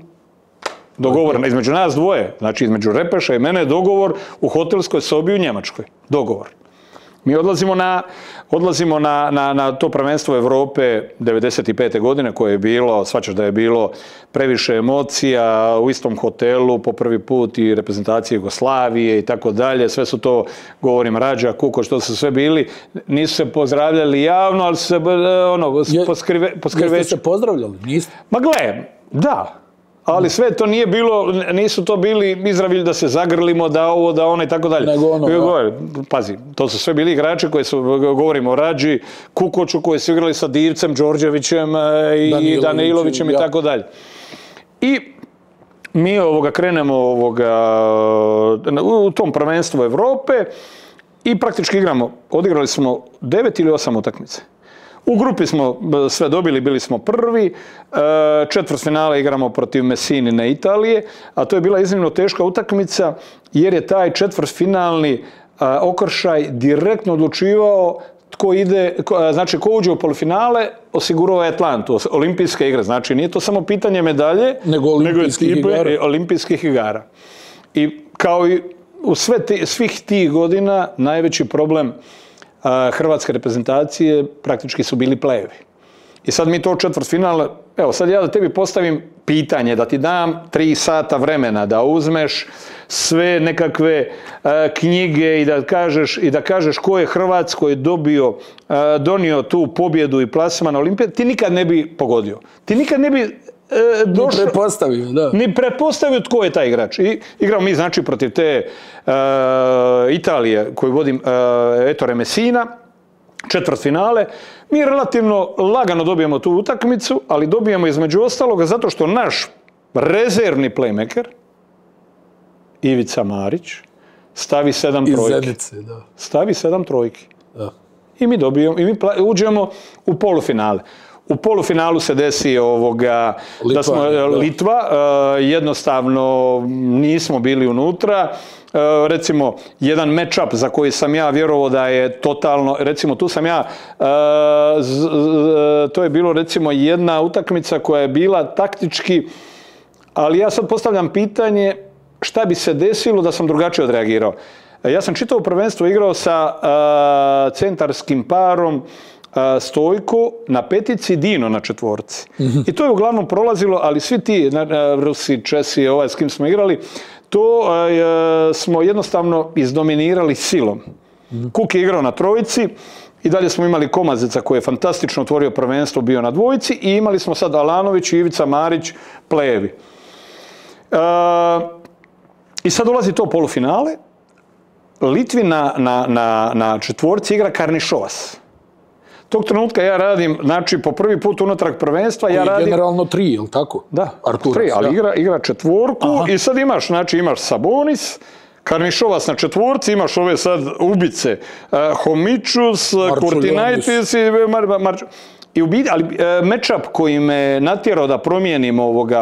dogovor između nas dvoje, znači između Repeša i mene je dogovor u hotelskoj sobi u Njemačkoj. Dogovor. Mi odlazimo na to prvenstvo Evrope 95. godine koje je bilo, shvaćaš da je bilo previše emocija u istom hotelu, po prvi put i reprezentacije Jugoslavije i tako dalje. Sve su to, govorim, Rađa, Kuko, što su sve bili. Nisu se pozdravljali javno, ali su se Jeste se pozdravljali? Niste? Ma gle, da. Ali sve to nije bilo, nisu to bili izravi da se zagrlimo, da ovo, da ono i tako dalje. Pazi, to su sve bili igrači koji su, govorimo o Rađi, Kukoču koji su igrali sa Divcem, Đorđevićem i Danilovićem i tako dalje. I mi krenemo u tom prvenstvu Evrope i praktički odigrali smo 9 ili 8 utakmice. U grupi smo sve dobili, bili smo prvi, četvrtfinale igramo protiv Messinine Italije, a to je bila iznimno teška utakmica jer je taj četvrtfinalni okršaj direktno odlučivao tko ide, znači ko uđe u polufinale, osigurao je Atlantu, olimpijske igre, znači nije to samo pitanje medalje, nego olimpijskih igara. I kao i u svih tih godina najveći problem hrvatske reprezentacije praktički su bili plejevi. I sad mi to četvrtfinale, evo sad ja da tebi postavim pitanje, da ti dam 3 sata vremena, da uzmeš sve nekakve knjige i da kažeš ko je Hrvat koji je donio tu pobjedu i plasman na Olimpijadu, ti nikad ne bi pogodio. Ti nikad ne bi došao, ni pretpostavio tko je taj igrač. I igramo mi znači protiv te Italije koju vodim Ettore Messina, četvrtfinale. Mi relativno lagano dobijemo tu utakmicu, ali dobijemo između ostaloga zato što naš rezervni playmaker Ivica Marić stavi 7 trojki. Stavi 7 trojki. I mi dobijemo, i mi uđemo u polufinale. U polufinalu se desi da smo Litva, jednostavno nismo bili unutra. Recimo, jedan match-up za koji sam ja vjerovao da je totalno, recimo tu sam ja, to je bilo recimo jedna utakmica koja je bila taktički, ali ja sad postavljam pitanje šta bi se desilo da sam drugačije odreagirao. Ja sam čitavo prvenstvo igrao sa centarskim parom Stojko na petici, Dino na četvorci. I to je uglavnom prolazilo, ali svi ti, Rusi, Česi, s kim smo igrali, to smo jednostavno izdominirali silom. Kuk je igrao na trojici i dalje smo imali Komazeca koji je fantastično otvorio prvenstvo, bio na dvojici i imali smo sad Alanović i Ivica Marić, plejevi. I sad dolazi to polufinale. Litvi na četvorci igra Karnišovas. Tog trenutka ja radim, znači po prvi put unatrag prvenstva, ja radim... Generalno 3, je li tako? Da, 3, ali igra četvorku i sad imaš Sabonis, Karnišovas na četvorci, imaš ove sad ubice, Homičus, Kurtinaitis i ali match-up koji me natjerao da promijenim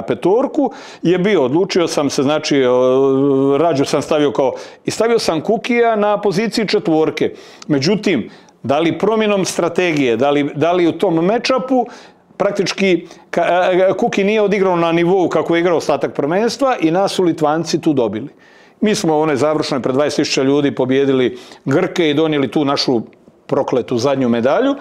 petorku je bio, odlučio sam se, znači Rađu sam stavio i stavio sam Kukija na poziciji četvorke. Međutim, da li promjenom strategije, da li u tom match-upu praktički Kuki nije odigrao na nivou kako je igrao ostatak prvenstva i nas su Litvanci tu dobili. Mi smo u onoj završnoj pred 20.000 ljudi pobjedili Grke i donijeli tu našu prokletu zadnju medalju,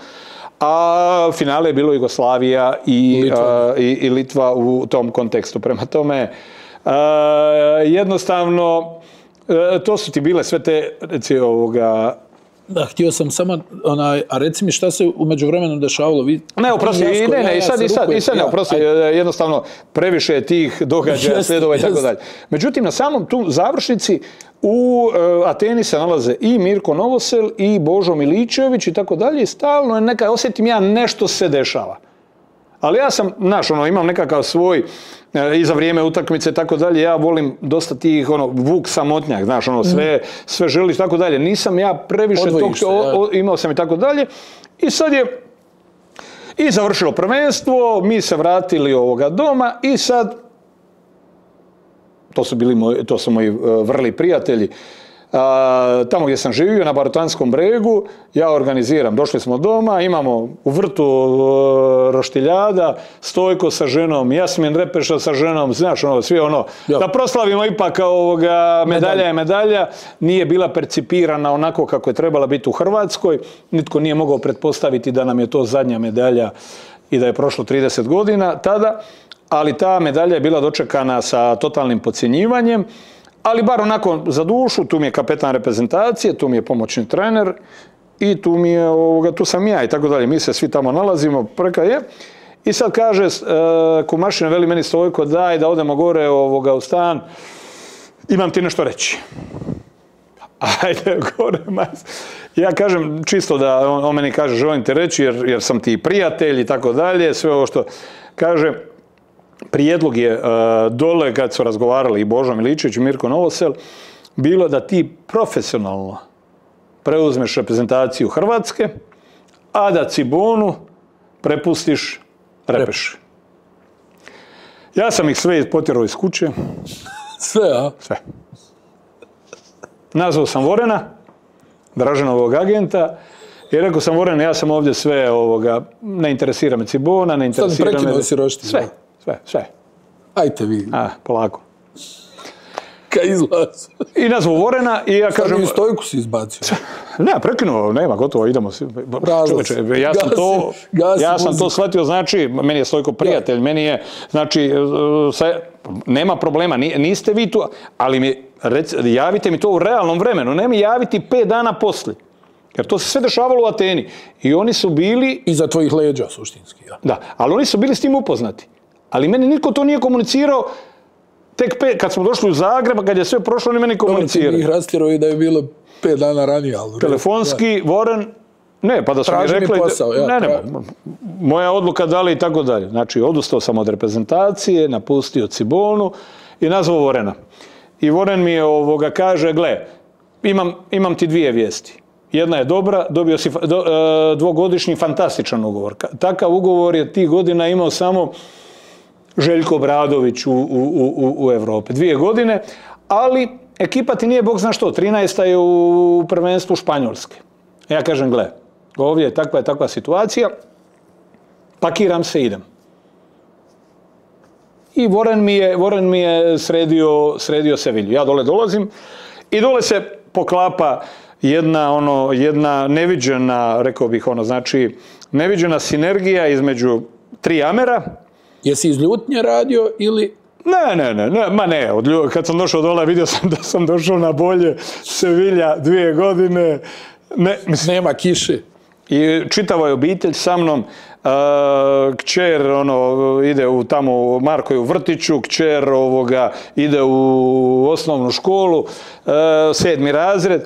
a finale je bilo Jugoslavija i Litva u tom kontekstu. Prema tome, jednostavno, to su ti bile sve te, Da, htio sam samo, a reci mi šta se u međuvremenu dešavalo? Ne, oprosti, i sad ne, oprosti, jednostavno previše je tih događaja, sledova i tako dalje. Međutim, na samom tu završnici u Ateni se nalaze i Mirko Novosel i Božo Miličević i tako dalje i stalno je neka, osjetim ja, nešto se dešava. Ali ja sam, imam nekakav svoj, i za vrijeme utakmice i tako dalje, ja volim dosta tih, vuk samotnjak, sve želiš tako dalje. Nisam ja previše imao sam i tako dalje. I sad je i završilo prvenstvo, mi se vratili doma i sad, to su moji vrli prijatelji, tamo gdje sam živio, na Barotanskom bregu, ja organiziram, došli smo doma, imamo u vrtu roštiljada, Stojko sa ženom, Jasmin Repeša sa ženom, znaš, svi da proslavimo ipak medalja je medalja, nije bila percipirana onako kako je trebala biti u Hrvatskoj, nitko nije mogao pretpostaviti da nam je to zadnja medalja i da je prošlo 30 godina tada, ali ta medalja je bila dočekana sa totalnim podcjenjivanjem, ali bar onako za dušu, tu mi je kapetan reprezentacije, tu mi je pomoćni trener i tu sam ja i tako dalje. Mi se svi tamo nalazimo, i sad kaže kumašina, veli meni Stojko, daj da odemo gore u stan, imam ti nešto reći. Ajde gore, ja kažem čisto da on meni kaže želim ti reći jer sam ti prijatelj i tako dalje, sve ovo što kaže. Prijedlog je dole kad su razgovarali i Božo Miličević i Mirko Novosel bilo da ti profesionalno preuzmeš reprezentaciju Hrvatske, a da Cibonu prepustiš Repeši. Ja sam ih sve potjerao iz kuće. Sve, a? Sve. Nazvao sam Vorena, Draženovog agenta, i rekao sam Voren, ja sam ovdje sve, ne interesira me Cibona, ne interesira me... Sad prekinuo si roštilj. Sve. Ajte vi. Polako. Kaj izlaz. I nazvu Vorena i ja kažem... Sad mi Stojku si izbacio. Ne, prekinuo, nema, gotovo, idemo. Ja sam to shvatio, znači, meni je Stojko prijatelj, meni je, znači, nema problema, niste vi tu, ali javite mi to u realnom vremenu, ne mi javiti 5 dana poslije. Jer to se sve dešavalo u Ateni. I oni su bili... Iza tvojih leđa, suštinski. Ja. Da, ali oni su bili s tim upoznati. Ali meni niko to nije komunicirao tek kad smo došli u Zagreb, kad je sve prošlo, oni meni komuniciraju. Dobro, ti ih rastjerao i da je bilo 5 dana ranije. Ali... Telefonski, Voren, ne, pa da su mi rekli... Traži mi posao, moja odluka da li i tako dalje. Znači, odustao sam od reprezentacije, napustio Cibonu i nazvao Vorena. I Voren mi je kaže, gle, imam ti 2 vijesti. Jedna je dobra, dobio si 2-godišnji fantastičan ugovor. Takav ugovor je tih godina imao samo Željko Obradović u Evropi. 2 godine, ali ekipa ti nije bog zna što. 13. je u prvenstvu Španjolske. Ja kažem, gle, ovdje je takva situacija, pakiram se, idem. I Voren mi je sredio Sevilju. Ja dole dolazim i dole se poklapa jedna neviđena, rekao bih znači, neviđena sinergija između 3 Amera. Jesi iz ljutnje radio ili... Ne, kad sam došao dole vidio sam da sam došao na bolje. Sevilja 2 godine. Nema kiše. I čitava je obitelj sa mnom. Kćer ide tamo u Markoj u vrtiću, kćer ide u osnovnu školu, 7. razred.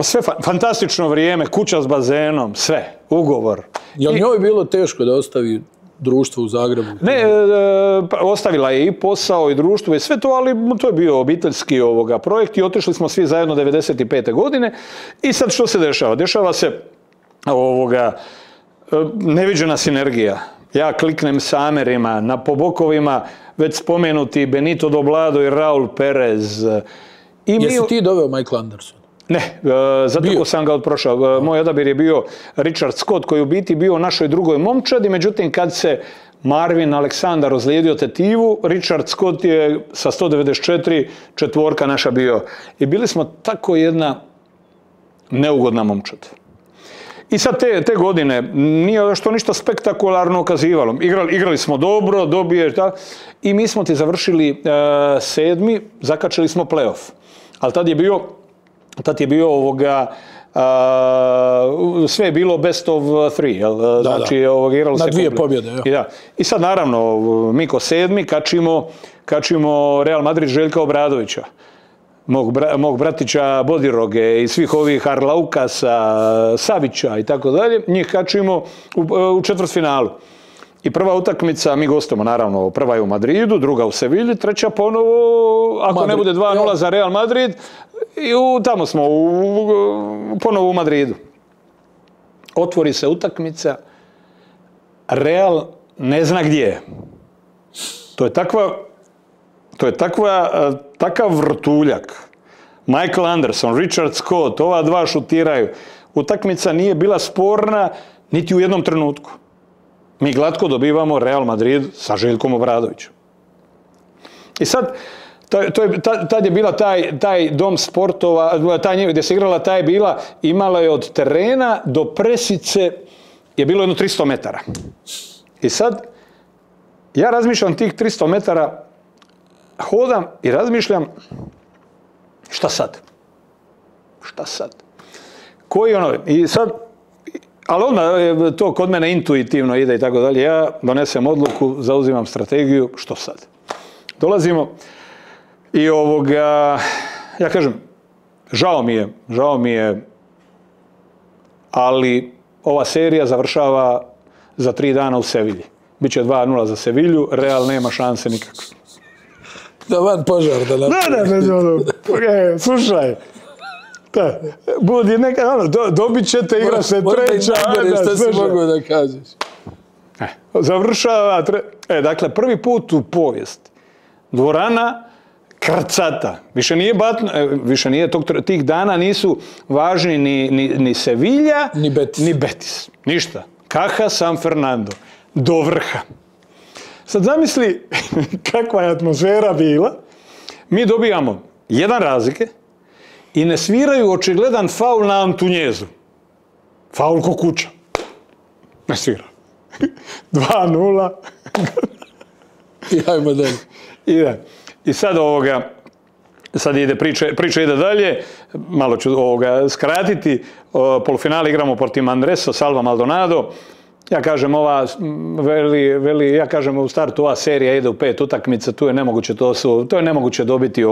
Sve fantastično vrijeme, kuća s bazenom, sve, ugovor. Je li njoj bilo teško da ostavi društvo u Zagrebu? Ne, ostavila je i posao i društvo i sve to, ali to je bio obiteljski projekt i otišli smo svi zajedno 95. godine. I sad što se dešava? Dešava se neviđena sinergija. Ja kliknem sa Amerima, po bokovima već spomenuti Benito Doblado i Raul Perez. Jesi ti doveo Michael Anderson? Ne, zato sam ga odprošao. Moj odabir je bio Richard Scott, koji u biti bio u našoj drugoj momčadi, međutim kad se Marvin Aleksandar ozlijedio tetivu, Richard Scott je sa 194 četvorka naša bio. I bili smo tako jedna neugodna momčad. I sad te godine nije što ništa spektakularno ukazivalo. Igrali smo dobro, i mi smo ti završili 7. zakačili smo play-off. Ali tad je bio sve je bilo best of 3, znači igralo se na 2 pobjede. Ja. I sad naravno mi ko 7. kačimo Real Madrid Željka Obradovića, mog bratića Bodiroge i svih ovih Arlaukasa, Savića i tako dalje, njih kačimo u četvrtfinalu. I prva utakmica, mi gostujemo naravno, prva je u Madridu, druga u Sevilji, treća ponovo, ako ne bude 2-0 za Real Madrid, i tamo smo, ponovo u Madridu. Otvori se utakmica, Real ne zna gdje je. To je takav vrtuljak. Michael Anderson, Richard Scott, ova dva šutiraju. Utakmica nije bila sporna niti u jednom trenutku. Mi glatko dobivamo Real Madrid sa Željkom Obradovićem. I sad, tad je bila taj dom sportova, gdje se igrala, ta je bila, imala je od terena do presice, je bilo jedno 300 metara. I sad, ja razmišljam tih 300 metara, hodam i razmišljam, šta sad? Koji ono, i sad, ali onda to kod mene intuitivno ide i tako dalje. Ja donesem odluku, zauzimam strategiju, što sad? Dolazimo i ja kažem, žao mi je, ali ova serija završava za 3 dana u Sevilji. Biće 2-0 za Sevilju, Real nema šanse nikakve. Da van požar da napravi. Slušaj. Budi neka, dobit ćete, igra se treća. Što si mogu da kažeš? Završava. Dakle, prvi put u povijesti dvorana krcata. Više nije tih dana nisu važni ni Sevilja, ni Betis. Ništa. Caja San Fernando. Do vrha. Sad zamisli kakva je atmosfera bila. Mi dobijamo 1 razlike i ne sviraju očigledan faul na Antunjezu. Faul ko kuća. Ne svira. 2-0. I ajmo dalje. I sad sad ide priča ide dalje. Malo ću skratiti. Polufinale igramo protiv Manresa, Salva Maldonado. Ja kažem, ja kažem u startu ova serija ide u 5 utakmica, tu je nemoguće, to je nemoguće dobiti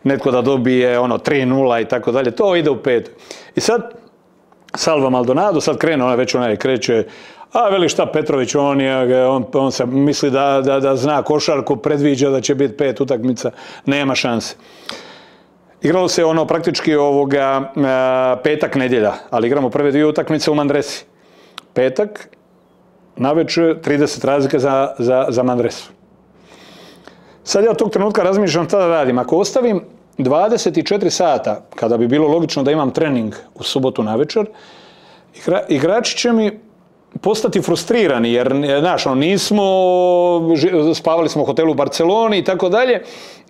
netko da dobije 3-0 i tako dalje, to ide u 5. I sad, Salva Maldonado, sad kreće, veli šta Petrović, on se misli da zna košarku, predviđa da će biti 5 utakmica, nema šanse. Igralo se praktički petak, nedjelja, ali igramo prve 2 utakmice u Manresi. Petak, navečer 30 razlike za Manresu. Sad ja tog trenutka razmišljam šta da radim. Ako ostavim 24 sata, kada bi bilo logično da imam trening u subotu navečer, igrači će mi postati frustrirani, jer spavali smo u hotelu u Barceloni i tako dalje,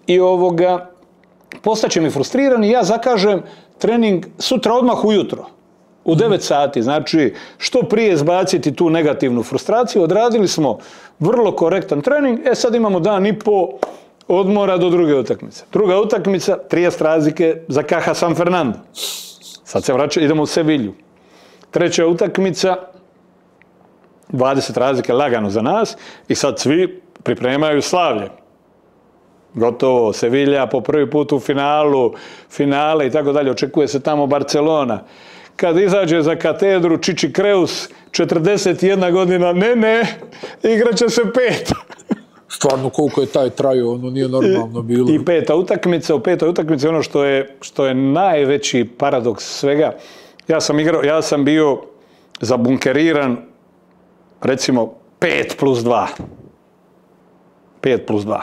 i postaće mi frustrirani i ja zakažem trening sutra odmah ujutro. U 9 sati, znači što prije zbaciti tu negativnu frustraciju. Odradili smo vrlo korektan trening, sad imamo dan i po odmora do druge utakmice. Druga utakmica, 30 razlike za Caja San Fernando. Sad se idemo u Sevilju. Treća utakmica, 20 razlike lagano za nas i sad svi pripremaju slavlje. Gotovo, Sevilja po prvi put u finale i tako dalje, očekuje se tamo Barcelona. Kad izađe za katedru Čiči Kreus, 41 godina, ne, igrat će se 5. Stvarno, koliko je taj trajao, nije normalno bilo. I 5. utakmica, u 5. utakmici ono što je najveći paradoks svega, ja sam bio zabunkeriran, recimo, 5+2. 5+2.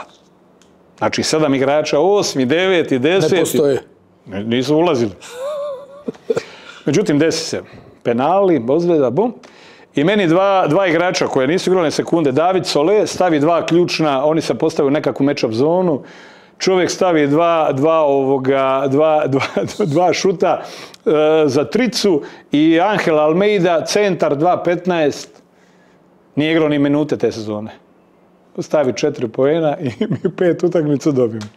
Znači, 7 igrača, 8, 9 i 10. Ne postoje. Nisu ulazili. Međutim, desi se penali, ozljeda, bum. I meni dva igrača koje nisu igrali sekunde, David Solé stavi 2 ključna, oni se postavaju u nekakvu match-up zonu, čovjek stavi dva šuta za tricu i Angel Almeida, centar 2-15, nije igrao ni minute te sezone. Stavi 4 poena i mi 5 utakmicu dobijemo.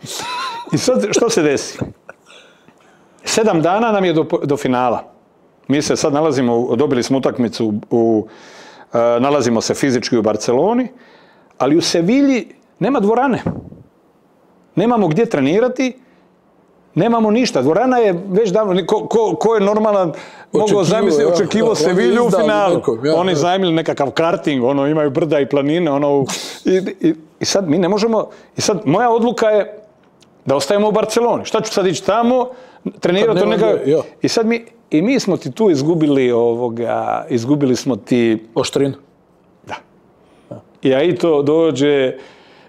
I sad što se desi? 7 dana nam je do finala. Mi se sad nalazimo, dobili smo utakmicu, nalazimo se fizički u Barceloni, ali u Sevilji nema dvorane. Nemamo gdje trenirati, nemamo ništa. Dvorana je već davno, ko je normalan mogao zamisliti, očekivao Sevilju u finalu. Oni zajmili nekakav karting, imaju brda i planine, i sad mi ne možemo, i sad moja odluka je da ostajemo u Barceloni. Šta ću sad ići tamo, trenirati i sad mi smo ti tu izgubili smo ti oštrinu. Da. I Aito dođe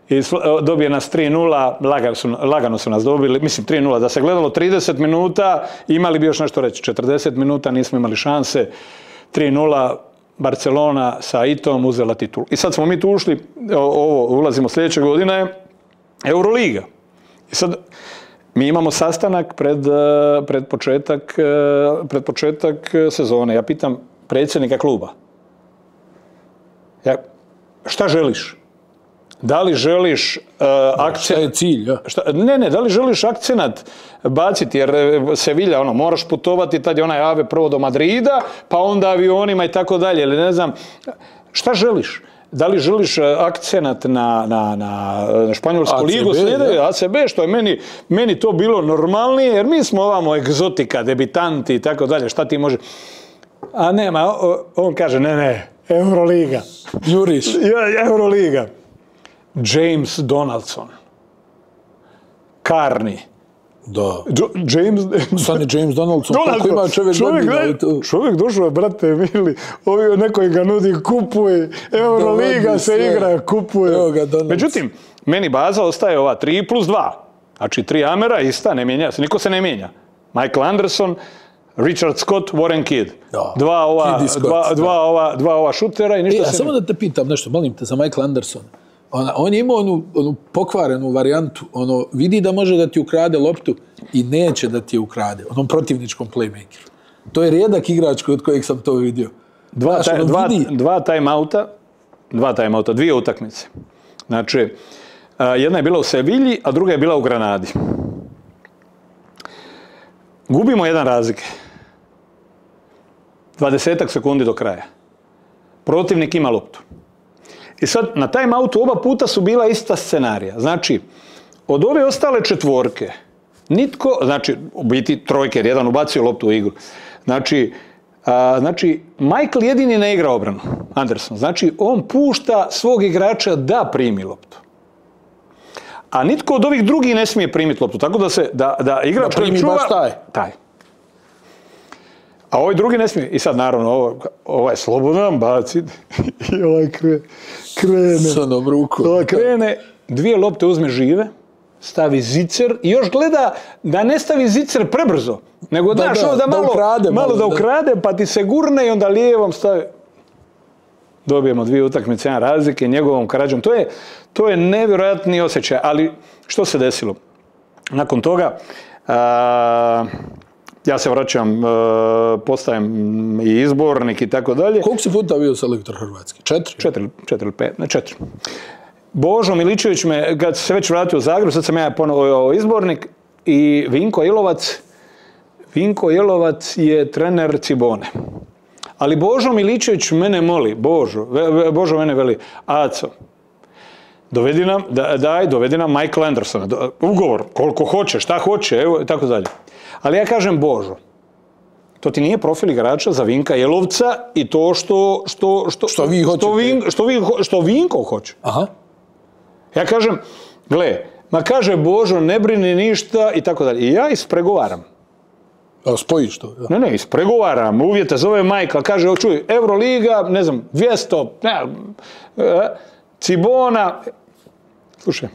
i dobije nas 3-0, lagano su nas dobili, mislim 3-0, da se gledalo 30 minuta, imali bi još nešto reći, 40 minuta nismo imali šanse, 3-0, Barcelona sa Aitom uzela titulu. I sad smo mi tu ušli, ulazimo sljedeće godine, Euroliga. I sad mi imamo sastanak pred početak sezone. Ja pitam predsjednika kluba, šta želiš? Da li želiš akcenat... Šta je cilj, ja? Ne, da li želiš akcenat baciti, jer Sevilja, moraš putovati, tad je onaj ave prvo do Madrida, pa onda avionima i tako dalje, ili ne znam, šta želiš? Da li želiš akcenat na španjolsku ligu, ACB, što je meni to bilo normalnije, jer mi smo ovamo egzotika, debitanti i tako dalje, šta ti može... A nema, on kaže, ne, Euroliga. Juriš. Euroliga. James Donaldson. Carney. Da. Stani James Donaldson. Koliko ima čovjek godina? Čovjek došao, brate, mili, neko ga nudi, kupuje, Euroliga se igra, kupuje. Međutim, meni baza ostaje ova 3+2. Znači, 3 Amera, ista, ne mijenja se, niko se ne mijenja. Michael Anderson, Richard Scott, Warren Kidd. Dva ova šutera i ništa se ne... Samo da te pitam nešto, molim te, za Michael Anderson. On je imao onu pokvarenu varijantu, vidi da može da ti ukrade loptu i neće da ti je ukrade, onom protivničkom playmakeru. To je rijedak igrač od kojeg sam to vidio. Dva timeouta, 2 utakmice. Znači, jedna je bila u Sevilji, a druga je bila u Granadi. Gubimo 1 razlike. 20 sekundi do kraja. Protivnik ima loptu. I sad, na timeoutu oba puta su bila ista scenarija. Znači, od ove ostale 4, nitko, znači, u biti 3, jer jedan ubacio loptu u igru. Znači, Michael jedini ne igra obranu, Anderson. Znači, on pušta svog igrača da primi loptu. A nitko od ovih drugih ne smije primiti loptu. Tako da igrač primi baš taj. A ovaj drugi ne smije. I sad, naravno, ovaj slobodan baci i ovaj krene. Sa onom rukom. Ovaj krene, 2 lopte uzme žive, stavi zicer i još gleda da ne stavi zicer prebrzo, nego da malo da ukrade, pa ti se gurne i onda lijevom stavi. Dobijemo 2 utakmice, 1 razlike, njegovom krađom. To je nevjerojatni osjećaj. Ali što se desilo? Nakon toga... Ja se vraćam, postajem i izbornik i tako dalje. Koliko si puta bio selektor Hrvatske? 4? 4 ili 5, ne 4. Božo Miličević me, kad se već vratio u Zagreb, sad sam ja ponovo izbornik, i Vinko Jelovac je trener Cibone. Ali Božo Miličević mene moli, Božo mene veli, Aco, dovedi nam Michael Andersona, ugovor, koliko hoće, šta hoće, evo, i tako dalje. Ali ja kažem, Božo, to ti nije profil igrača za Vinka Jelovca i to što Vinko hoće. Aha. Ja kažem, gle, kaže Božo, ne brini ništa i tako dalje. I ja ispregovaram. Spojiš to? Ja. Ne, ispregovaram. Uvjete zove Michael, kaže, čuj, Euroliga, ne znam, 200, Cibona. Slušaj.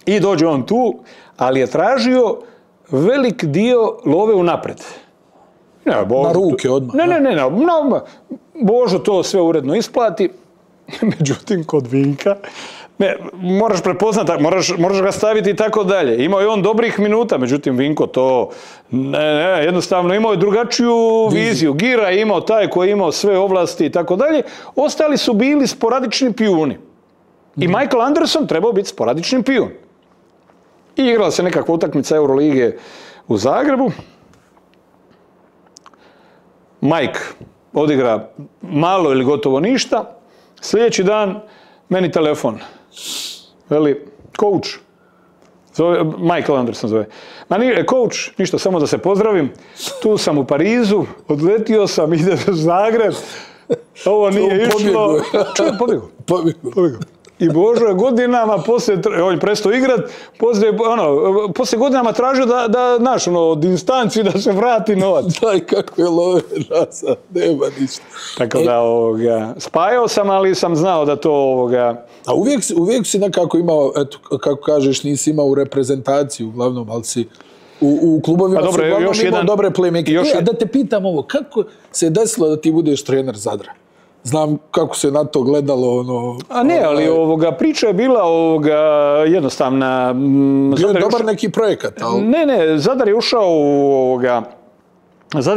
I dođe on tu, ali je tražio velik dio love unaprijed. Na ruke odmah. Ne. Božo to sve uredno isplati. Međutim, kod Vinka, moraš prepoznati, moraš ga staviti i tako dalje. Imao je on dobrih minuta, međutim, Vinko to, jednostavno imao je drugačiju viziju. Gira je imao taj koji je imao sve ovlasti i tako dalje. Ostali su bili sporadični pijuni. I Michael Anderson trebao biti sporadični pijun. I igrala se nekakva utakmica Eurolige u Zagrebu. Mike odigra malo ili gotovo ništa, sljedeći dan meni telefon. Veli, coach, Michael Anderson zove. Ma nije, coach, ništa, samo da se pozdravim. Tu sam u Parizu, odletio sam, ide u Zagreb. Ovo nije išlo. Čovjek pobjegao. I Božo je godinama, on je prestao igrat, poslije godinama tražio da od instanci da se vrati novac. Daj, kako je love rasa, nema ništa. Tako da, spajao sam, ali sam znao da to, A uvijek si nekako imao, eto, kako kažeš, nisi imao reprezentaciju, uglavnom, ali si u klubovima si uglavnom imao dobre playmaker. A da te pitam ovo, kako se desilo da ti budeš trener Zadra? Znam kako se na to gledalo. A ne, ali priča je bila jednostavna. Bio je dobar neki projekat. Ne, Zadar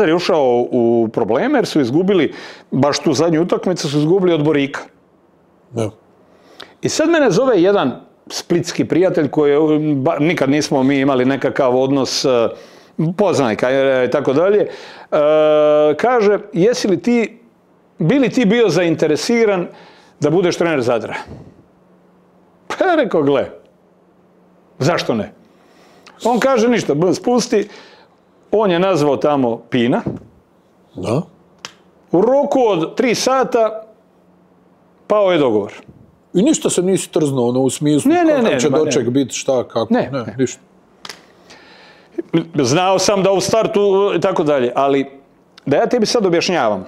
je ušao u probleme jer su izgubili, baš tu zadnju utakmicu su izgubili od Borika. Da. I sad mene zove jedan splitski prijatelj koji nikad nismo mi imali nekakav odnos poznajka i tako dalje. Kaže, bili ti bio zainteresiran da budeš trener Zadra? Pa ja rekao, gle, zašto ne? On kaže ništa, spusti, on je nazvao tamo Pina. Da. U roku od 3 sata pao je dogovor. I ništa se nisi trznuo, u smislu kako će doček biti, šta, kako? Ne. Ništa. Znao sam da u startu i tako dalje, ali da ja tebi sad objašnjavam.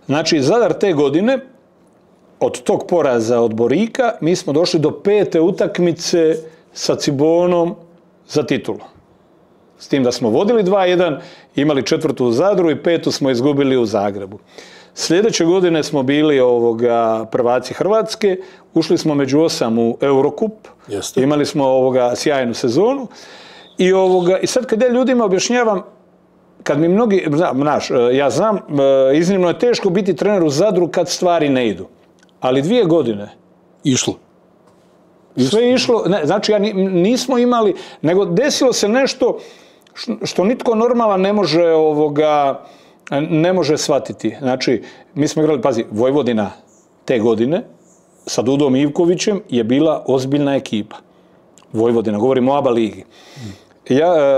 Znači, Zadar te godine, od tog poraza od Borika, mi smo došli do 5. utakmice sa Cibonom za titulu. S tim da smo vodili 2-1, imali 4. u Zadru i 5. smo izgubili u Zagrebu. Sljedeće godine smo bili prvaci Hrvatske, ušli smo među 8 u Eurocup, imali smo sjajnu sezonu i sad kad ja ljudima objašnjavam, kad mi mnogi, ja znam, iznimno je teško biti trener u Zadru kad stvari ne idu. Ali 2 godine. Išlo. Sve je išlo, znači nismo imali, nego desilo se nešto što nitko normalan ne može shvatiti. Znači, mi smo igrali, pazi, Vojvodina te godine sa Dudom Ivkovićem je bila ozbiljna ekipa. Vojvodina, govorimo o ABA ligi.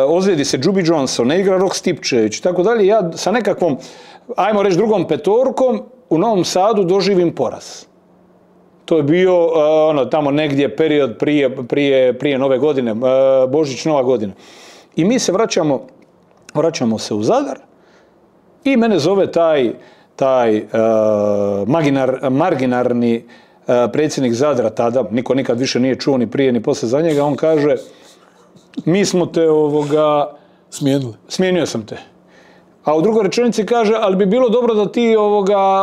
Ozlijedi se Džubi Johnson, ne igra Rok Stipčević i tako dalje. Ja sa nekakvom, ajmo reći, drugom petorkom u Novom Sadu doživim poraz. To je bio tamo negdje period prije Nove godine, Božić, Nova godina. I mi se vraćamo se u Zadar i mene zove taj marginarni predsjednik Zadra tada, niko nikad više nije čuo ni prije ni poslije za njega, on kaže, mi smo te smijenili. Smijenio sam te. A u drugoj rečenici kaže, ali bi bilo dobro da ti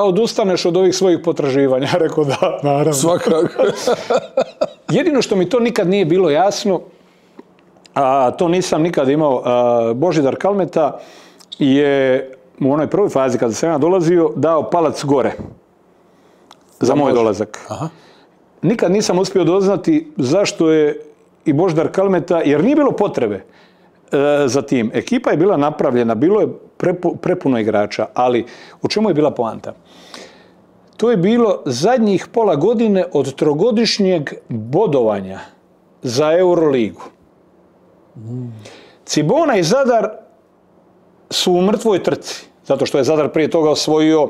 odustaneš od ovih svojih potraživanja. Ja rekao da, naravno. Svakako. Jedino što mi to nikad nije bilo jasno, a to nisam nikad imao, Božidar Kalmeta je u onoj prvoj fazi kada sam ja dolazio dao palac gore za moj dolazak. Aha. Nikad nisam uspio doznati zašto je i Božidar Kalmeta, jer nije bilo potrebe za tim. Ekipa je bila napravljena, bilo je prepuno igrača, ali u čemu je bila poanta? To je bilo zadnjih pola godine od 3-godišnjeg bodovanja za Euroligu. Cibona i Zadar su u mrtvoj trci, zato što je Zadar prije toga osvojio,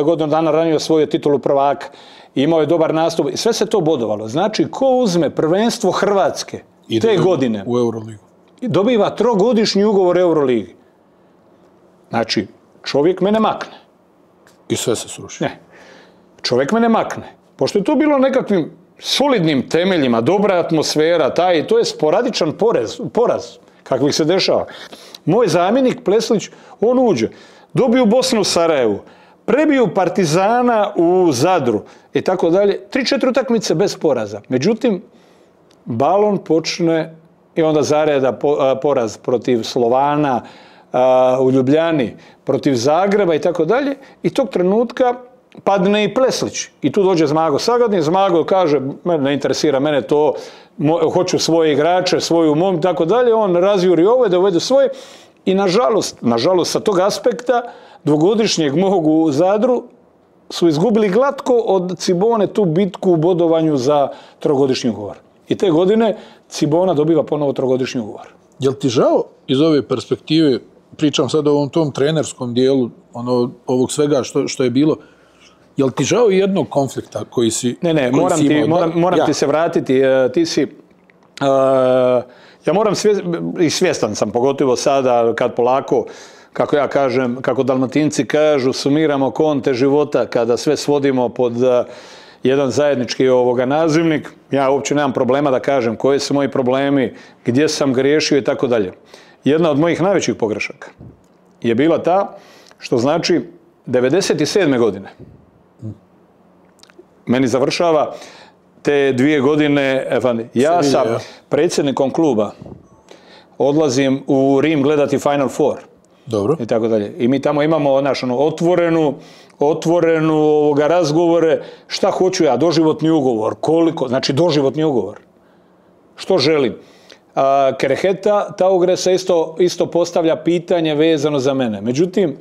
godinu dana ranije osvojio titulu prvaka, imao je dobar nastup i sve se to bodovalo. Znači, ko uzme prvenstvo Hrvatske te godine u Euroligu dobiva 3-godišnji ugovor Euroligi. Znači, čovjek me ne makne. I sve se sruši. Ne. Čovjek me ne makne. Pošto je to bilo nekakvim solidnim temeljima, dobra atmosfera, to je sporadičan poraz, kakvih se dešava. Moj zamjenik Pleslić, on uđe, dobiju Bosnu u Sarajevu, prebiju Partizana u Zadru i tako dalje. 3-4 utakmice bez poraza. Međutim, balon počne i onda zareda poraz protiv Slovana u Ljubljani, protiv Zagreba i tako dalje. I tog trenutka padne i Pleslić. I tu dođe Zmago Sagadin. Zmago kaže, mene ne interesira, mene to, hoću svoje igrače, svoju mom i tako dalje. On razjuri ove da uvede svoje. I nažalost sa tog aspekta dvogodišnjeg mog u Zadru su izgubili glatko od Cibone tu bitku u bodovanju za trogodišnji ugovor. I te godine Cibona dobiva ponovo trogodišnji ugovor. Jel ti žao iz ove perspektive, pričam sad o ovom tom trenerskom dijelu, ovog svega što je bilo, jel ti žao jednog konflikta koji si... Ne, moram ti se vratiti. Ti si... Ja moram i svjestan sam, pogotovo sada kad polako, kako ja kažem, kako Dalmatinci kažu, sumiramo konte života, kada sve svodimo pod jedan zajednički nazivnik, ja uopće nemam problema da kažem koji su moji problemi, gdje sam griješio i tako dalje. Jedna od mojih najvećih pogrešaka je bila ta što znači 97. godine meni završava te 2 godine, ja sa predsjednikom kluba odlazim u Rim gledati Final Four. Dobro. I tako dalje. I mi tamo imamo otvorenu razgovore, šta hoću ja, doživotni ugovor, koliko, znači doživotni ugovor. Što želim? Kereheta Taugresa isto postavlja pitanje vezano za mene. Međutim,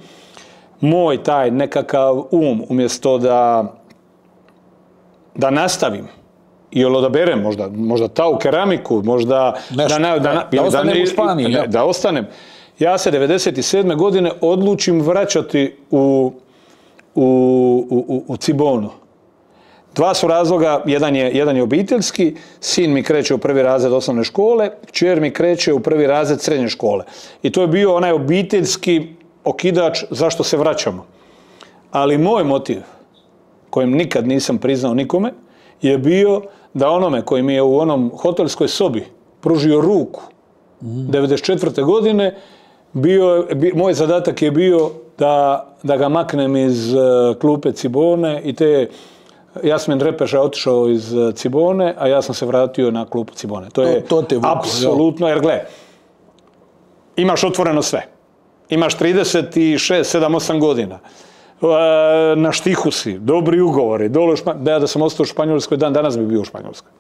moj taj nekakav umjesto da nastavim i odaberem možda Tau keramiku, možda da ostanem u Španiji. Da ostanem. Ja se 97. godine odlučim vraćati u Cibonu. 2 su razloga, jedan je obiteljski, sin mi kreće u 1. razred osnovne škole, kćer mi kreće u 1. razred srednje škole. I to je bio onaj obiteljski okidač zašto se vraćamo. Ali moj motiv, kojem nikad nisam priznao nikome, je bio da onome koji mi je u onom hotelskoj sobi pružio ruku 94. godine, moj zadatak je bio da ga maknem iz klupe Cibone i Jasmin Repeša je otišao iz Cibone, a ja sam se vratio na klupu Cibone. To je apsolutno, jer gle, imaš otvoreno sve. Imaš 36, 7, 8 godina. Na štihu si, dobri ugovori. Da sam ostao u Španjolskoj, danas bi bio u Španjolskoj.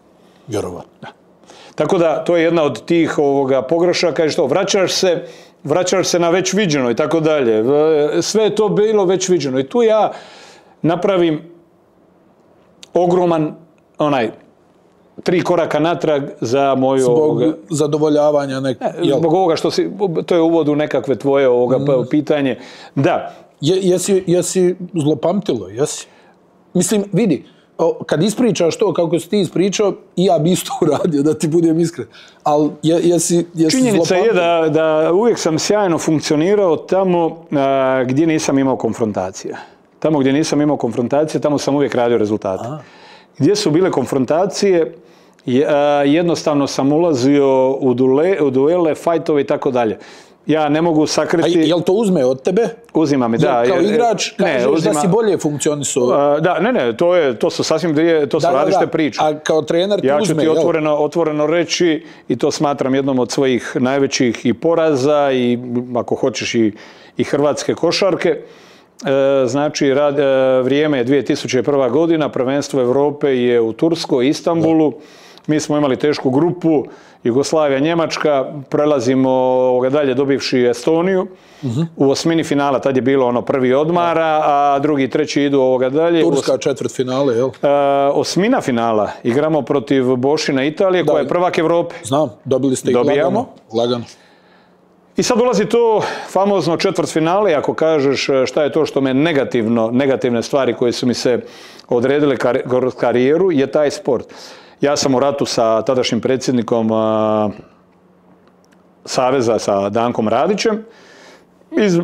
Vjerovatno. Da. Tako da, to je jedna od tih pogrešaka. Što, vraćaš se na već viđeno i tako dalje. Sve je to bilo već viđeno. I tu ja napravim ogroman 3 koraka natrag za moju... Zbog zadovoljavanja zbog ovoga što to je uvod u nekakve tvoje pitanje. Da. Jesi zlopamtilo? Jesi? Mislim, vidi, kad ispričaš to kako si ti ispričao, i ja bi isto uradio, da ti budem iskren. Ali jesi činjenica je da uvijek sam sjajno funkcionirao tamo gdje nisam imao konfrontacija. Tamo gdje nisam imao konfrontacije, tamo sam uvijek radio rezultate. Gdje su bile konfrontacije, jednostavno sam ulazio u duele, fajtove i tako dalje. Ja ne mogu sakriti... A jel to uzme od tebe? Uzima mi, da. Kao igrač kažeš da si bolje funkcionisao? To su sasvim različite priče. A kao trener ti uzme, ja ću ti otvoreno reći, i to smatram jednom od svojih najvećih i poraza i, ako hoćeš, i hrvatske košarke. Znači, vrijeme je 2001. godina, prvenstvo Europe je u Turskoj, Istanbulu. Mi smo imali tešku grupu, Jugoslavija, Njemačka, prelazimo dalje dobivši Estoniju. U osmini finala, tad je bilo prvi odmara, a drugi i treći idu dalje. Turska četvrtfinale, jel? Osmina finala, igramo protiv Bošina Italije, koja je prvak Europe. Znam, dobili ste ih lagano. I sad ulazi to famozno četvrtfinale, ako kažeš šta je to što me negativne stvari koje su mi se odredile kroz karijeru, je taj sport. Ja sam u ratu sa tadašnjim predsjednikom Saveza, sa Dankom Radićem,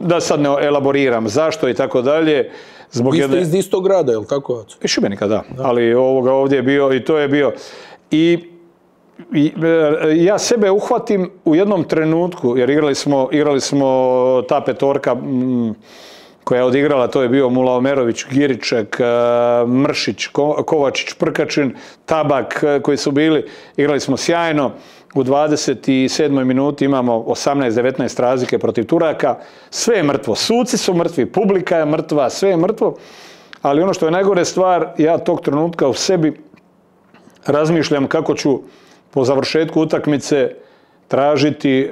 da sad ne elaboriram zašto i tako dalje. Vi ste iz istog grada, je li tako? Iz Šibenika, da. Ali ovdje je bio i to je bio. I ja sebe uhvatim u jednom trenutku, jer igrali smo ta petorka koja je odigrala, to je bio Mulaomerović, Giriček, Mršić, Kovačić, Prkačin, Tabak koji su bili. Igrali smo sjajno. U 27. minuti imamo 18-19 razlike protiv Turaka. Sve je mrtvo. Suci su mrtvi, publika je mrtva, sve je mrtvo. Ali ono što je najgore stvar, ja tog trenutka u sebi razmišljam kako ću po završetku utakmice tražiti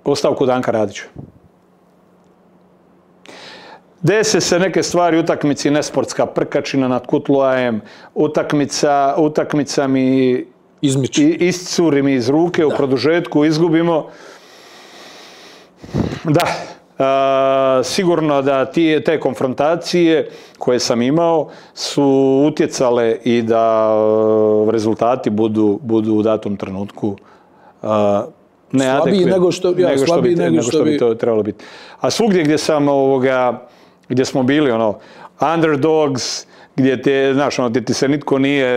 ostavku Danka Radića. Dese se neke stvari u utakmici, nesportska prkačina nad Kutluajem, utakmica mi iscuri mi iz ruke, u produžetku izgubimo. Da, sigurno da te konfrontacije koje sam imao su utjecale i da rezultati budu u datom trenutku slabiji nego što bi to trebalo biti. A svugdje gdje smo bili underdogs, gdje ti se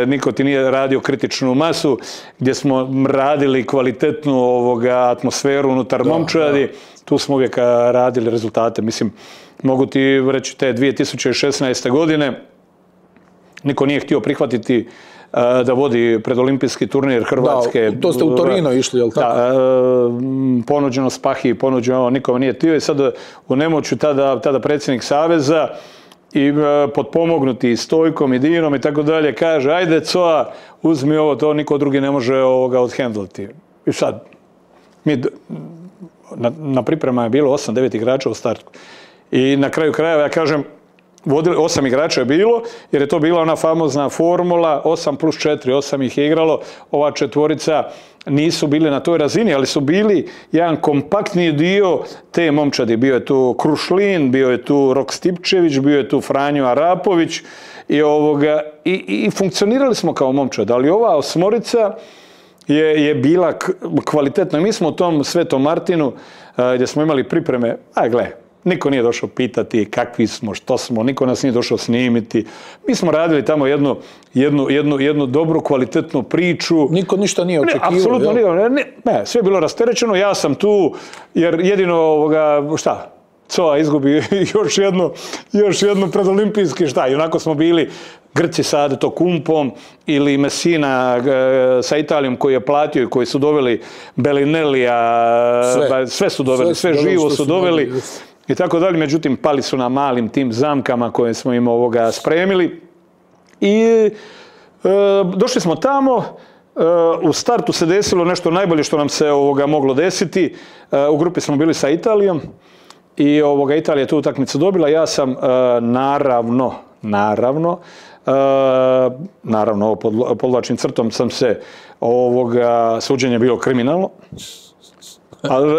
niko ti nije radio kritičnu masu, gdje smo radili kvalitetnu atmosferu unutar momčadi, tu smo uvijek radili rezultate. Mislim, mogu ti reći te 2016. godine niko nije htio prihvatiti da vodi predolimpijski turnir Hrvatske. Da, to ste u Torino išli, jel tako? Da, ponuđeno Spahi, ponuđeno, nikome nije htio i sad u nemoću tada predsjednik Saveza i potpomognuti Stojkom i Dinom i tako dalje, kaže, ajde Coa, uzmi ovo, to niko drugi ne može odhendlati. I sad, na priprema je bilo 8-9 igrača u startu. I na kraju krajeva, ja kažem, 8 igrača je bilo, jer je to bila ona famozna formula, 8+4, 8 ih je igralo, ova četvorica nisu bili na toj razini, ali su bili jedan kompaktniji dio te momčadi. Bio je tu Krušlin, bio je tu Rok Stipčević, bio je tu Franjo Arapović i funkcionirali smo kao momčad, ali ova osmorica je bila kvalitetna. Mi smo u tom Svetom Martinu, gdje smo imali pripreme, niko nije došao pitati kakvi smo, što smo, niko nas nije došao snimiti. Mi smo radili tamo jednu dobru, kvalitetnu priču. Niko ništa nije očekivao. Apsolutno ne, sve je bilo rasterećeno, ja sam tu, jer jedino, Coa izgubi još jednu predolimpijski, i onako smo bili Grci sa Adetokumpom ili Messina sa Italijom koji je platio i koji su doveli Bellinellija, sve su doveli, sve živo su doveli. I tako dalje, međutim, pali su na malim tim zamkama koje smo im spremili. I došli smo tamo, u startu se desilo nešto najbolje što nam se moglo desiti. U grupi smo bili sa Italijom i Italija je tu utakmicu dobila. Ja sam naravno, podvlačim crtom sam se, suđenje bilo kriminalno. Ali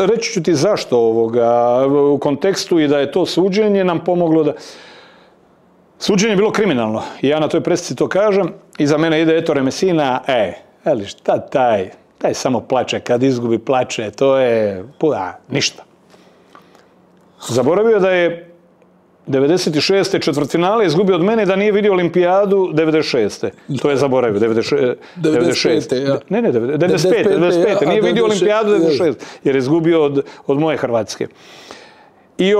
reći ću ti zašto u kontekstu i da je to suđenje nam pomoglo da... Suđenje je bilo kriminalno i ja na toj presici to kažem. Iza mene ide Ettore Messina, šta taj samo plače, kad izgubi plače, to je ništa. Zaboravio da je 96. četvrtfinale izgubio od mene da nije vidio olimpijadu 96. To je zaboravio, 96. Ne, 95. Nije vidio olimpijadu 96. jer je izgubio od moje Hrvatske. I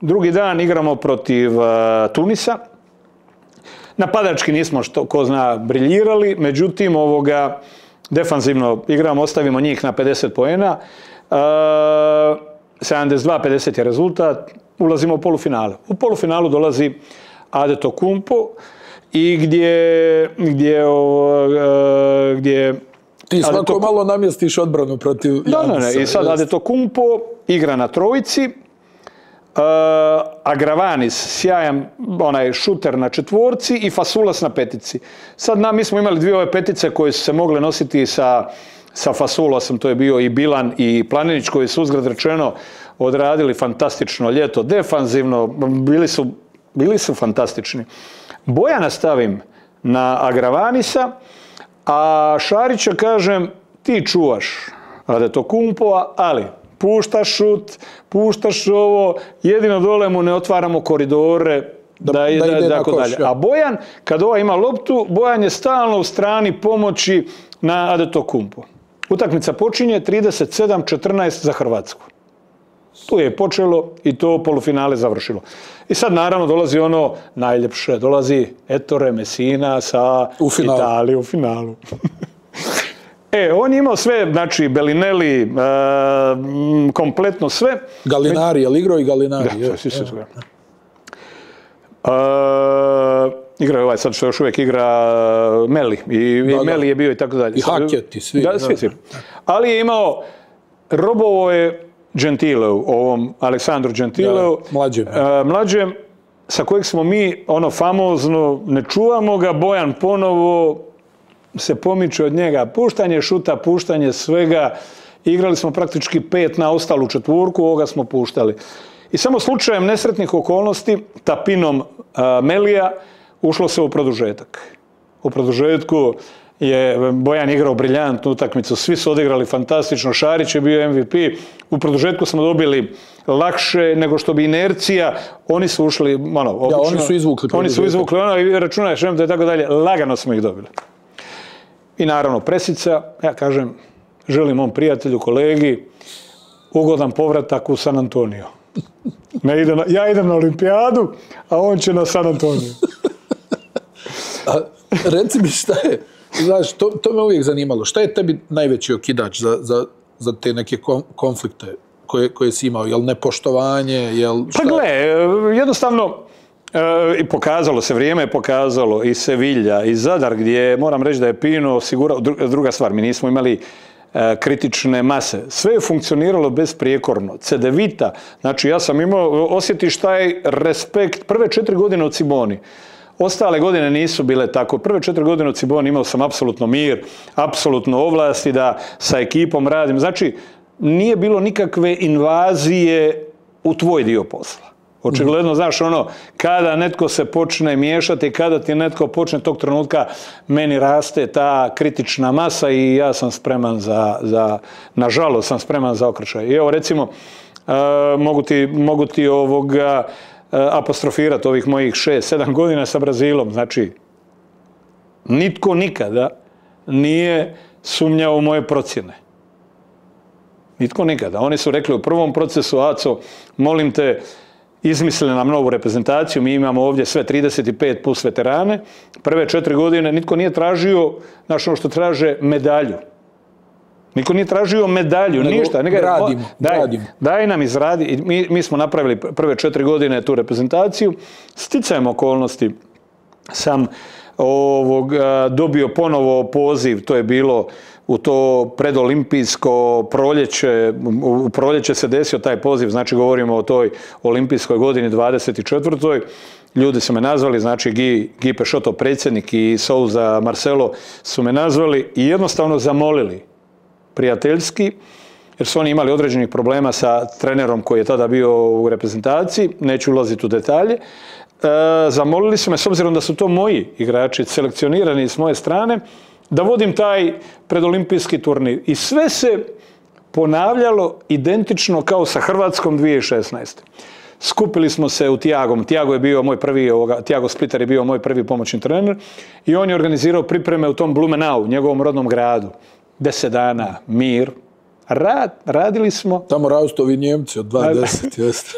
drugi dan igramo protiv Tunisa. Napadački nismo, ko zna, briljirali, međutim, defanzivno igramo, ostavimo njih na 50 poena. 72-50 je rezultat. Ulazimo u polufinale. U polufinalu dolazi Adetokumpo i gdje ti svako malo namjestiš odbranu protiv Janisa. I sad Adetokumpo igra na trojici, Agravanis, sjajan šuter na četvorci i Fasulas na petici. Sad mi smo imali dvije ove petice koje su se mogle nositi sa Fasulasom, to je bio i Bilan i Planinić koji su uzgred rečeno odradili fantastično ljeto, defanzivno, bili su fantastični. Bojana stavim na Agravanisa, a Šarića kažem, ti čuvaš Adetokumpova, ali puštaš šut, puštaš ovo, jedino dole mu ne otvaramo koridore, da ide tako dalje. A Bojan, kad ima loptu, Bojan je stalno u strani pomoći na Adetokumpo. Utakmica počinje 37-14 za Hrvatsku. Tu je počelo i to polufinale završilo. I sad naravno dolazi ono najljepše, dolazi Ettore Messina sa Italije u finalu. On je imao sve, znači Bellinelli, kompletno sve. Gallinari, je li igrao i Gallinari? Da, svi se sve. Igra sad što još uvijek igra Meli. I Meli je bio i tako dalje. I Haketi, svi. Da, svi. Ali je imao robovo je Gentileu, ovom Aleksandru Gentileu, mlađem, sa kojeg smo mi, famozno, ne čuvamo ga, Bojan ponovo se pomiče od njega, puštanje šuta, puštanje svega, igrali smo praktički 5 na ostalu četvorku, ovoga smo puštali. I samo slučajem nesretnih okolnosti, tapinom Melija, ušlo se u produžetak. U produžetku je Bojan igrao briljantnu utakmicu, svi su odigrali fantastično, Šarić je bio MVP, u produžetku smo dobili lakše nego što bi inercija, oni su ušli, obično, oni su izvukli i računaj da je tako dalje, lagano smo ih dobili. I naravno presica, ja kažem, želim mom prijatelju, kolegi, ugodan povratak u San Antonio. Ja idem na olimpijadu, a on će na San Antonio. Reci mi šta je, znaš, to me uvijek zanimalo, šta je tebi najveći okidač za te neke konflikte koje si imao, jel nepoštovanje, jel šta? Pa gle, jednostavno, i pokazalo se, vrijeme je pokazalo i Sevilja i Zadar, gdje moram reći da je Pino osigurao, druga stvar, mi nismo imali kritične mase. Sve je funkcioniralo besprijekorno. Cedevita, znači ja sam imao, osjetiš taj respekt prve 4 godine od Ciboni. Ostale godine nisu bile tako. Prve 4 godine od Ciboni imao sam apsolutno mir, apsolutno ovlasti da sa ekipom radim. Znači, nije bilo nikakve invazije u tvoj dio posla. Očigledno, znaš, kada netko se počne miješati, kada ti netko počne tog trenutka, meni raste ta kritična masa i ja sam spreman nažalost sam spreman za okršaj. I evo, recimo, mogu ti apostrofirati ovih mojih 6-7 godina sa Brazilom. Znači, nitko nikada nije sumnjao u moje procjene. Nitko nikada. Oni su rekli u prvom procesu, Aco, molim te, izmislili nam novu reprezentaciju, mi imamo ovdje sve 35 plus veterane. Prve 4 godine nitko nije tražio, znaš što traže, medalju. Niko nije tražio medalju, ništa. Gradimo. Daj nam izradi. Mi smo napravili prve 4 godine tu reprezentaciju. Sticajem okolnosti sam dobio ponovo poziv, to je bilo u to predolimpijsko proljeće, u proljeće se desio taj poziv, znači govorimo o toj olimpijskoj godini 24. Ljudi su me nazvali, znači Guy Peixoto, predsjednik, i Souza Marcelo su me nazvali i jednostavno zamolili prijateljski, jer su oni imali određenih problema sa trenerom koji je tada bio u reprezentaciji, neću ulaziti u detalje. Zamolili su me, s obzirom da su to moji igrači, selekcionirani s moje strane, da vodim taj predolimpijski turnir. I sve se ponavljalo identično kao sa Hrvatskom 2016. Skupili smo se u Tiagom. Tiago je bio moj prvi, Tiago Splitter je bio moj prvi pomoćni trener i on je organizirao pripreme u tom Blumenau, njegovom rodnom gradu. 10 dana, mir. Radili smo. Tamo Raustovi Njemci od 20, jeste.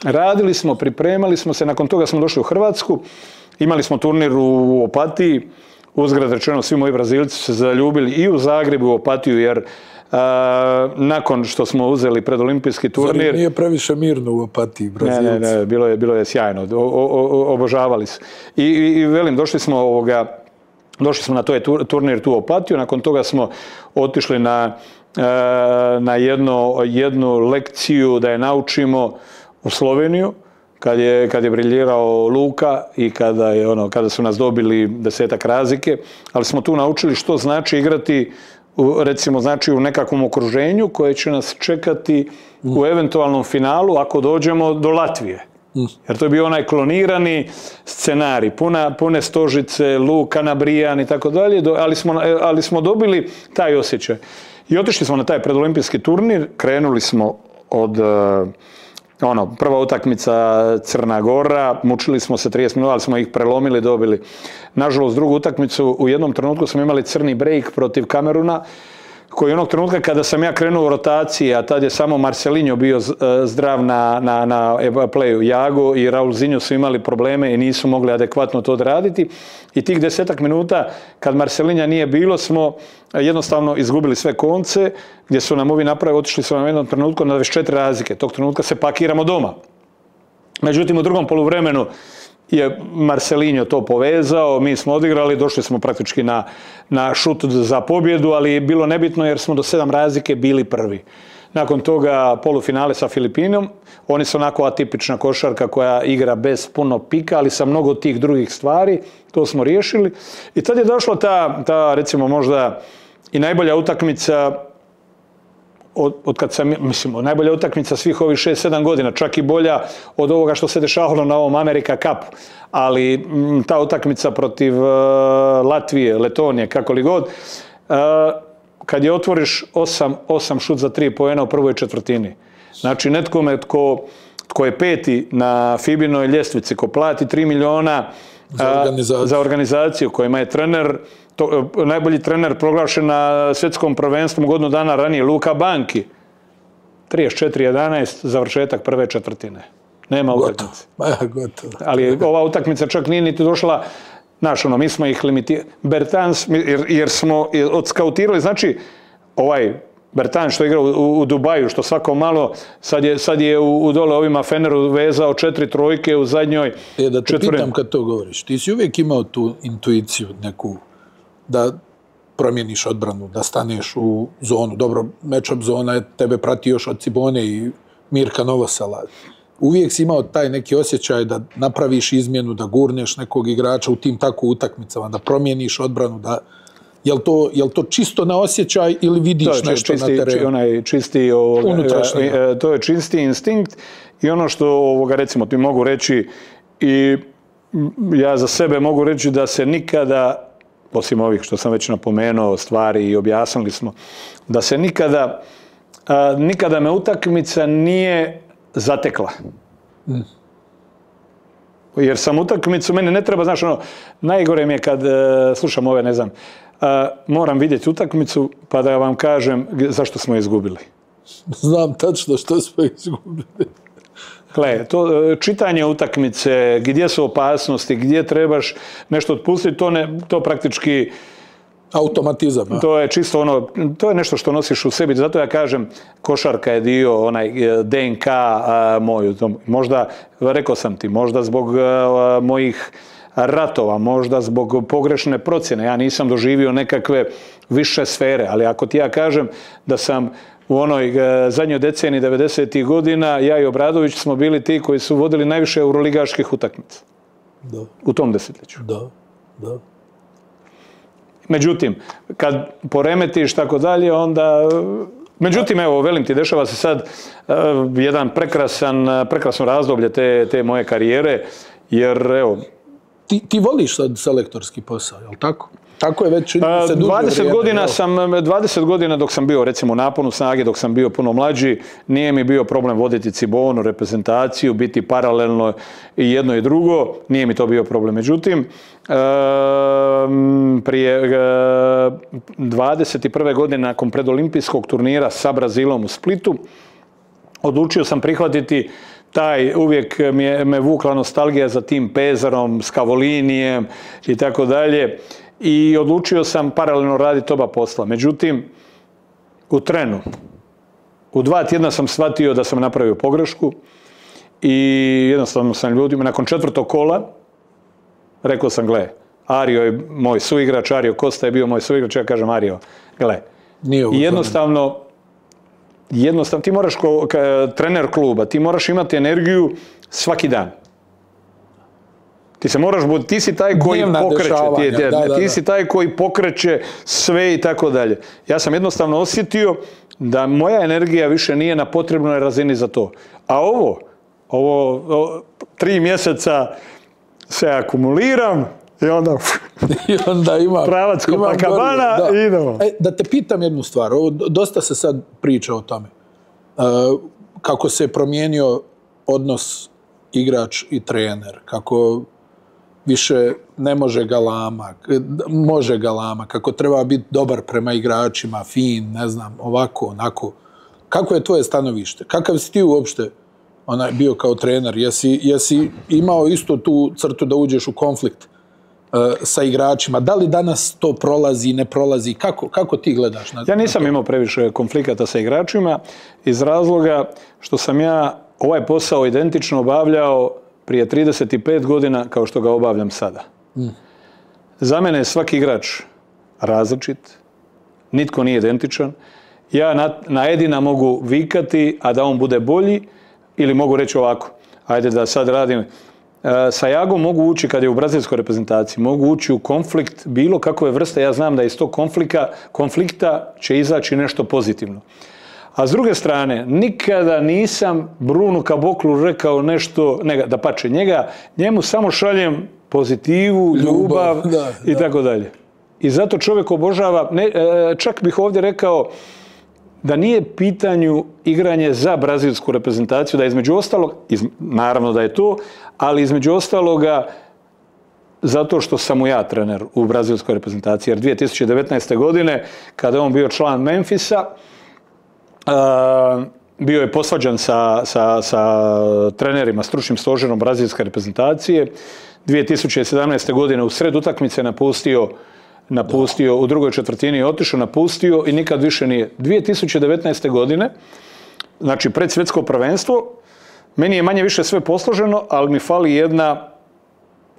Radili smo, pripremali smo se, nakon toga smo došli u Hrvatsku, imali smo turnir u Opatiji, uzgrad rečeno svi moji Brazilci su se zaljubili i u Zagrebu, u Opatiju, jer nakon što smo uzeli predolimpijski turnir... Zar nije previše mirno u Opatiji, Brazilci? Ne, bilo je sjajno, obožavali su. I velim, došli smo na taj turnir tu u Opatiju, nakon toga smo otišli na jednu lekciju da je naučimo u Sloveniju, kad je briljirao Luka i kada su nas dobili 10-ak razlike, ali smo tu naučili što znači igrati, recimo, znači u nekakvom okruženju koje će nas čekati u eventualnom finalu ako dođemo do Latvije. Jer to je bio onaj klonirani scenarij, pune stožice, Luka nabrijan i tako dalje, ali smo dobili taj osjećaj. I otišli smo na taj predolimpijski turnir, krenuli smo od... prva utakmica Crna Gora, mučili smo se 30 minuta, ali smo ih prelomili, dobili. Nažalost, drugu utakmicu u jednom trenutku smo imali crni break protiv Kameruna, koji onog trenutka kada sam ja krenuo u rotaciji, a tad je samo Marcelinho bio zdrav na playu, Jago i Raulzinho su imali probleme i nisu mogli adekvatno to odraditi. I tih 10-ak minuta, kad Marcelinha nije bilo, smo jednostavno izgubili sve konce, gdje su nam ovi napravili, otišli su nam u jednom trenutku na 24 razlike. Tog trenutka se pakiramo doma. Međutim, u drugom poluvremenu je Marcelinho to povezao, mi smo odigrali, došli smo praktički na šut za pobjedu, ali je bilo nebitno jer smo do 7 razlike bili prvi. Nakon toga polufinale sa Filipinom, oni su onako atipična košarka koja igra bez puno pika, ali sa mnogo tih drugih stvari, to smo riješili. I tad je došla ta recimo možda i najbolja utakmica od kad sam, mislim, najbolja utakmica svih ovih 6-7 godina, čak i bolja od ovoga što se dešavalo na ovom America Cupu. Ali ta utakmica protiv Latvije, Letonije, kako li god, kad je otvoriš 8 šut za 3 poena u prvoj četvrtini. Znači, netkome tko je peti na FIBA-inoj ljestvici, ko plati 3 miliona za organizaciju, kojima je trener, najbolji trener proglašen na svjetskom prvenstvu godinu dana ranije, Luka Banki. 34-11, završetak prve četvrtine. Nema utakmice. Gotovo. Ali ova utakmica čak nije niti došla, znaš, mi smo ih limitirali. Bertans, jer smo odskautirali, znači, ovaj Bertans što igra u Dubaju, što svako malo, sad je u dole ovima Feneru vezao 4 trojke u zadnjoj četvrtini. Da te pitam kad to govoriš, ti si uvijek imao tu intuiciju neku da promijeniš odbranu, da staneš u zonu. Dobro, match-up zona je tebe prati još od Cibone i Mirka Novosela. Uvijek si imao taj neki osjećaj da napraviš izmjenu, da gurneš nekog igrača u tim tako utakmicama, da promijeniš odbranu, da... Jel to čisto na osjećaj ili vidiš nešto na terenu? To je čisti instinkt i ono što, recimo, ti mogu reći i ja za sebe mogu reći da se nikada, osim ovih što sam već napomenuo stvari i objasnili smo, da se nikada me utakmica nije zatekla. Jer sam utakmicu, meni ne treba, znaš, najgore mi je kad slušam ove, ne znam, moram vidjeti utakmicu pa da vam kažem zašto smo izgubili. Znam tačno što smo izgubili. Gle, to čitanje utakmice, gdje su opasnosti, gdje trebaš nešto otpustiti, to praktički... Automatizam. Ja. To je čisto to je nešto što nosiš u sebi. Zato ja kažem, košarka je dio, onaj DNK moj. Možda, rekao sam ti, možda zbog mojih ratova, možda zbog pogrešne procjene. Ja nisam doživio nekakve više sfere, ali ako ti ja kažem da sam u onoj zadnjoj deceniji 90. godina, ja i Obradović smo bili ti koji su vodili najviše euroligaških utakmica. Da. U tom desetljeću. Da. Međutim, kad poremetiš tako dalje, onda... Međutim, evo, velim ti, dešava se sad jedan prekrasno razdoblje te moje karijere, jer, evo... Ti voliš sad selektorski posao, je li tako? Tako je već se duže 20 godina dok sam bio, recimo, u naponu snage, dok sam bio puno mlađi, nije mi bio problem voditi Cibonu, reprezentaciju, biti paralelno i jedno i drugo, nije mi to bio problem. Međutim, prije 21. godine nakon predolimpijskog turnira sa Brazilom u Splitu, odlučio sam prihvatiti uvijek me vukla nostalgija za tim Pezarom, Scavolinijem i tako dalje. I odlučio sam paralelno raditi oba posla. Međutim, u trenu, u 2 tjedna sam shvatio da sam napravio pogrešku i jednostavno sam ljudima, nakon 4. kola, rekao sam, gle, Ario je moj suigrač, Ario Costa je bio moj suigrač, ja kažem, Ario, gle, jednostavno, ti moraš trener kluba, ti moraš imati energiju svaki dan. Ti si taj koji pokreće, ti si taj koji pokreće sve i tako dalje. Ja sam jednostavno osjetio da moja energija više nije na potrebnoj razini za to. A ovo 3 mjeseca se akumuliram i onda imam pravac Copacabana i idemo. Da te pitam jednu stvar, dosta se sad priča o tome. Kako se promijenio odnos igrač i trener, kako više ne može galama, kako treba biti dobar prema igračima, fin, ne znam, ovako, onako. Kako je tvoje stanovište? Kakav si ti uopšte bio kao trener? Jesi imao isto tu crtu da uđeš u konflikt sa igračima? Da li danas to prolazi, ne prolazi? Kako ti gledaš na to? Ja nisam imao previše konflikata sa igračima iz razloga što sam ja ovaj posao identično obavljao prije 35 godina kao što ga obavljam sada. Za mene je svaki igrač različit, nitko nije identičan. Ja na Edina mogu vikati, a da on bude bolji, ili mogu reći ovako, ajde da sad radim, sa Jagom mogu ući kad je u brazilskoj reprezentaciji, mogu ući u konflikt bilo kakve vrste, ja znam da iz tog konflikta će izaći nešto pozitivno. A s druge strane, nikada nisam Brunu Caboclu rekao nešto, dapače, njemu samo šaljem pozitivu, ljubav i tako dalje. I zato čovjek obožava, čak bih ovdje rekao da nije pitanju igranje za brazilsku reprezentaciju, da između ostalog, naravno da je to, ali između ostaloga zato što sam mu ja trener u brazilskoj reprezentaciji, jer 2019. godine, kada je on bio član Memphisa, bio je posvađan sa trenerima, stručnim stožerom brazilske reprezentacije. 2017. godine u sred utakmice napustio u drugoj četvrtini, otišao, napustio i nikad više nije. 2019. godine, znači pred svjetsko prvenstvo, meni je manje više sve posloženo, ali mi fali jedna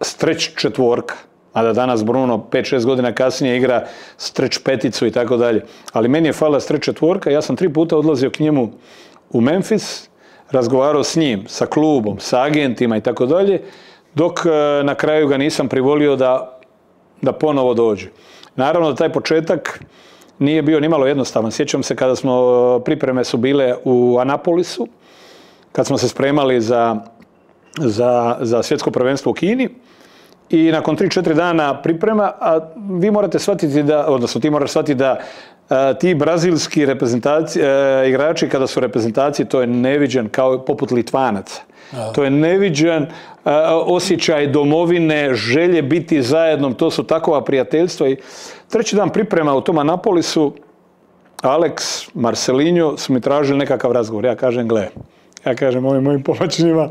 streć četvorka. A da danas Bruno 5-6 godina kasnije igra streć peticu i tako dalje. Ali meni je falila streć četvorka, ja sam 3 puta odlazio k njemu u Memphis, razgovarao s njim, sa klubom, sa agentima i tako dalje, dok na kraju ga nisam privolio da ponovo dođe. Naravno da taj početak nije bio nimalo jednostavan. Sjećam se kada pripreme su bile u Anapolisu, kad smo se spremali za svjetsko prvenstvo u Kini, i nakon 3-4 dana priprema, a vi morate shvatiti ti moraš shvatiti da ti brazilski igrači kada su reprezentaciji, to je neviđen, kao poput Litvanaca. To je neviđen osjećaj domovine, želje biti zajedno, to su takova prijateljstva. I 3. dan priprema u tom Anapolisu, Alex, Marcelinho su mi tražili nekakav razgovor. Ja kažem, ja kažem mojim pomoćnicima,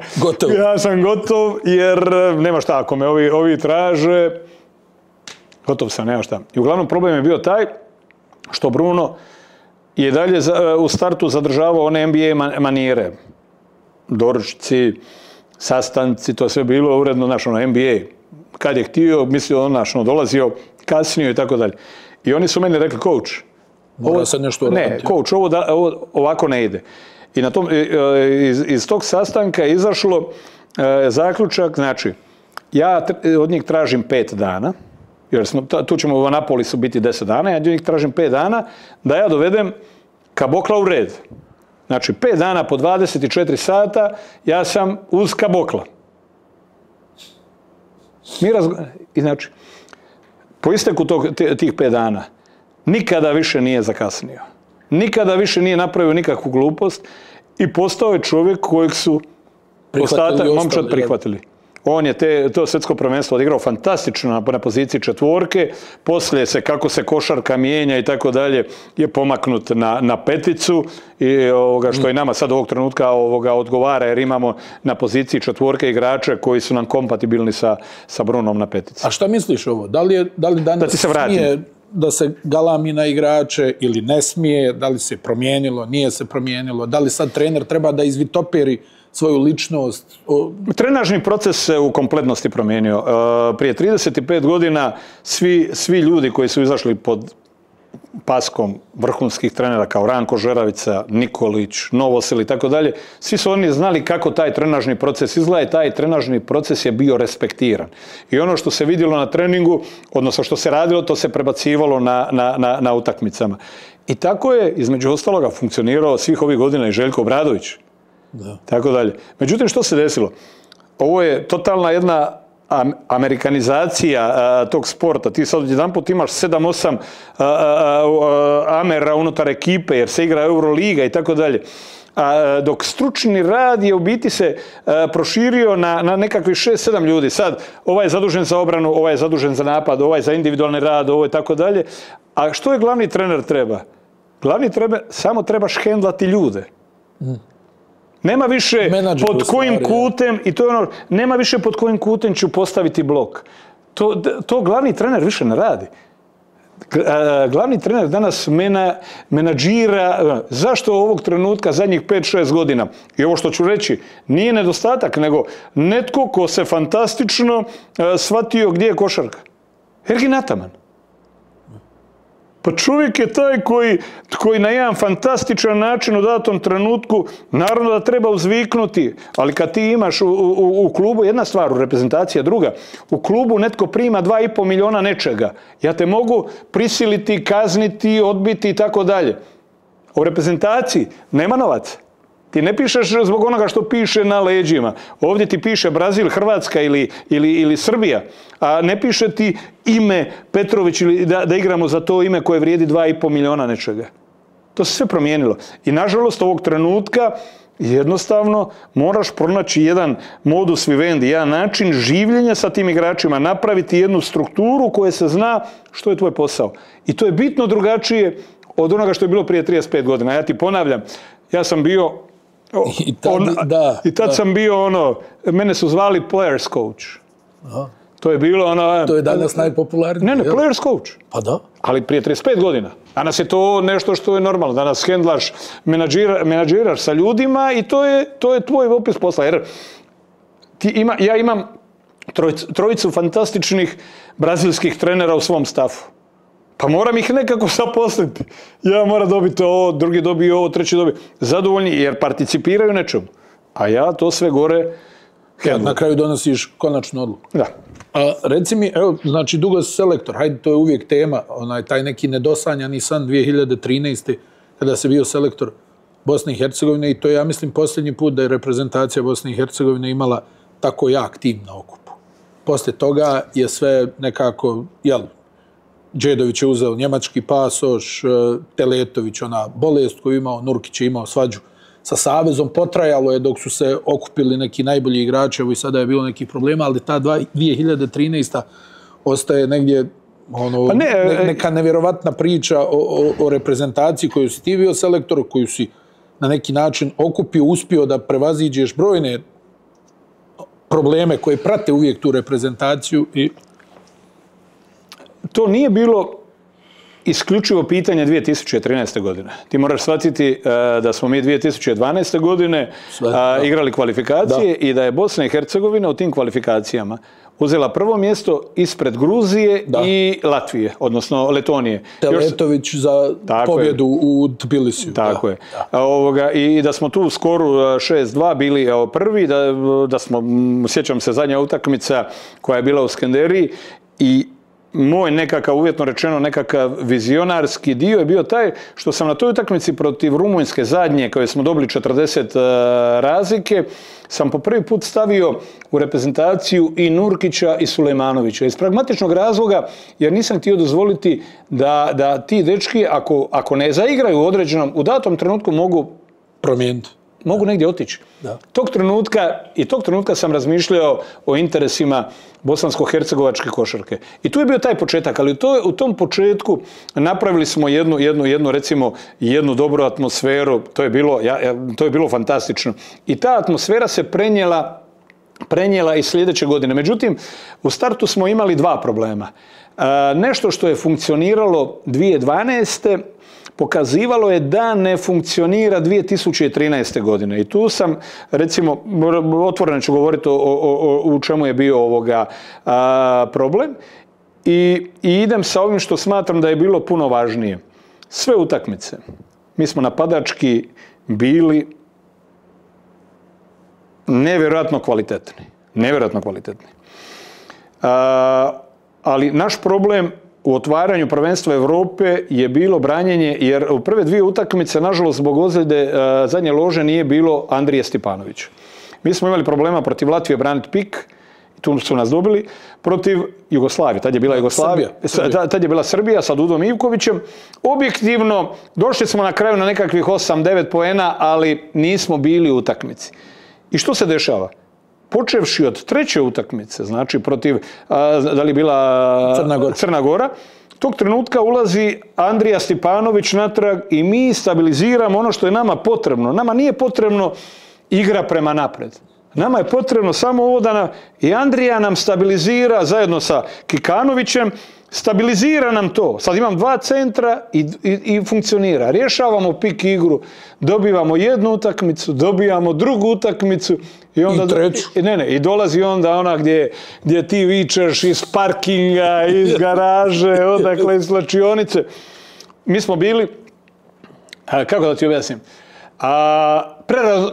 ja sam gotov jer nema šta, ako me ovi traže, gotov sam, nema šta. I uglavnom problem je bio taj što Bruno je dalje u startu zadržavao one NBA manire. Doručci, sastanci, to sve bilo uredno, NBA. Kad je htio, mislio dolazio, kasnio i tako dalje. I oni su meni rekli, coach, ovo ovako ne ide. I iz tog sastanka je izašlo zaključak, znači, ja od njih tražim 5 dana, jer tu ćemo u Anapolisu biti 10 dana, ja od njih tražim 5 dana, da ja dovedem Cabocla u red. Znači, 5 dana po 24 sata, ja sam uz Cabocla. I znači, po isteku tih 5 dana, nikada više nije zakasnio. Nikada više nije napravio nikakvu glupost i postao je čovjek kojeg su ostatak momčad prihvatili. On je to svjetsko prvenstvo odigrao fantastično na poziciji četvorke, poslije se kako se košarka mijenja i tako dalje je pomaknut na peticu, i što i nama sad ovog trenutka odgovara, jer imamo na poziciji četvorke igrače koji su nam kompatibilni sa Brunom na petici. A šta misliš ovo? Da li danas smije da se galami na igrače ili ne smije? Da li se promijenilo, nije se promijenilo? Da li sad trener treba da izvitoperi svoju ličnost? Trenažni proces se u kompletnosti promijenio. Prije 35 godina svi ljudi koji su izašli pod paskom vrhunskih trenera kao Ranko Žeravica, Nikolić, Novosel i tako dalje, svi su oni znali kako taj trenažni proces izgleda i taj trenažni proces je bio respektiran. I ono što se vidjelo na treningu, odnosno što se radilo, to se prebacivalo na utakmicama. I tako je, između ostaloga, funkcionirao svih ovih godina i Željko Obradović. Tako dalje. Međutim, što se desilo? Ovo je totalna jedna amerikanizacija tog sporta. Ti sad jedanput imaš 7-8 Amera unutar ekipe jer se igra Euroliga i tako dalje. Dok stručni rad je u biti se proširio na nekakvih 6-7 ljudi. Sad, ovaj je zadužen za obranu, ovaj je zadužen za napad, ovaj za individualni rad, ovo i tako dalje. A što je glavni trener treba? Glavni trener samo trebaš hendlati ljude. Nema više pod kojim kutem, i to je ono, nema više pod kojim kutem ću postaviti blok. To glavni trener više ne radi. Glavni trener danas menadžira, zašto ovog trenutka zadnjih 5-6 godina, i ovo što ću reći, nije nedostatak, nego netko ko se fantastično shvatio gdje je košarka. Ergin Ataman. Pa čovjek je taj koji na jedan fantastičan način u datom trenutku, naravno da treba uzviknuti, ali kad ti imaš u klubu, jedna stvar, u reprezentaciji, druga, u klubu netko prima 2,5 miliona nečega. Ja te mogu prisiliti, kazniti, odbiti i tako dalje. U reprezentaciji nema novaca. Ti ne pišeš zbog onoga što piše na leđima. Ovdje ti piše Brazil, Hrvatska ili Srbija. A ne piše ti ime Petrović ili da igramo za to ime koje vrijedi 2,5 miliona nečega. To se sve promijenilo. I nažalost ovog trenutka jednostavno moraš pronaći jedan modus vivendi, jedan način življenja sa tim igračima, napraviti jednu strukturu koja se zna što je tvoj posao. I to je bitno drugačije od onoga što je bilo prije 35 godina. Ja ti ponavljam, ja sam bio I tad sam bio mene su zvali players coach. Aha. To je bilo To je danas najpopularnije. Ne, players coach. Pa da. Ali prije 35 godina. Danas je to nešto što je normalno. Danas hendlaš, menadžiraš sa ljudima i to je tvoj opis posla. Jer ja imam trojicu fantastičnih brazilskih trenera u svom stafu. Pa moram ih nekako zaposliti. Ja moram dobiti ovo, drugi dobije ovo, treći dobije. Zadovoljni jer participiraju nečemu. A ja to sve gore hendlam. Na kraju donosiš konačnu odluku. Da. Reci mi, evo, znači dugo si selektor, hajde, to je uvijek tema, taj neki nedosanjani san 2013. kada si bio selektor Bosne i Hercegovine i to je, ja mislim, posljednji put da je reprezentacija Bosne i Hercegovine imala tako jak tim na okupu. Poslije toga je sve nekako, Đedović je uzeo njemački pasoš, Teletović ona bolest koju imao, Nurkić je imao svađu sa Savezom, potrajalo je dok su se okupili neki najbolji igrači, evo i sada je bilo nekih problema, ali ta 2013. ostaje negdje neka nevjerovatna priča o reprezentaciji koju si ti bio selektor, koju si na neki način okupio, uspio da prevaziđeš brojne probleme koje prate uvijek tu reprezentaciju i to nije bilo isključivo pitanje 2013. godine. Ti moraš shvatiti da smo mi 2012. godine igrali kvalifikacije i da je Bosna i Hercegovina u tim kvalifikacijama uzela prvo mjesto ispred Gruzije i Latvije, odnosno Letonije. Teletović za pobjedu u Tbilisiju. Tako je. I da smo tu u skoru 6-2 bili prvi, da smo, sjećam se, zadnja utakmica koja je bila u Skenderiji i moj nekakav, uvjetno rečeno, nekakav vizionarski dio je bio taj što sam na toj utakmici protiv Rumunjske zadnje, koje smo dobili 40 razlike, sam po prvi put stavio u reprezentaciju i Nurkića i Sulejmanovića. Iz pragmatičnog razloga, jer nisam htio dozvoliti da ti dečki, ako ne zaigraju u datom trenutku, mogu promijeniti. Mogu negdje otići. Tog trenutka sam razmišljao o interesima bosansko-hercegovačke košarke. I tu je bio taj početak, ali u tom početku napravili smo jednu dobru atmosferu. To je bilo fantastično. I ta atmosfera se prenijela i sljedeće godine. Međutim, u startu smo imali dva problema. Nešto što je funkcioniralo 2012. pokazivalo je da ne funkcionira 2013. godine. I tu sam, recimo, otvoreno ću govoriti u čemu je bio problem i idem sa ovim što smatram da je bilo puno važnije. Sve utakmice. Mi smo napadački bili nevjerojatno kvalitetni. Nevjerojatno kvalitetni. Ali naš problem u otvaranju prvenstva Europe je bilo branjenje, jer u prve dvije utakmice, nažalost, zbog ozljede zadnje lože nije bilo Andrije Stipanovića. Mi smo imali problema protiv Latvije braniti pik, tu su nas dobili, protiv Jugoslavije, tad je bila Jugoslavija, tad je bila Srbija sa Dudom Ivkovićem. Objektivno, došli smo na kraju na nekakvih 8-9 poena, ali nismo bili u utakmici. I što se dešava? Počevši od treće utakmice, znači protiv, da li je bila Crna Gora, tog trenutka ulazi Andrija Stipanović natrag i mi stabiliziramo ono što je nama potrebno. Nama nije potrebno igra prema napred. Nama je potrebno samo ovo i Andrija nam stabilizira zajedno sa Kikanovićem, stabilizira nam to. Sad imam 2 centra i funkcionira. Rješavamo pik igru, dobivamo jednu utakmicu, dobijamo drugu utakmicu i onda... I treću. I dolazi onda ona gdje ti vičeš iz parkinga, iz garaže, odakle iz slačionice. Mi smo bili, kako da ti objasnim,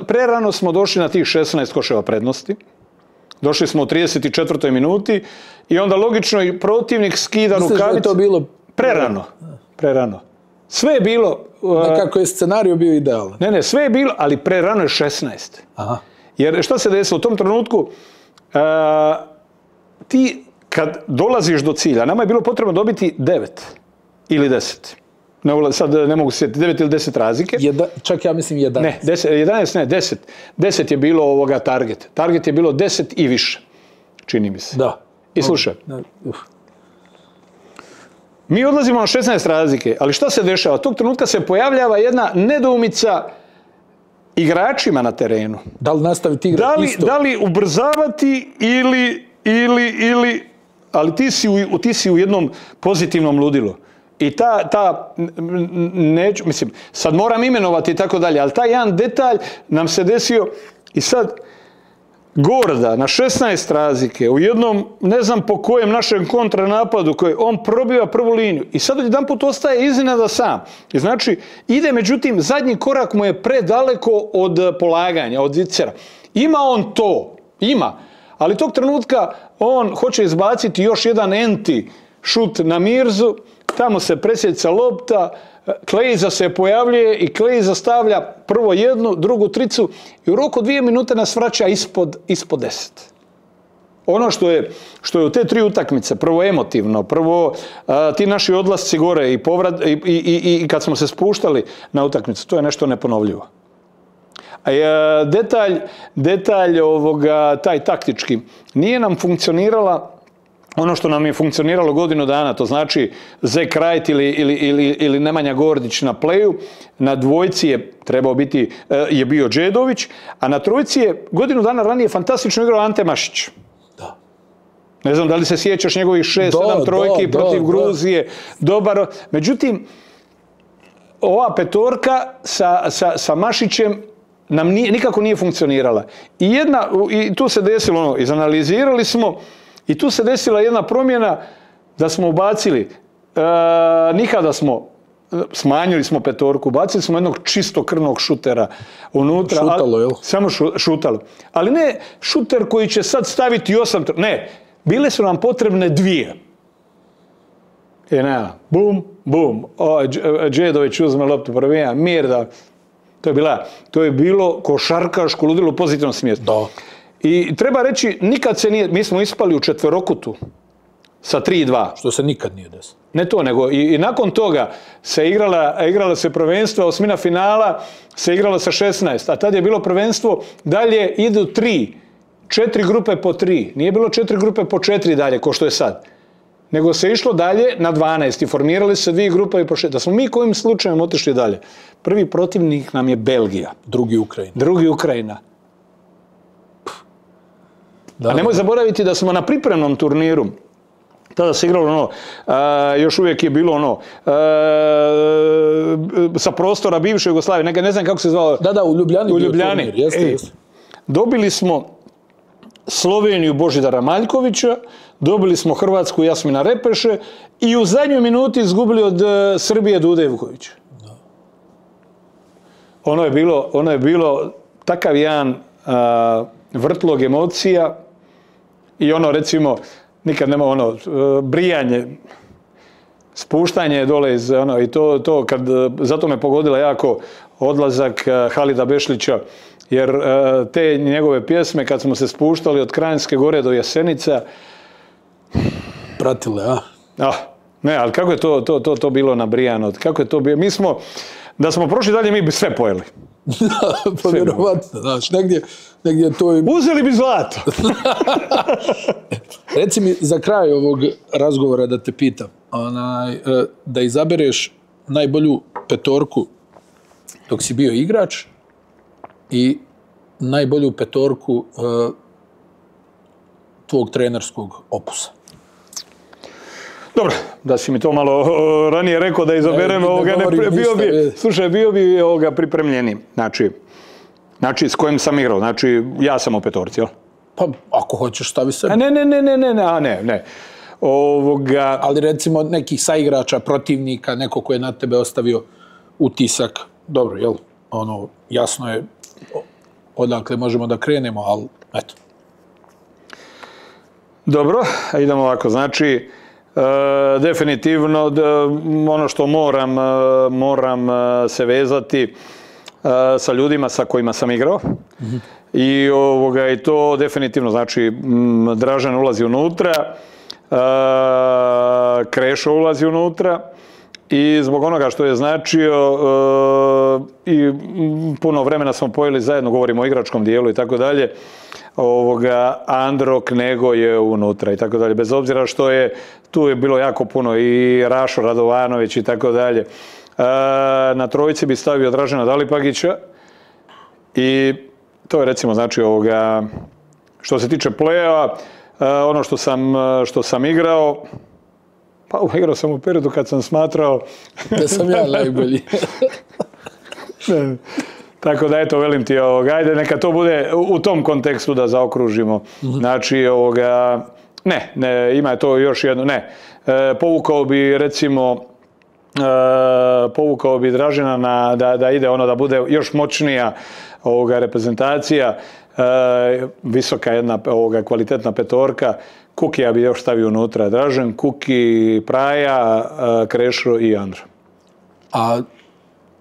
prerano smo došli na tih 16 koševa prednosti. Došli smo u 34. minuti i onda logično i protivnik skida rukavice. Misliš da je to bilo... Prerano. Sve je bilo... Nekako je scenarij bio idealan. Ne, sve je bilo, ali prerano je 16. Aha. Jer šta se desilo u tom trenutku? Ti kad dolaziš do cilja, nama je bilo potrebno dobiti 9 ili 10. Sad ne mogu se sjetiti, 9 ili 10 razlike. Čak ja mislim 11. Ne, 11 ne, 10. 10 je bilo target. Target je bilo 10 i više, čini mi se. Da. I slušaj, mi odlazimo na 16 razlike, ali šta se dešava? Tog trenutka se pojavljava jedna nedoumica igračima na terenu. Da li nastaviti igrati isto? Da li ubrzavati ili ali ti si u jednom pozitivnom ludilu. I neću, mislim, sad moram imenovati i tako dalje, ali taj jedan detalj nam se desio i sad Gorda na 16 razlike u jednom, ne znam po kojem našem kontranapadu, on probiva prvu liniju i sad odjedanput ostaje iznenada sam. I znači, ide, međutim, zadnji korak mu je predaleko od polaganja, od vicera. Ima on to, ali tog trenutka on hoće izbaciti još jedan šut na Mirzu, tamo se presjeca lopta, Kleiza se pojavljuje i Kleiza stavlja prvo jednu, drugu tricu i u roku 2 minute nas vraća ispod 10. Ono što je u te 3 utakmice, prvo emotivno, prvo ti naši odlasci gore i kad smo se spuštali na utakmicu, to je nešto neponovljivo. Detalj taj taktički, nije nam funkcionirala ono što nam je funkcioniralo godinu dana, to znači Zek Wright ili Nemanja Gordić na pleju, na dvojci je bio Đedović, a na trojici je godinu dana ranije fantastično igrao Ante Mašić. Da. Ne znam da li se sjećaš njegovih 6-7 trojki protiv Gruzije, dobar. Međutim, ova petorka sa Mašićem nam nikako nije funkcionirala. I tu se desilo izanalizirali smo, i tu se desila jedna promjena da smo ubacili, nikada smanjili smo petorku, bacili smo jednog čistokrvnog šutera unutra. Šutalo, jel? Samo šutalo. Ali ne šuter koji će sad staviti 8, ne, bile su nam potrebne 2. Bum, bum, Đedović uzme loptu prvija, Mirda. To je bilo košarkaško ludilo u pozitivnom smislu. Da. I treba reći, nikad se nije, mi smo ispali u četverokutu sa 3-2. Što se nikad nije desilo. Ne to, nego i nakon toga se igrala se prvenstva, osmina finala se igrala sa 16, a tad je bilo prvenstvo, dalje idu 4 grupe po 3. Nije bilo 4 grupe po 4 dalje, ko što je sad. Nego se išlo dalje na 12 i formirali se 2 grupe po 6. Da smo mi kojim slučajem otišli dalje. Prvi protivnik nam je Belgija. Drugi Ukrajina. A nemoj zaboraviti da smo na pripremnom turniru, tada se igralo još uvijek je bilo sa prostora bivše Jugoslavije, ne znam kako se zvao. Da, u Ljubljani. U Ljubljani. Dobili smo Sloveniju Božidara Maljkovića, dobili smo Hrvatsku Jasmina Repeše i u zadnjoj minuti izgubili od Srbije Dude Ivkovića. Ono je bilo takav jedan vrtlog emocija i recimo, nikad nema brijanje, spuštanje dole iz i to kad, zato me pogodila jako odlazak Halida Bešlića, jer te njegove pjesme kad smo se spuštali od Kranjske gore do Jesenica. Pratile, a? Ne, ali kako je to bilo nabrijano, kako je to bilo, da smo prošli dalje, mi bi sve pojeli. Pa vjerovatno, znaš, negdje to je... Uzeli bi zlato. Reci mi za kraj ovog razgovora da te pitam, da izabereš najbolju petorku dok si bio igrač i najbolju petorku tvog trenerskog opusa. Dobro, da si mi to malo ranije rekao da izaberem bio bi pripremljeni. Znači, s kojim sam igrao. Znači, ja sam u petorci, jel? Pa, ako hoćeš, stavi sebe. Ne. Ali recimo nekih saigrača, protivnika, neko ko je na tebe ostavio utisak. Dobro, jel? Jasno je odakle možemo da krenemo, ali eto. Dobro, idemo ovako. Znači, definitivno ono što moram se vezati sa ljudima sa kojima sam igrao. I to definitivno, znači, Dražen ulazi unutra, Krešo ulazi unutra i zbog onoga što je značio i puno vremena smo pojeli zajedno, govorimo o igračkom dijelu i tako dalje, Andro Knego je unutra i tako dalje, bez obzira što je, tu je bilo jako puno i Rašo Radovanović i tako dalje. Na trojici bi stavio Dražena Dalipagića i to je recimo znači što se tiče play-a, ono što sam igrao, pa igrao sam u periodu kad sam smatrao da sam ja najbolji. Tako da eto, velim ti, ajde neka to bude u tom kontekstu da zaokružimo. Znači, ima to još jedno, povukao bi recimo Dražena da ide da bude još moćnija reprezentacija, visoka jedna kvalitetna petorka. Kukija bi još stavio unutra. Dražen, Kuki, Praja, Krešo i Andro. A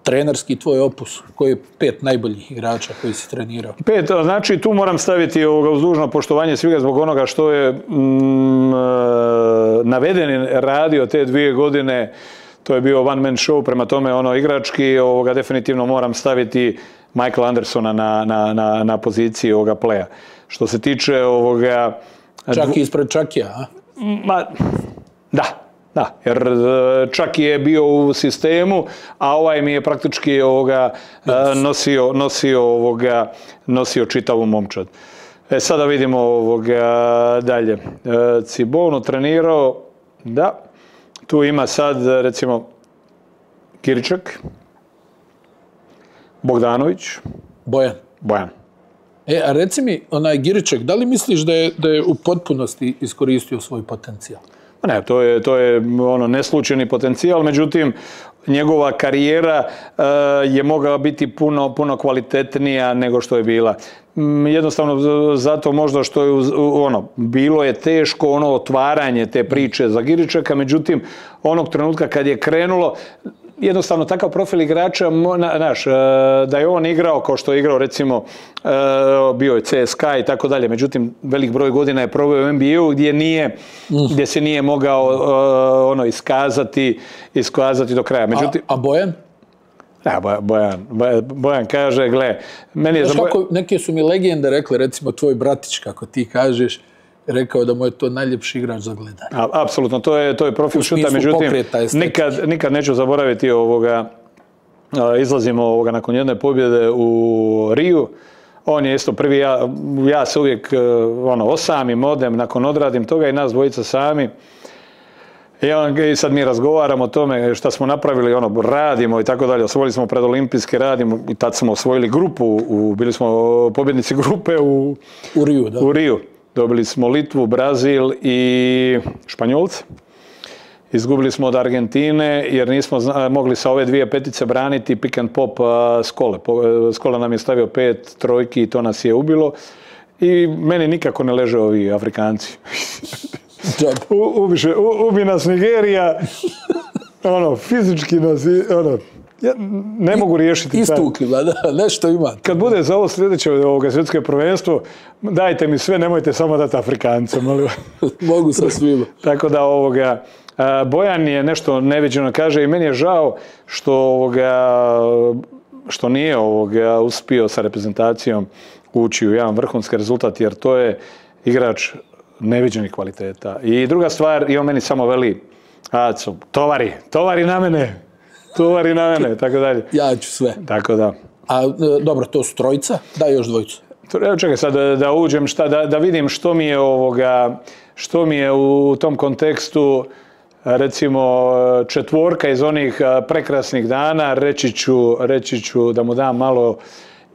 trenerski tvoj opus, koji je 5 najboljih igrača koji si trenirao? 5, znači tu moram staviti uz dužno poštovanje svega zbog onoga što je navedeni radio te 2 godine. To je bio one man show, prema tome igrački, definitivno moram staviti Michaela Andersona na poziciji playa. Što se tiče Čak i ispred Čakija, a? Da, jer Čaki je bio u sistemu, a ovaj mi je praktički nosio čitavu momčad. Sada vidimo dalje. Cibonu trenirao, da. Tu ima sad, recimo, Kiričak, Bogdanović, Bojan. A reci mi, onaj Giriček, da li misliš da je u potpunosti iskoristio svoj potencijal? Ne, to je neslučajni potencijal, međutim, njegova karijera je mogla biti puno kvalitetnija nego što je bila. Jednostavno zato možda što je bilo je teško otvaranje te priče za Giričaka, međutim onog trenutka kad je krenulo, jednostavno takav profil igrača, da je on igrao kao što je igrao recimo, bio je CSKA i tako dalje, međutim velik broj godina je proveo u NBA-u gdje se nije mogao iskazati do kraja. A Bojan? Bojan kaže, gle, meni je neke su mi legende rekli, recimo tvoj bratić, kako ti kažeš, rekao da mu je to najljepši igrač za gledanje. Apsolutno, to je profil šuta, međutim, nikad neću zaboraviti izlazimo nakon jedne pobjede u Riju. On je isto prvi, ja se uvijek osamim, odem, nakon odradim toga i nas dvojica sami. I sad mi razgovaramo o tome šta smo napravili, radimo i tako dalje. Osvojili smo predolimpijske, radimo i tad smo osvojili grupu, bili smo pobjednici grupe u Riju, da. U Riju. Dobili smo Litvu, Brazil i Španjolce. Izgubili smo od Argentine jer nismo mogli sa ove 2 petice braniti pick and pop Skole. Skola nam je stavio 5 trojki i to nas je ubilo. I meni nikako ne leže ovi Afrikanci. Ubi nas Nigerija, fizički nas, ne mogu riješiti. Istukli, da, nešto ima. Kad bude za ovo sljedeće svjetsko prvenstvo, dajte mi sve, nemojte samo dati Afrikance, molim. Mogu sa svima. Tako da Bojan je nešto neviđeno kaže i meni je žao što nije uspio sa reprezentacijom ući u jedan vrhunski rezultat, jer to je igrač neviđenih kvaliteta. I druga stvar, i on meni samo veli, Aco, tovari na mene, tako dalje. Ja ću sve. Tako da. A dobro, to su trojica, daj još dvojicu. Čekaj sad da uđem, da vidim što mi je u tom kontekstu recimo četvorka iz onih prekrasnih dana, reći ću da mu dam malo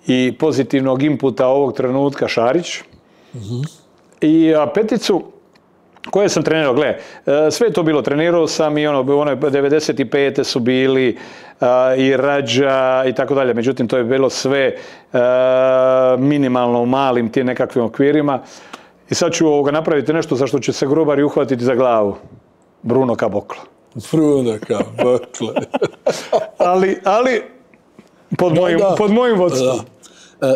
i pozitivnog inputa ovog trenutka Šarić. I peticu koje sam trenirao, gle, sve je to bilo, trenirao sam i one 95. su bili i Rađa i tako dalje, međutim to je bilo sve minimalno u malim tim nekakvim okvirima i sad ću napraviti nešto za što će se grobari uhvatiti za glavu. Bruno Caboclo. Bruno Caboclo. ali pod mojim vodstvom.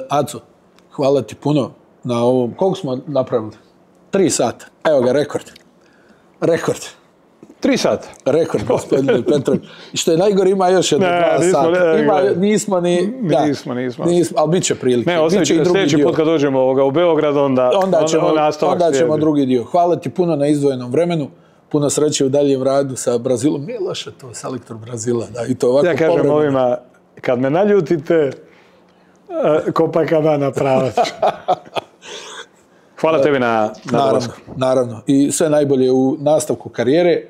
Aco, hvala ti puno na ovom. Koliko smo napravili? 3 sata. Evo ga, rekord. 3 sata. Rekord, gospodine Petrović. I što je najgore, ima još jedno 2 sata. Nismo, ali bit će prilike. Ne, sljedeći put kad dođemo u Beograd, onda ćemo drugi dio. Hvala ti puno na izdvojenom vremenu. Puno sreće u daljem radu sa Brazilom. Nije loše to, selektor Brazila. Da, i to ovako ja kažem ovima, kad me naljutite, Copacabana pravac. Hvala tebi na dolasku. Naravno. I sve najbolje u nastavku karijere.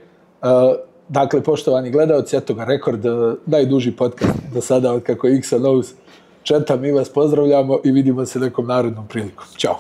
Dakle, poštovani gledalci, eto ga rekord, najduži podcast do sada od kako X&O's četa. Mi vas pozdravljamo i vidimo se nekom narednom prilikom. Ćao.